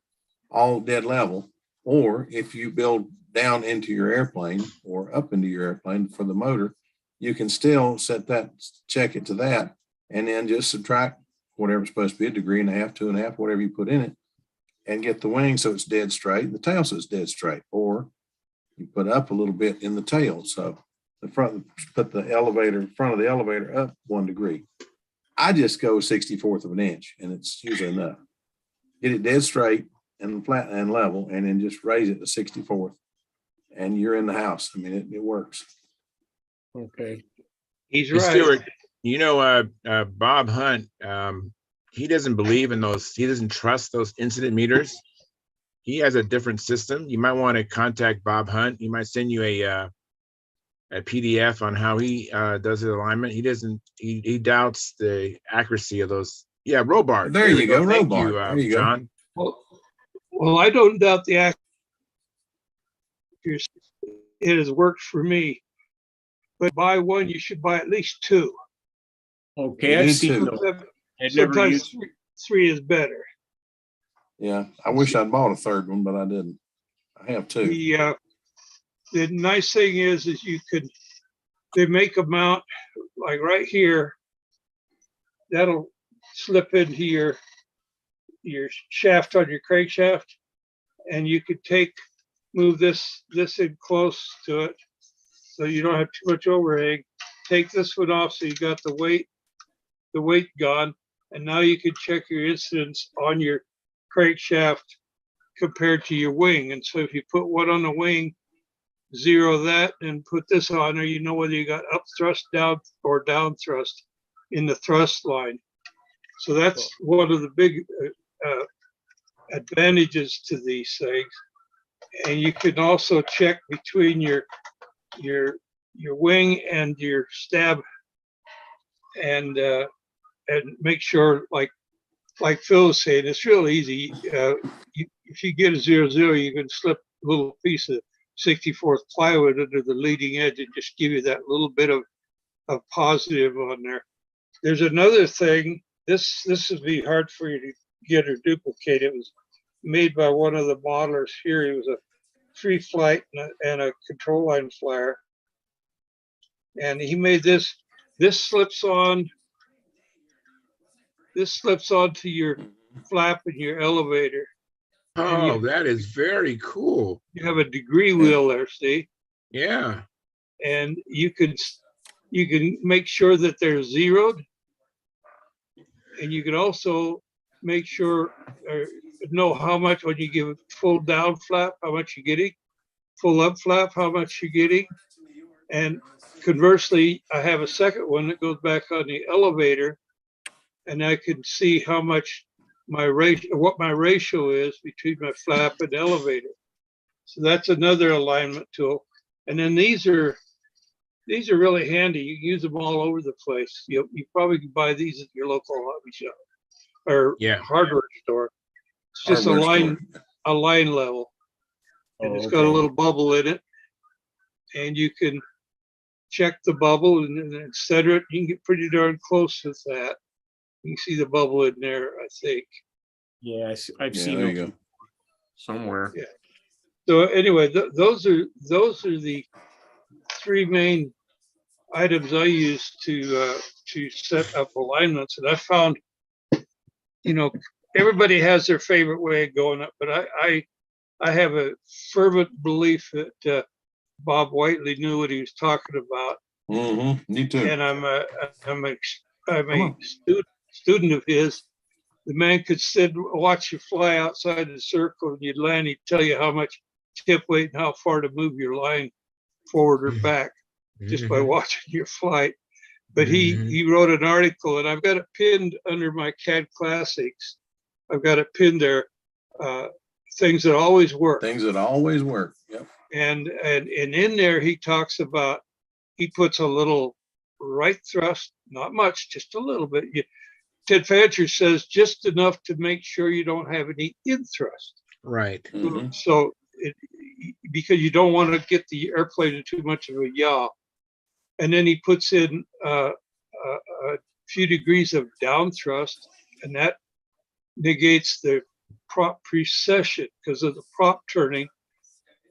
Speaker 14: all dead level. Or if you build down into your airplane or up into your airplane for the motor, you can still check it to that, and then just subtract whatever's supposed to be, 1.5 degrees, 2.5, whatever you put in it, and get the wing so it's dead straight and the tail so it's dead straight. Or you put up a little bit in the tail. So the front, put the front of the elevator up 1 degree. I just go 1/64 of an inch, and it's usually enough. Get it dead straight and flat and level, and then just raise it to 1/64, and you're in the house. I mean, it works.
Speaker 16: Okay.
Speaker 13: He's
Speaker 1: Hey,
Speaker 13: right.
Speaker 1: Stuart, you know, Bob Hunt, he doesn't believe in those. He doesn't trust those incident meters. He has a different system. You might want to contact Bob Hunt. He might send you a PDF on how he does his alignment. He doesn't. He doubts the accuracy of those. Yeah, Robart.
Speaker 14: There you go,
Speaker 1: Thank
Speaker 14: Robart.
Speaker 1: you,
Speaker 14: There you go.
Speaker 1: John.
Speaker 13: Well, I don't doubt the accuracy. It has worked for me. But buy one, you should buy at least two.
Speaker 16: Okay,
Speaker 14: Me
Speaker 16: I've seen
Speaker 14: too.
Speaker 16: those. I'd never
Speaker 13: Sometimes
Speaker 16: used.
Speaker 13: three is better.
Speaker 14: Yeah, I wish I'd bought a third one, but I didn't. I have two.
Speaker 13: The nice thing is you could, they make a mount like right here. That'll slip into your shaft on your crankshaft, and you could move this in close to it, so you don't have too much overhang. Take this one off, so you got the weight gone, and now you can check your incidence on your crankshaft compared to your wing. And so if you put one on the wing, zero that, and put this on there, you know whether you got up thrust, down, or down thrust in the thrust line. So that's one of the big advantages to these things. And you can also check between your wing and your stab, and make sure, like Phil was saying, it's real easy. If you get a 0-0, you can slip a little piece of 64th plywood under the leading edge and just give you that little bit of positive on there. There's another thing. This would be hard for you to get or duplicate. It was made by one of the modelers here. It was a 3-flight and a control line flyer. And he made this. This slips onto your flap in your elevator.
Speaker 1: Oh, that is very cool.
Speaker 13: You have a degree wheel there, see?
Speaker 1: Yeah.
Speaker 13: And you can make sure that they're zeroed. And you can also make sure, or know how much, when you give full down flap, how much you're getting, full up flap, how much you're getting. And conversely, I have a second one that goes back on the elevator, and I can see how much what my ratio is between my flap and elevator. So that's another alignment tool. And then these are really handy. You can use them all over the place. You probably can buy these at your local hobby shop or hardware store. It's just a line level, and it's got a little bubble in it, and you can check the bubble and then center it. You can get pretty darn close with that. You can see the bubble in there, I think.
Speaker 16: Yeah, I've seen them somewhere.
Speaker 13: Yeah. So anyway, those are the three main items I use to set up alignments. And I found, everybody has their favorite way of going up, but I have a fervent belief that Bob Whiteley knew what he was talking about.
Speaker 14: Mm-hmm. Me too.
Speaker 13: And I'm a student of his. The man could sit and watch you fly outside the circle, and you'd land. He'd tell you how much tip weight and how far to move your line forward or back just by watching your flight. But he wrote an article, and I've got it pinned under my CAD Classics. I've got it pinned there. Things that always work.
Speaker 14: Things that always work. Yep.
Speaker 13: And in there he talks about, he puts a little right thrust, not much, just a little bit. Ted Fancher says just enough to make sure you don't have any in thrust.
Speaker 1: Right.
Speaker 14: Mm-hmm.
Speaker 13: So because you don't want to get the airplane in too much of a yaw. And then he puts in a few degrees of down thrust, and that negates the prop precession because of the prop turning.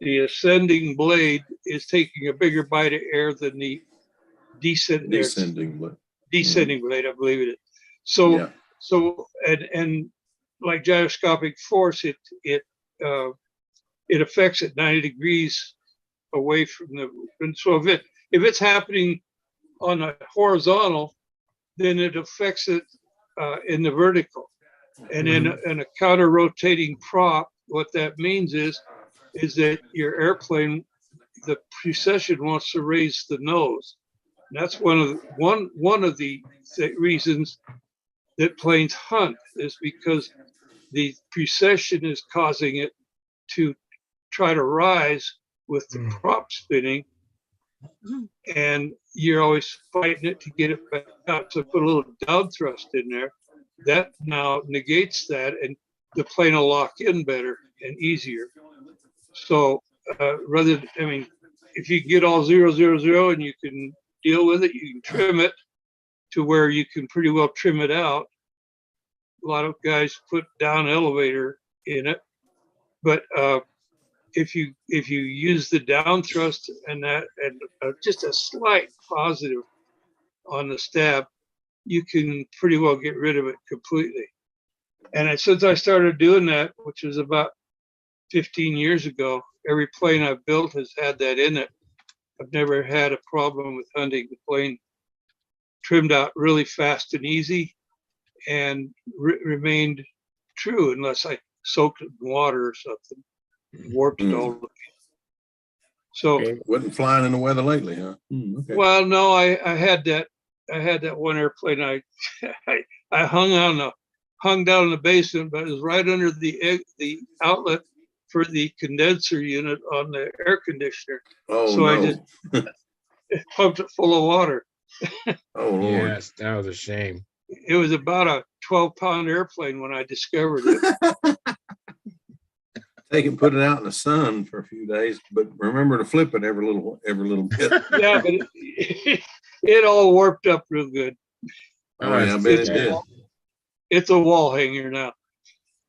Speaker 13: The ascending blade is taking a bigger bite of air than the descending blade, I believe it is. So and like gyroscopic force, it affects it 90 degrees away from the. And so if it's happening on a horizontal, then it affects it in the vertical. And in a counter rotating prop, what that means is that your airplane, the precession wants to raise the nose. And that's one of the reasons that planes hunt, is because the precession is causing it to try to rise with the prop spinning, and you're always fighting it to get it back out. So put a little down thrust in there. That now negates that, and the plane will lock in better and easier. So if you get all 0, 0, 0 and you can deal with it, you can trim it to where you can pretty well trim it out. A lot of guys put down elevator in it, but if you use the down thrust and that and just a slight positive on the stab, you can pretty well get rid of it completely. And since I started doing that, which was about 15 years ago, every plane I've built has had that in it. I've never had a problem with hunting. The plane trimmed out really fast and easy and remained true unless I soaked it in water or something, warped it all. So
Speaker 14: wasn't flying in the weather lately, huh? Okay.
Speaker 13: Well, no, I had that one airplane. I hung down in the basement, but it was right under the outlet for the condenser unit on the air conditioner.
Speaker 14: Oh,
Speaker 13: so
Speaker 14: no.
Speaker 13: I just pumped it full of water.
Speaker 14: Oh, Lord.
Speaker 1: Yes, that was a shame.
Speaker 13: It was about a 12-pound airplane when I discovered it.
Speaker 14: Take it, put it out in the sun for a few days, but remember to flip it every little bit.
Speaker 13: Yeah, but it all warped up real good.
Speaker 14: Oh, yeah, I bet it did.
Speaker 13: It's a wall hanger now.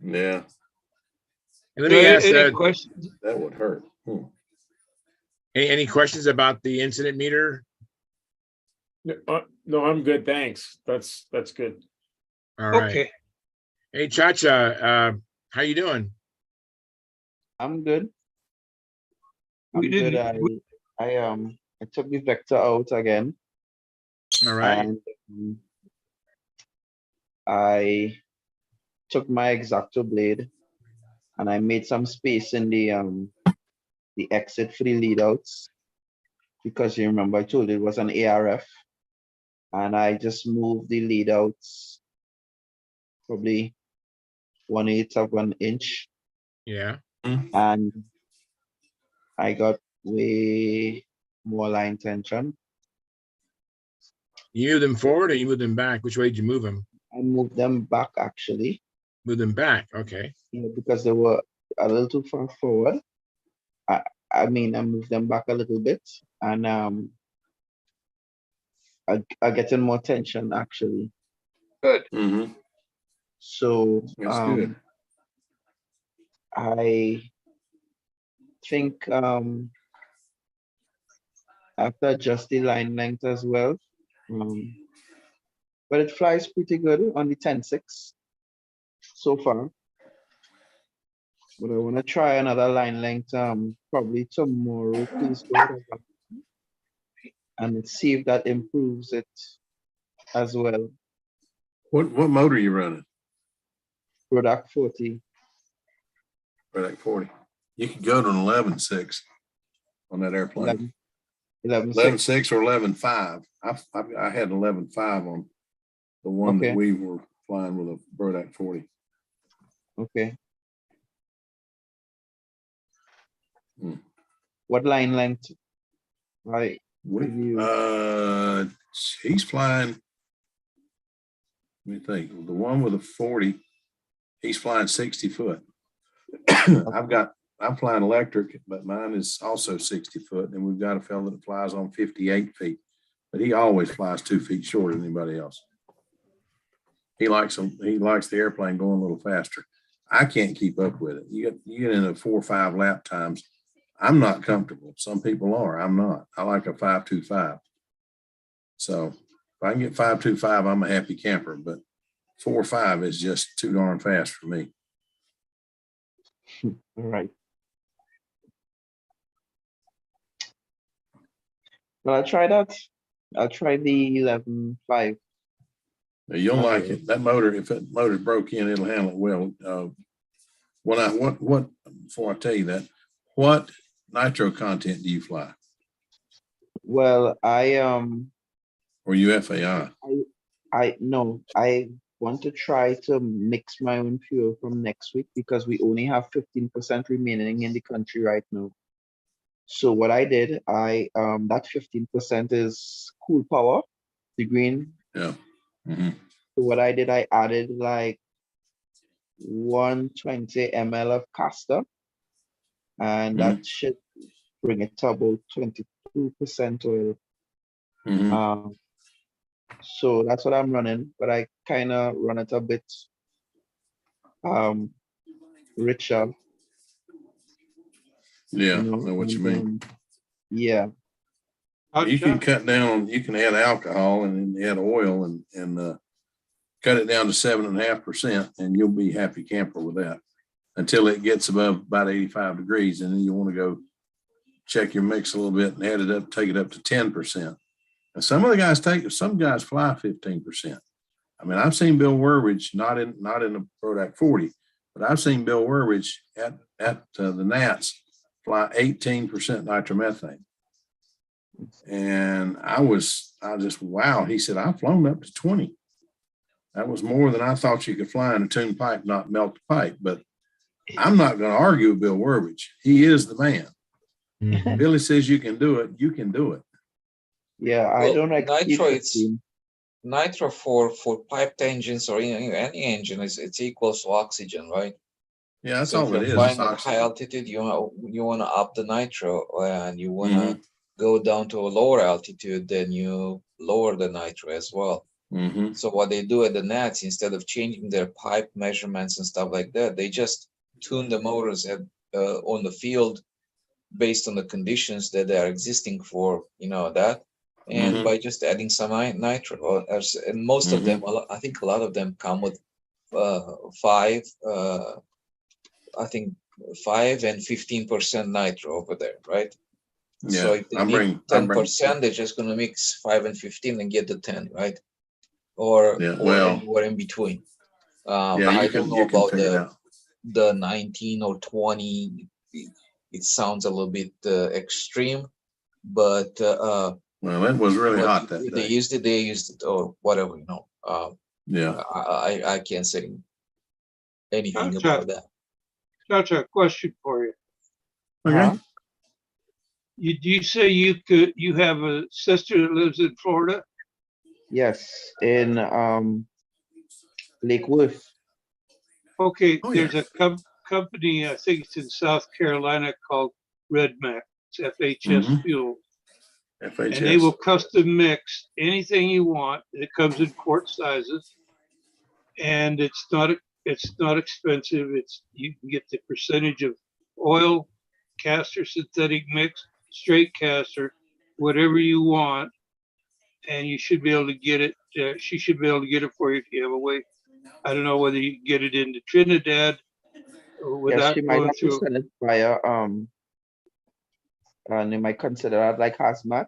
Speaker 14: Yeah.
Speaker 1: Let me ask
Speaker 13: any questions?
Speaker 14: That would hurt.
Speaker 1: Any questions about the incident meter?
Speaker 16: No, I'm good. Thanks. That's good.
Speaker 1: All right.
Speaker 13: Okay.
Speaker 1: Hey, Chacha, how you doing?
Speaker 17: I'm good. I'm good. I took the vector out again.
Speaker 1: All right.
Speaker 17: And I took my X-Acto blade and I made some space in the exit for the lead outs, because you remember I told you it was an ARF, and I just moved the lead outs probably 1/8 of an inch.
Speaker 1: Yeah.
Speaker 17: And I got way more line tension.
Speaker 1: You moved them forward or you moved them back? Which way did you move them?
Speaker 17: I moved them back, actually.
Speaker 1: Move them back. Okay.
Speaker 17: Yeah, because they were a little too far forward. I mean, I moved them back a little bit, and I getting more tension, actually.
Speaker 13: Good.
Speaker 14: Mm-hmm.
Speaker 17: So
Speaker 14: That's good.
Speaker 17: I think I have to adjust the line length as well. But it flies pretty good on the 10.6 so far. But I want to try another line length probably tomorrow, please, and see if that improves it as well.
Speaker 14: What motor are you running?
Speaker 17: Product 40.
Speaker 14: Product 40. You could go to an 11.6 on that airplane.
Speaker 17: 11.6
Speaker 14: or 11.5. I had 11.5 on the one that we were flying with a Brodak 40.
Speaker 17: Okay. What line length? Right.
Speaker 14: He's flying. Let me think. The one with a 40, he's flying 60 foot. I'm flying electric, but mine is also 60 foot, and we've got a fellow that flies on 58 feet, but he always flies 2 feet shorter than anybody else. He likes the airplane going a little faster. I can't keep up with it. You get into 4 or 5 lap times. I'm not comfortable. Some people are. I'm not. I like a 5.25. So if I can get 5.25, I'm a happy camper, but 4 or 5 is just too darn fast for me.
Speaker 17: All right. Well, I'll try that. I'll try the 11.5.
Speaker 14: You'll like it. That motor, if that motor broke in, it'll handle it well. Before I tell you that, what nitro content do you fly?
Speaker 17: Well,
Speaker 14: or you FAI?
Speaker 17: I want to try to mix my own fuel from next week, because we only have 15% remaining in the country right now. So what I did, that 15% is cool power, the green.
Speaker 14: Yeah. Mm-hmm.
Speaker 17: So what I did, I added like 120 ml of castor, and that should bring it to about 22% oil. So that's what I'm running, but I kind of run it a bit um richer,
Speaker 14: Yeah,
Speaker 17: you
Speaker 14: I
Speaker 17: know,
Speaker 14: know what you
Speaker 17: and
Speaker 14: mean.
Speaker 17: yeah.
Speaker 14: You can cut down, you can add alcohol and then add oil and cut it down to 7.5%, and you'll be happy camper with that until it gets above about 85 degrees. And then you want to go check your mix a little bit and add it up, take it up to 10%. And some of the guys some guys fly 15%. I mean, I've seen Bill Werwich, not in the Prodac 40, but I've seen Bill Werwich at the Nats fly 18% nitromethane. And I just, wow. He said, I've flown up to 20. That was more than I thought you could fly in a tune pipe, not melt the pipe. But I'm not going to argue with Bill Werwich. He is the man.
Speaker 1: Mhm.
Speaker 14: Billy says you can do it. You can do it.
Speaker 17: Yeah, I
Speaker 12: Well,
Speaker 17: don't like
Speaker 12: nitro for piped engines or any engine it's equals to oxygen, right?
Speaker 14: Yeah, that's
Speaker 12: So
Speaker 14: all
Speaker 12: if
Speaker 14: it
Speaker 12: you're
Speaker 14: is.
Speaker 12: flying
Speaker 14: It's
Speaker 12: at
Speaker 14: oxygen.
Speaker 12: high altitude, you want to up the nitro, and you want to go down to a lower altitude, then you lower the nitro as well.
Speaker 14: Mm-hmm.
Speaker 12: So what they do at the Nats, instead of changing their pipe measurements and stuff like that, they just tune the motors on the field based on the conditions that they are existing for, that. And by just adding some nitro, and most of them, I think a lot of them come with 5 and 15% nitro over there, right?
Speaker 14: Yeah,
Speaker 12: so if they need 10%, they're just going to mix 5 and 15 and get the 10, right? Or anywhere in between. I don't know about the 19 or 20. It sounds a little bit extreme, but
Speaker 14: well, it was really hot that
Speaker 12: they
Speaker 14: day.
Speaker 12: used it, or whatever,
Speaker 14: Yeah,
Speaker 12: I can't say anything about that.
Speaker 13: That's a question for you.
Speaker 14: Okay.
Speaker 13: Do you say you have a sister that lives in Florida?
Speaker 17: Yes, in Lake Worth.
Speaker 13: Okay, there's a company, I think it's in South Carolina, called Redmax, FHS Fuel.
Speaker 14: FHS.
Speaker 13: And they will custom mix anything you want. It comes in quart sizes, and it's not expensive. You can get the percentage of oil, castor, synthetic mix, straight castor, whatever you want, and you should be able to get it. She should be able to get it for you if you have a way. I don't know whether you can get it into Trinidad or
Speaker 17: Yes,
Speaker 13: without
Speaker 17: she might
Speaker 13: going
Speaker 17: have to
Speaker 13: through.
Speaker 17: send it via and they might consider that like hazmat.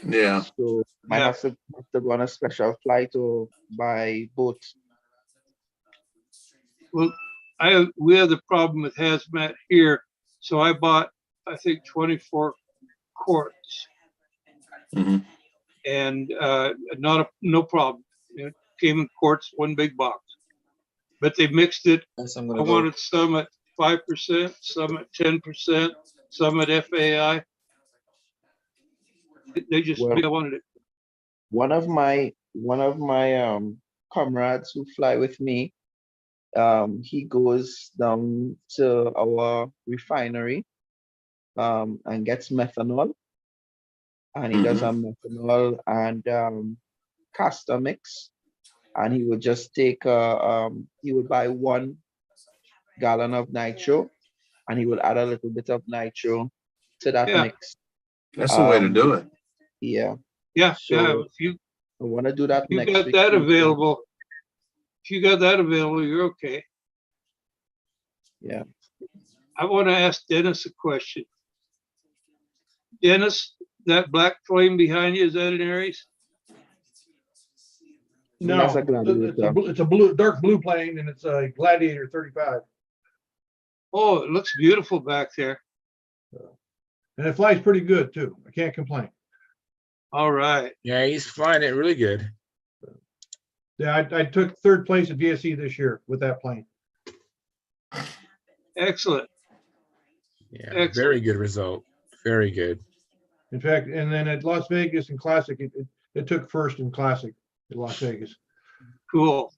Speaker 14: Yeah.
Speaker 17: So might have to go on a special flight or by boat.
Speaker 13: Well, we have the problem with hazmat here, so I bought, I think, 24 quarts, and no problem. It came in quarts, one big box, but they mixed it. I wanted some at 5%, some at 10%, some at FAI. They just
Speaker 17: Well,
Speaker 13: I wanted it.
Speaker 17: One of my comrades who fly with me, he goes down to our refinery and gets methanol, and he does a methanol and castor mix, and he would just take he would buy 1 gallon of nitro, and he would add a little bit of nitro to that mix.
Speaker 14: That's the way to do it.
Speaker 17: Yeah.
Speaker 13: Yeah,
Speaker 17: So
Speaker 13: if you
Speaker 17: I want to do that
Speaker 13: you
Speaker 17: next
Speaker 13: got
Speaker 17: week.
Speaker 13: that available, if you got that available, you're okay.
Speaker 17: Yeah.
Speaker 13: I want to ask Dennis a question. Dennis, that black flame behind you, is that an Aries?
Speaker 15: No,
Speaker 17: That's a Gladiator.
Speaker 15: it's a dark blue plane, and it's a Gladiator 35.
Speaker 13: Oh, it looks beautiful back there.
Speaker 15: And it flies pretty good too. I can't complain.
Speaker 13: All right.
Speaker 1: Yeah, he's flying it really good.
Speaker 15: Yeah, I took 3rd place at VSE this year with that plane.
Speaker 13: Excellent.
Speaker 1: Yeah,
Speaker 13: Excellent.
Speaker 1: very good result. Very good.
Speaker 15: In fact, and then at Las Vegas in Classic, it took 1st in Classic at Las Vegas.
Speaker 13: Cool.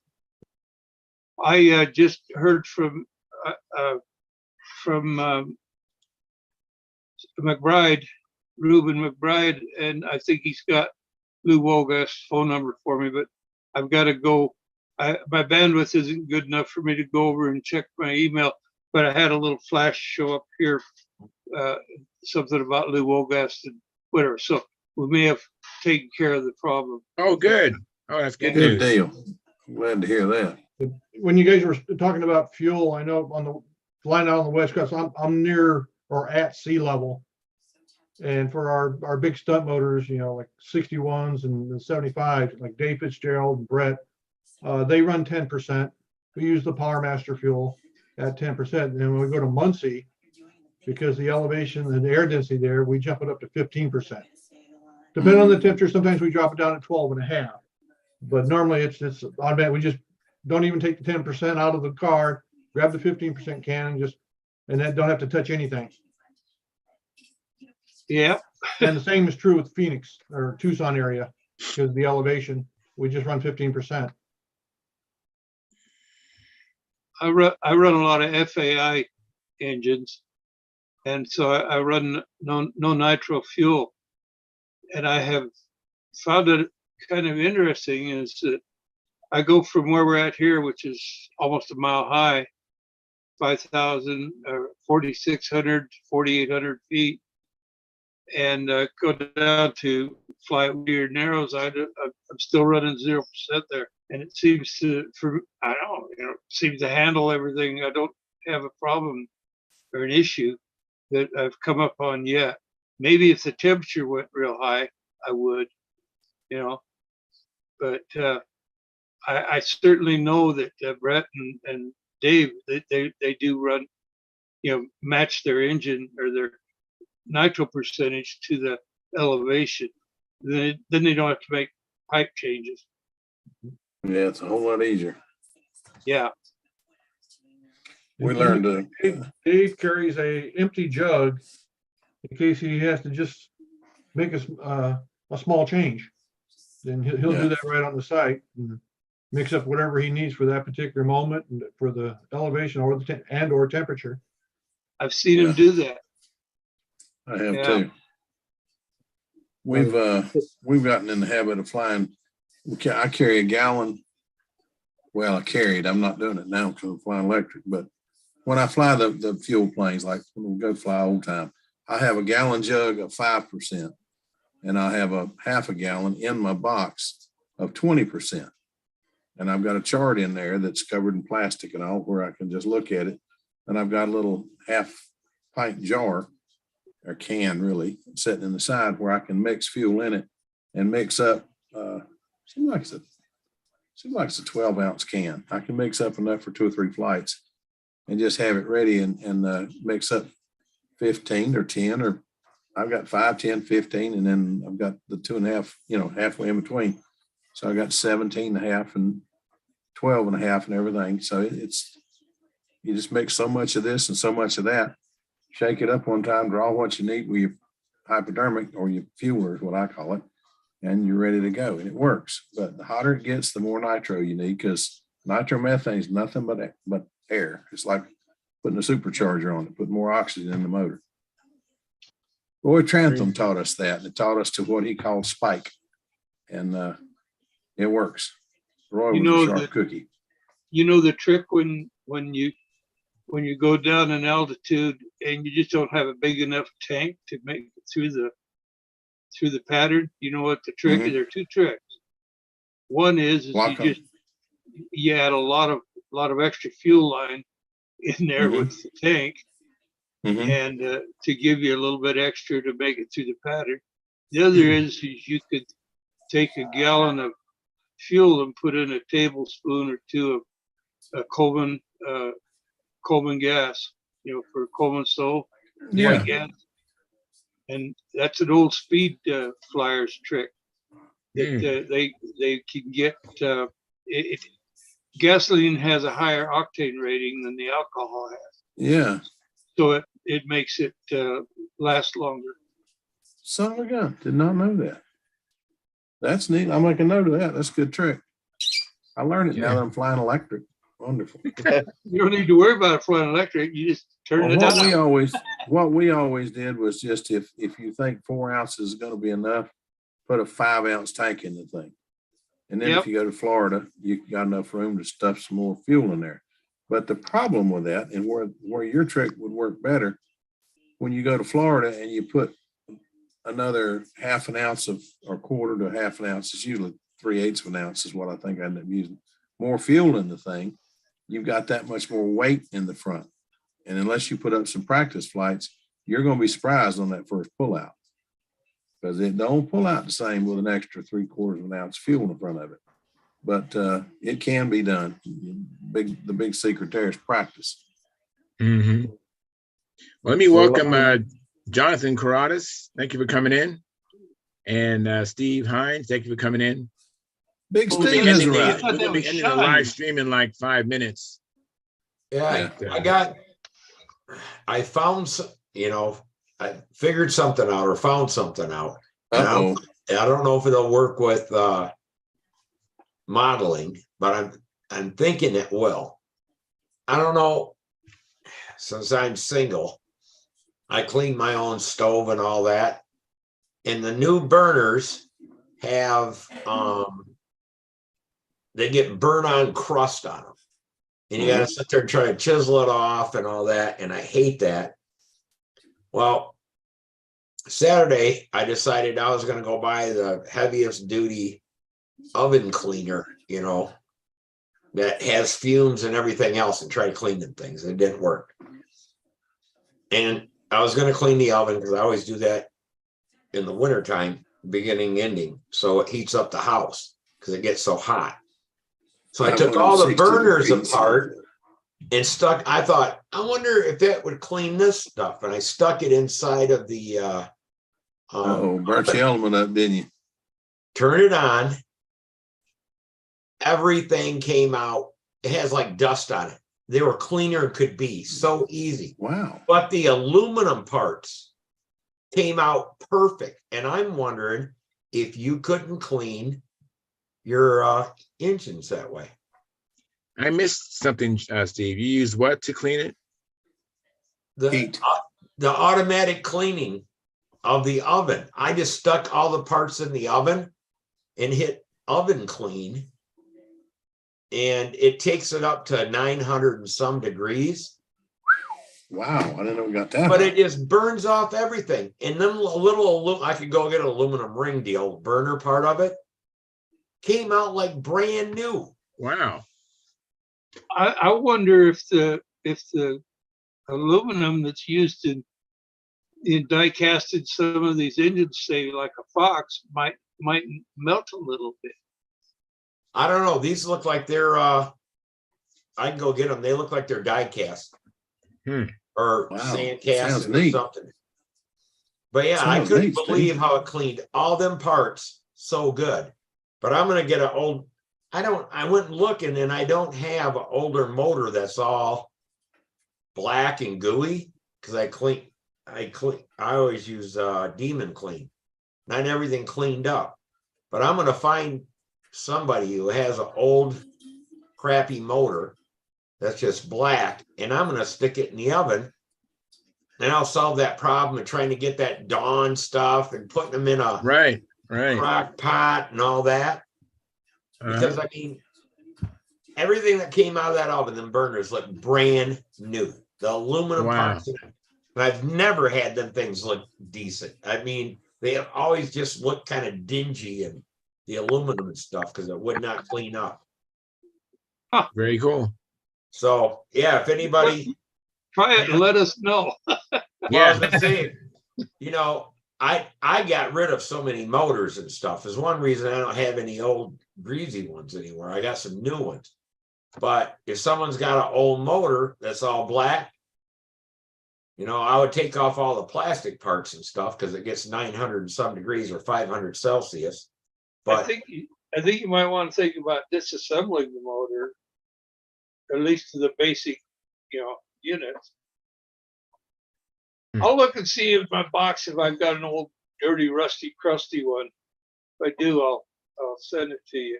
Speaker 13: I just heard from McBride, Reuben McBride, and I think he's got Lou Wolgast's phone number for me, but I've got to go. My bandwidth isn't good enough for me to go over and check my email, but I had a little flash show up here, something about Lou Wolgast and whatever. So we may have taken care of the problem.
Speaker 1: Oh, good. Oh, that's good
Speaker 14: Good
Speaker 1: news.
Speaker 14: deal. Glad to hear that.
Speaker 15: When you guys were talking about fuel, I know on the flying out on the West Coast, I'm near or at sea level. And for our big stunt motors, you know, like 61s and the 75s, like Dave Fitzgerald and Brett, they run 10%. We use the Power Master fuel at 10%. And then when we go to Muncie, because the elevation and the air density there, we jump it up to 15%. Depending on the temperature, sometimes we drop it down to 12.5. But normally it's automatic. We just don't even take the 10% out of the car, grab the 15% can and that don't have to touch anything.
Speaker 13: Yeah.
Speaker 15: And the same is true with Phoenix or Tucson area, because the elevation, we just run 15%.
Speaker 13: I run a lot of FAI engines, and so I run no nitro fuel. And I have found it kind of interesting is that I go from where we're at here, which is almost a mile high, 5,000 or 4,600, 4,800 feet, and go down to fly at Weird Narrows. I'm still running 0% there, and it seems to, seems to handle everything. I don't have a problem or an issue that I've come up on yet. Maybe if the temperature went real high, I would, but I certainly know that Brett and Dave, they do run, match their engine or their nitro percentage to the elevation. Then they don't have to make pipe changes.
Speaker 14: Yeah, it's a whole lot easier.
Speaker 13: Yeah.
Speaker 14: We learned to.
Speaker 15: Dave carries a empty jug in case he has to just make a small change. Then he'll do that right on the site and mix up whatever he needs for that particular moment and for the elevation or or temperature.
Speaker 13: I've seen him do that.
Speaker 14: I have too. We've gotten in the habit of flying. I carry a gallon. Well, I carried. I'm not doing it now because I'm flying electric. But when I fly the fuel planes, like when we go fly old time, I have a gallon jug of 5%, and I have a half a gallon in my box of 20%. And I've got a chart in there that's covered in plastic and all, where I can just look at it. And I've got a little half pint jar, or can really, sitting in the side where I can mix fuel in it and mix up. Seems like it's a 12-ounce can. I can mix up enough for 2 or 3 flights and just have it ready and mix up 15 or 10, or I've got 5, 10, 15, and then I've got the 2.5, halfway in between. So I got 17.5 and 12.5 and everything. So you just mix so much of this and so much of that, shake it up one time, draw what you need with your hypodermic or your fueler is what I call it, and you're ready to go. And it works. But the hotter it gets, the more nitro you need, because nitromethane is nothing but air. It's like putting a supercharger on it, put more oxygen in the motor. Roy Trantham taught us that, and it taught us to what he called spike. And it works. Roy was a sharp cookie.
Speaker 13: You know the trick when you go down in altitude and you just don't have a big enough tank to make it through the pattern. You know what the trick is? There are 2 tricks. One is you add a lot of extra fuel line in there with the tank, and to give you a little bit extra to make it through the pattern. The other is you could take a gallon of fuel and put in a tablespoon or 2 of Coleman gas, for Coleman stove, white gas. And that's an old speed flyers trick that they can get. Gasoline has a higher octane rating than the alcohol has.
Speaker 14: Yeah.
Speaker 13: So it makes it last longer.
Speaker 14: Son of a gun, did not know that. That's neat. I'll make a note of that. That's a good trick. I learned it now that I'm flying electric. Wonderful.
Speaker 13: You don't need to worry about it flying electric. You just turn it down.
Speaker 14: What we always did was just if you think 4 ounces is going to be enough, put a 5-ounce tank in the thing. And then if you go to Florida, you got enough room to stuff some more fuel in there. But the problem with that, and where your trick would work better, when you go to Florida and you put another half an ounce of, or quarter to half an ounce, it's usually 3/8 of an ounce is what I think I end up using, more fuel in the thing, you've got that much more weight in the front. And unless you put up some practice flights, you're going to be surprised on that first pullout, because it don't pull out the same with an extra 3/4 of an ounce fuel in the front of it. But it can be done. The big secret there is practice.
Speaker 1: Mm-hmm. Well, let me welcome Jonathan Corrales. Thank you for coming in. And Steve Hines, thank you for coming in.
Speaker 14: Big
Speaker 1: We'll be
Speaker 14: Steve
Speaker 1: ending
Speaker 14: is right.
Speaker 1: we're going to be ending the live stream in like 5 minutes.
Speaker 18: Yeah,
Speaker 1: But,
Speaker 18: I found, I figured something out or found something out. And
Speaker 14: Uh-oh.
Speaker 18: I don't know if it'll work with modeling, but I'm thinking it will. I don't know. Since I'm single, I clean my own stove and all that. And the new burners have they get burn-on crust on them. And you got to sit there and try to chisel it off and all that. And I hate that. Well, Saturday, I decided I was going to go buy the heaviest duty oven cleaner, that has fumes and everything else, and try to clean them things. It didn't work. And I was going to clean the oven because I always do that in the wintertime, beginning, ending. So it heats up the house because it gets so hot. So I took all the burners apart and stuck. I thought, I wonder if that would clean this stuff. And I stuck it inside of the
Speaker 14: burnt the element up, didn't you?
Speaker 18: Turn it on. Everything came out. It has like dust on it. They were cleaner than could be. So easy.
Speaker 14: Wow.
Speaker 18: But the aluminum parts came out perfect. And I'm wondering if you couldn't clean your engines that way.
Speaker 1: I missed something, Steve. You use what to clean it?
Speaker 18: The automatic cleaning of the oven. I just stuck all the parts in the oven and hit oven clean. And it takes it up to 900 and some degrees.
Speaker 14: Wow, I didn't know we got that.
Speaker 18: But it just burns off everything. And then I could go get an aluminum ring deal, burner part of it. Came out like brand new.
Speaker 1: Wow.
Speaker 13: I wonder if the aluminum that's used in die casting some of these engines, say like a Fox, might melt a little bit.
Speaker 18: I don't know. These look like they're I can go get them. They look like they're die cast or sand cast or something. But yeah, I couldn't believe how it cleaned all them parts so good. But I'm gonna get I went looking and I don't have an older motor that's all black and gooey because I always use Demon Clean. Not everything cleaned up. But I'm gonna find somebody who has an old crappy motor that's just black, and I'm gonna stick it in the oven, and I'll solve that problem of trying to get that Dawn stuff and putting them in a crock pot and all that. Because I mean, everything that came out of that oven, them burners look brand new. The aluminum parts in it. And I've never had them things look decent. I mean, they have always just looked kind of dingy and the aluminum and stuff because it would not clean up.
Speaker 1: Very cool.
Speaker 18: So yeah, if anybody
Speaker 13: try it and let us know.
Speaker 18: Well, I was gonna say, I got rid of so many motors and stuff. Is one reason I don't have any old greasy ones anymore. I got some new ones. But if someone's got an old motor that's all black, I would take off all the plastic parts and stuff because it gets 900 and some degrees or 500 Celsius. But
Speaker 13: I think you might want to think about disassembling the motor, at least to the basic, units. I'll look and see in my box if I've got an old, dirty, rusty, crusty one. If I do, I'll send it to you.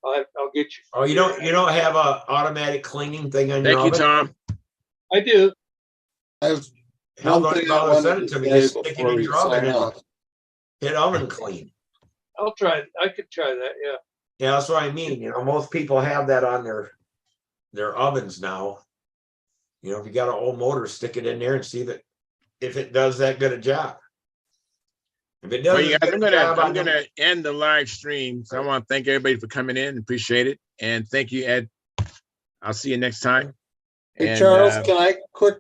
Speaker 13: I'll get you.
Speaker 18: Oh, you don't have a automatic cleaning thing on your oven?
Speaker 1: Thank you, Tom.
Speaker 13: I do.
Speaker 2: I have
Speaker 18: Hell,
Speaker 2: one
Speaker 18: don't
Speaker 2: thing I
Speaker 18: bother
Speaker 2: wanted
Speaker 18: sending it
Speaker 2: to
Speaker 18: to me.
Speaker 2: say
Speaker 18: Just stick it
Speaker 2: before
Speaker 18: in
Speaker 2: we
Speaker 18: your oven
Speaker 2: sign
Speaker 18: and
Speaker 2: off.
Speaker 18: hit oven clean.
Speaker 13: I'll try. I could try that. Yeah.
Speaker 18: Yeah, that's what I mean. Most people have that on their ovens now. If you got an old motor, stick it in there and see if it does that good a job. If it
Speaker 1: Well,
Speaker 18: does,
Speaker 1: you guys, I'm gonna end the live stream. So I want to thank everybody for coming in. Appreciate it, and thank you, Ed. I'll see you next time.
Speaker 2: Hey,
Speaker 1: And,
Speaker 2: Charles, can I quick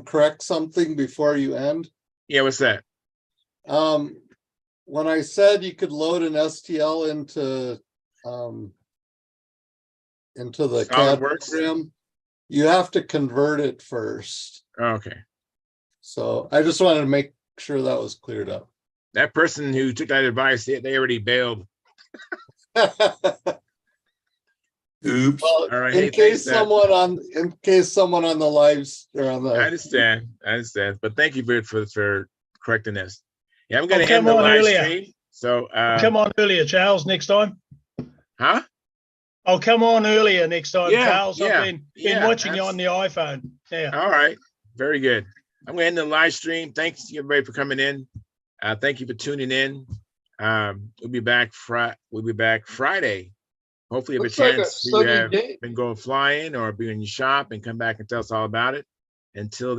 Speaker 2: correct something before you end?
Speaker 1: Yeah, what's that?
Speaker 2: When I said you could load an STL into the CAD program, you have to convert it first.
Speaker 1: Okay.
Speaker 2: So I just wanted to make sure that was cleared up.
Speaker 1: That person who took that advice, they already bailed.
Speaker 14: Oops.
Speaker 2: Well,
Speaker 1: All right.
Speaker 2: in case someone on the lives or on the.
Speaker 1: I understand. But thank you for correcting this. Yeah, I'm gonna
Speaker 19: come
Speaker 1: end the
Speaker 19: on
Speaker 1: live
Speaker 19: earlier.
Speaker 1: stream. So
Speaker 19: Come on earlier, Charles, next time.
Speaker 1: Huh?
Speaker 19: I'll come on earlier next time,
Speaker 1: Yeah,
Speaker 19: Charles.
Speaker 1: yeah,
Speaker 19: I've been watching you on the iPhone. Yeah.
Speaker 1: All right. Very good. I'm gonna end the live stream. Thanks everybody for coming in. Thank you for tuning in. We'll be back Friday. Hopefully you have
Speaker 13: Looks
Speaker 1: a
Speaker 13: like a
Speaker 1: chance to
Speaker 13: sunny
Speaker 1: have
Speaker 13: day.
Speaker 1: been going flying or be in your shop and come back and tell us all about it. Until then.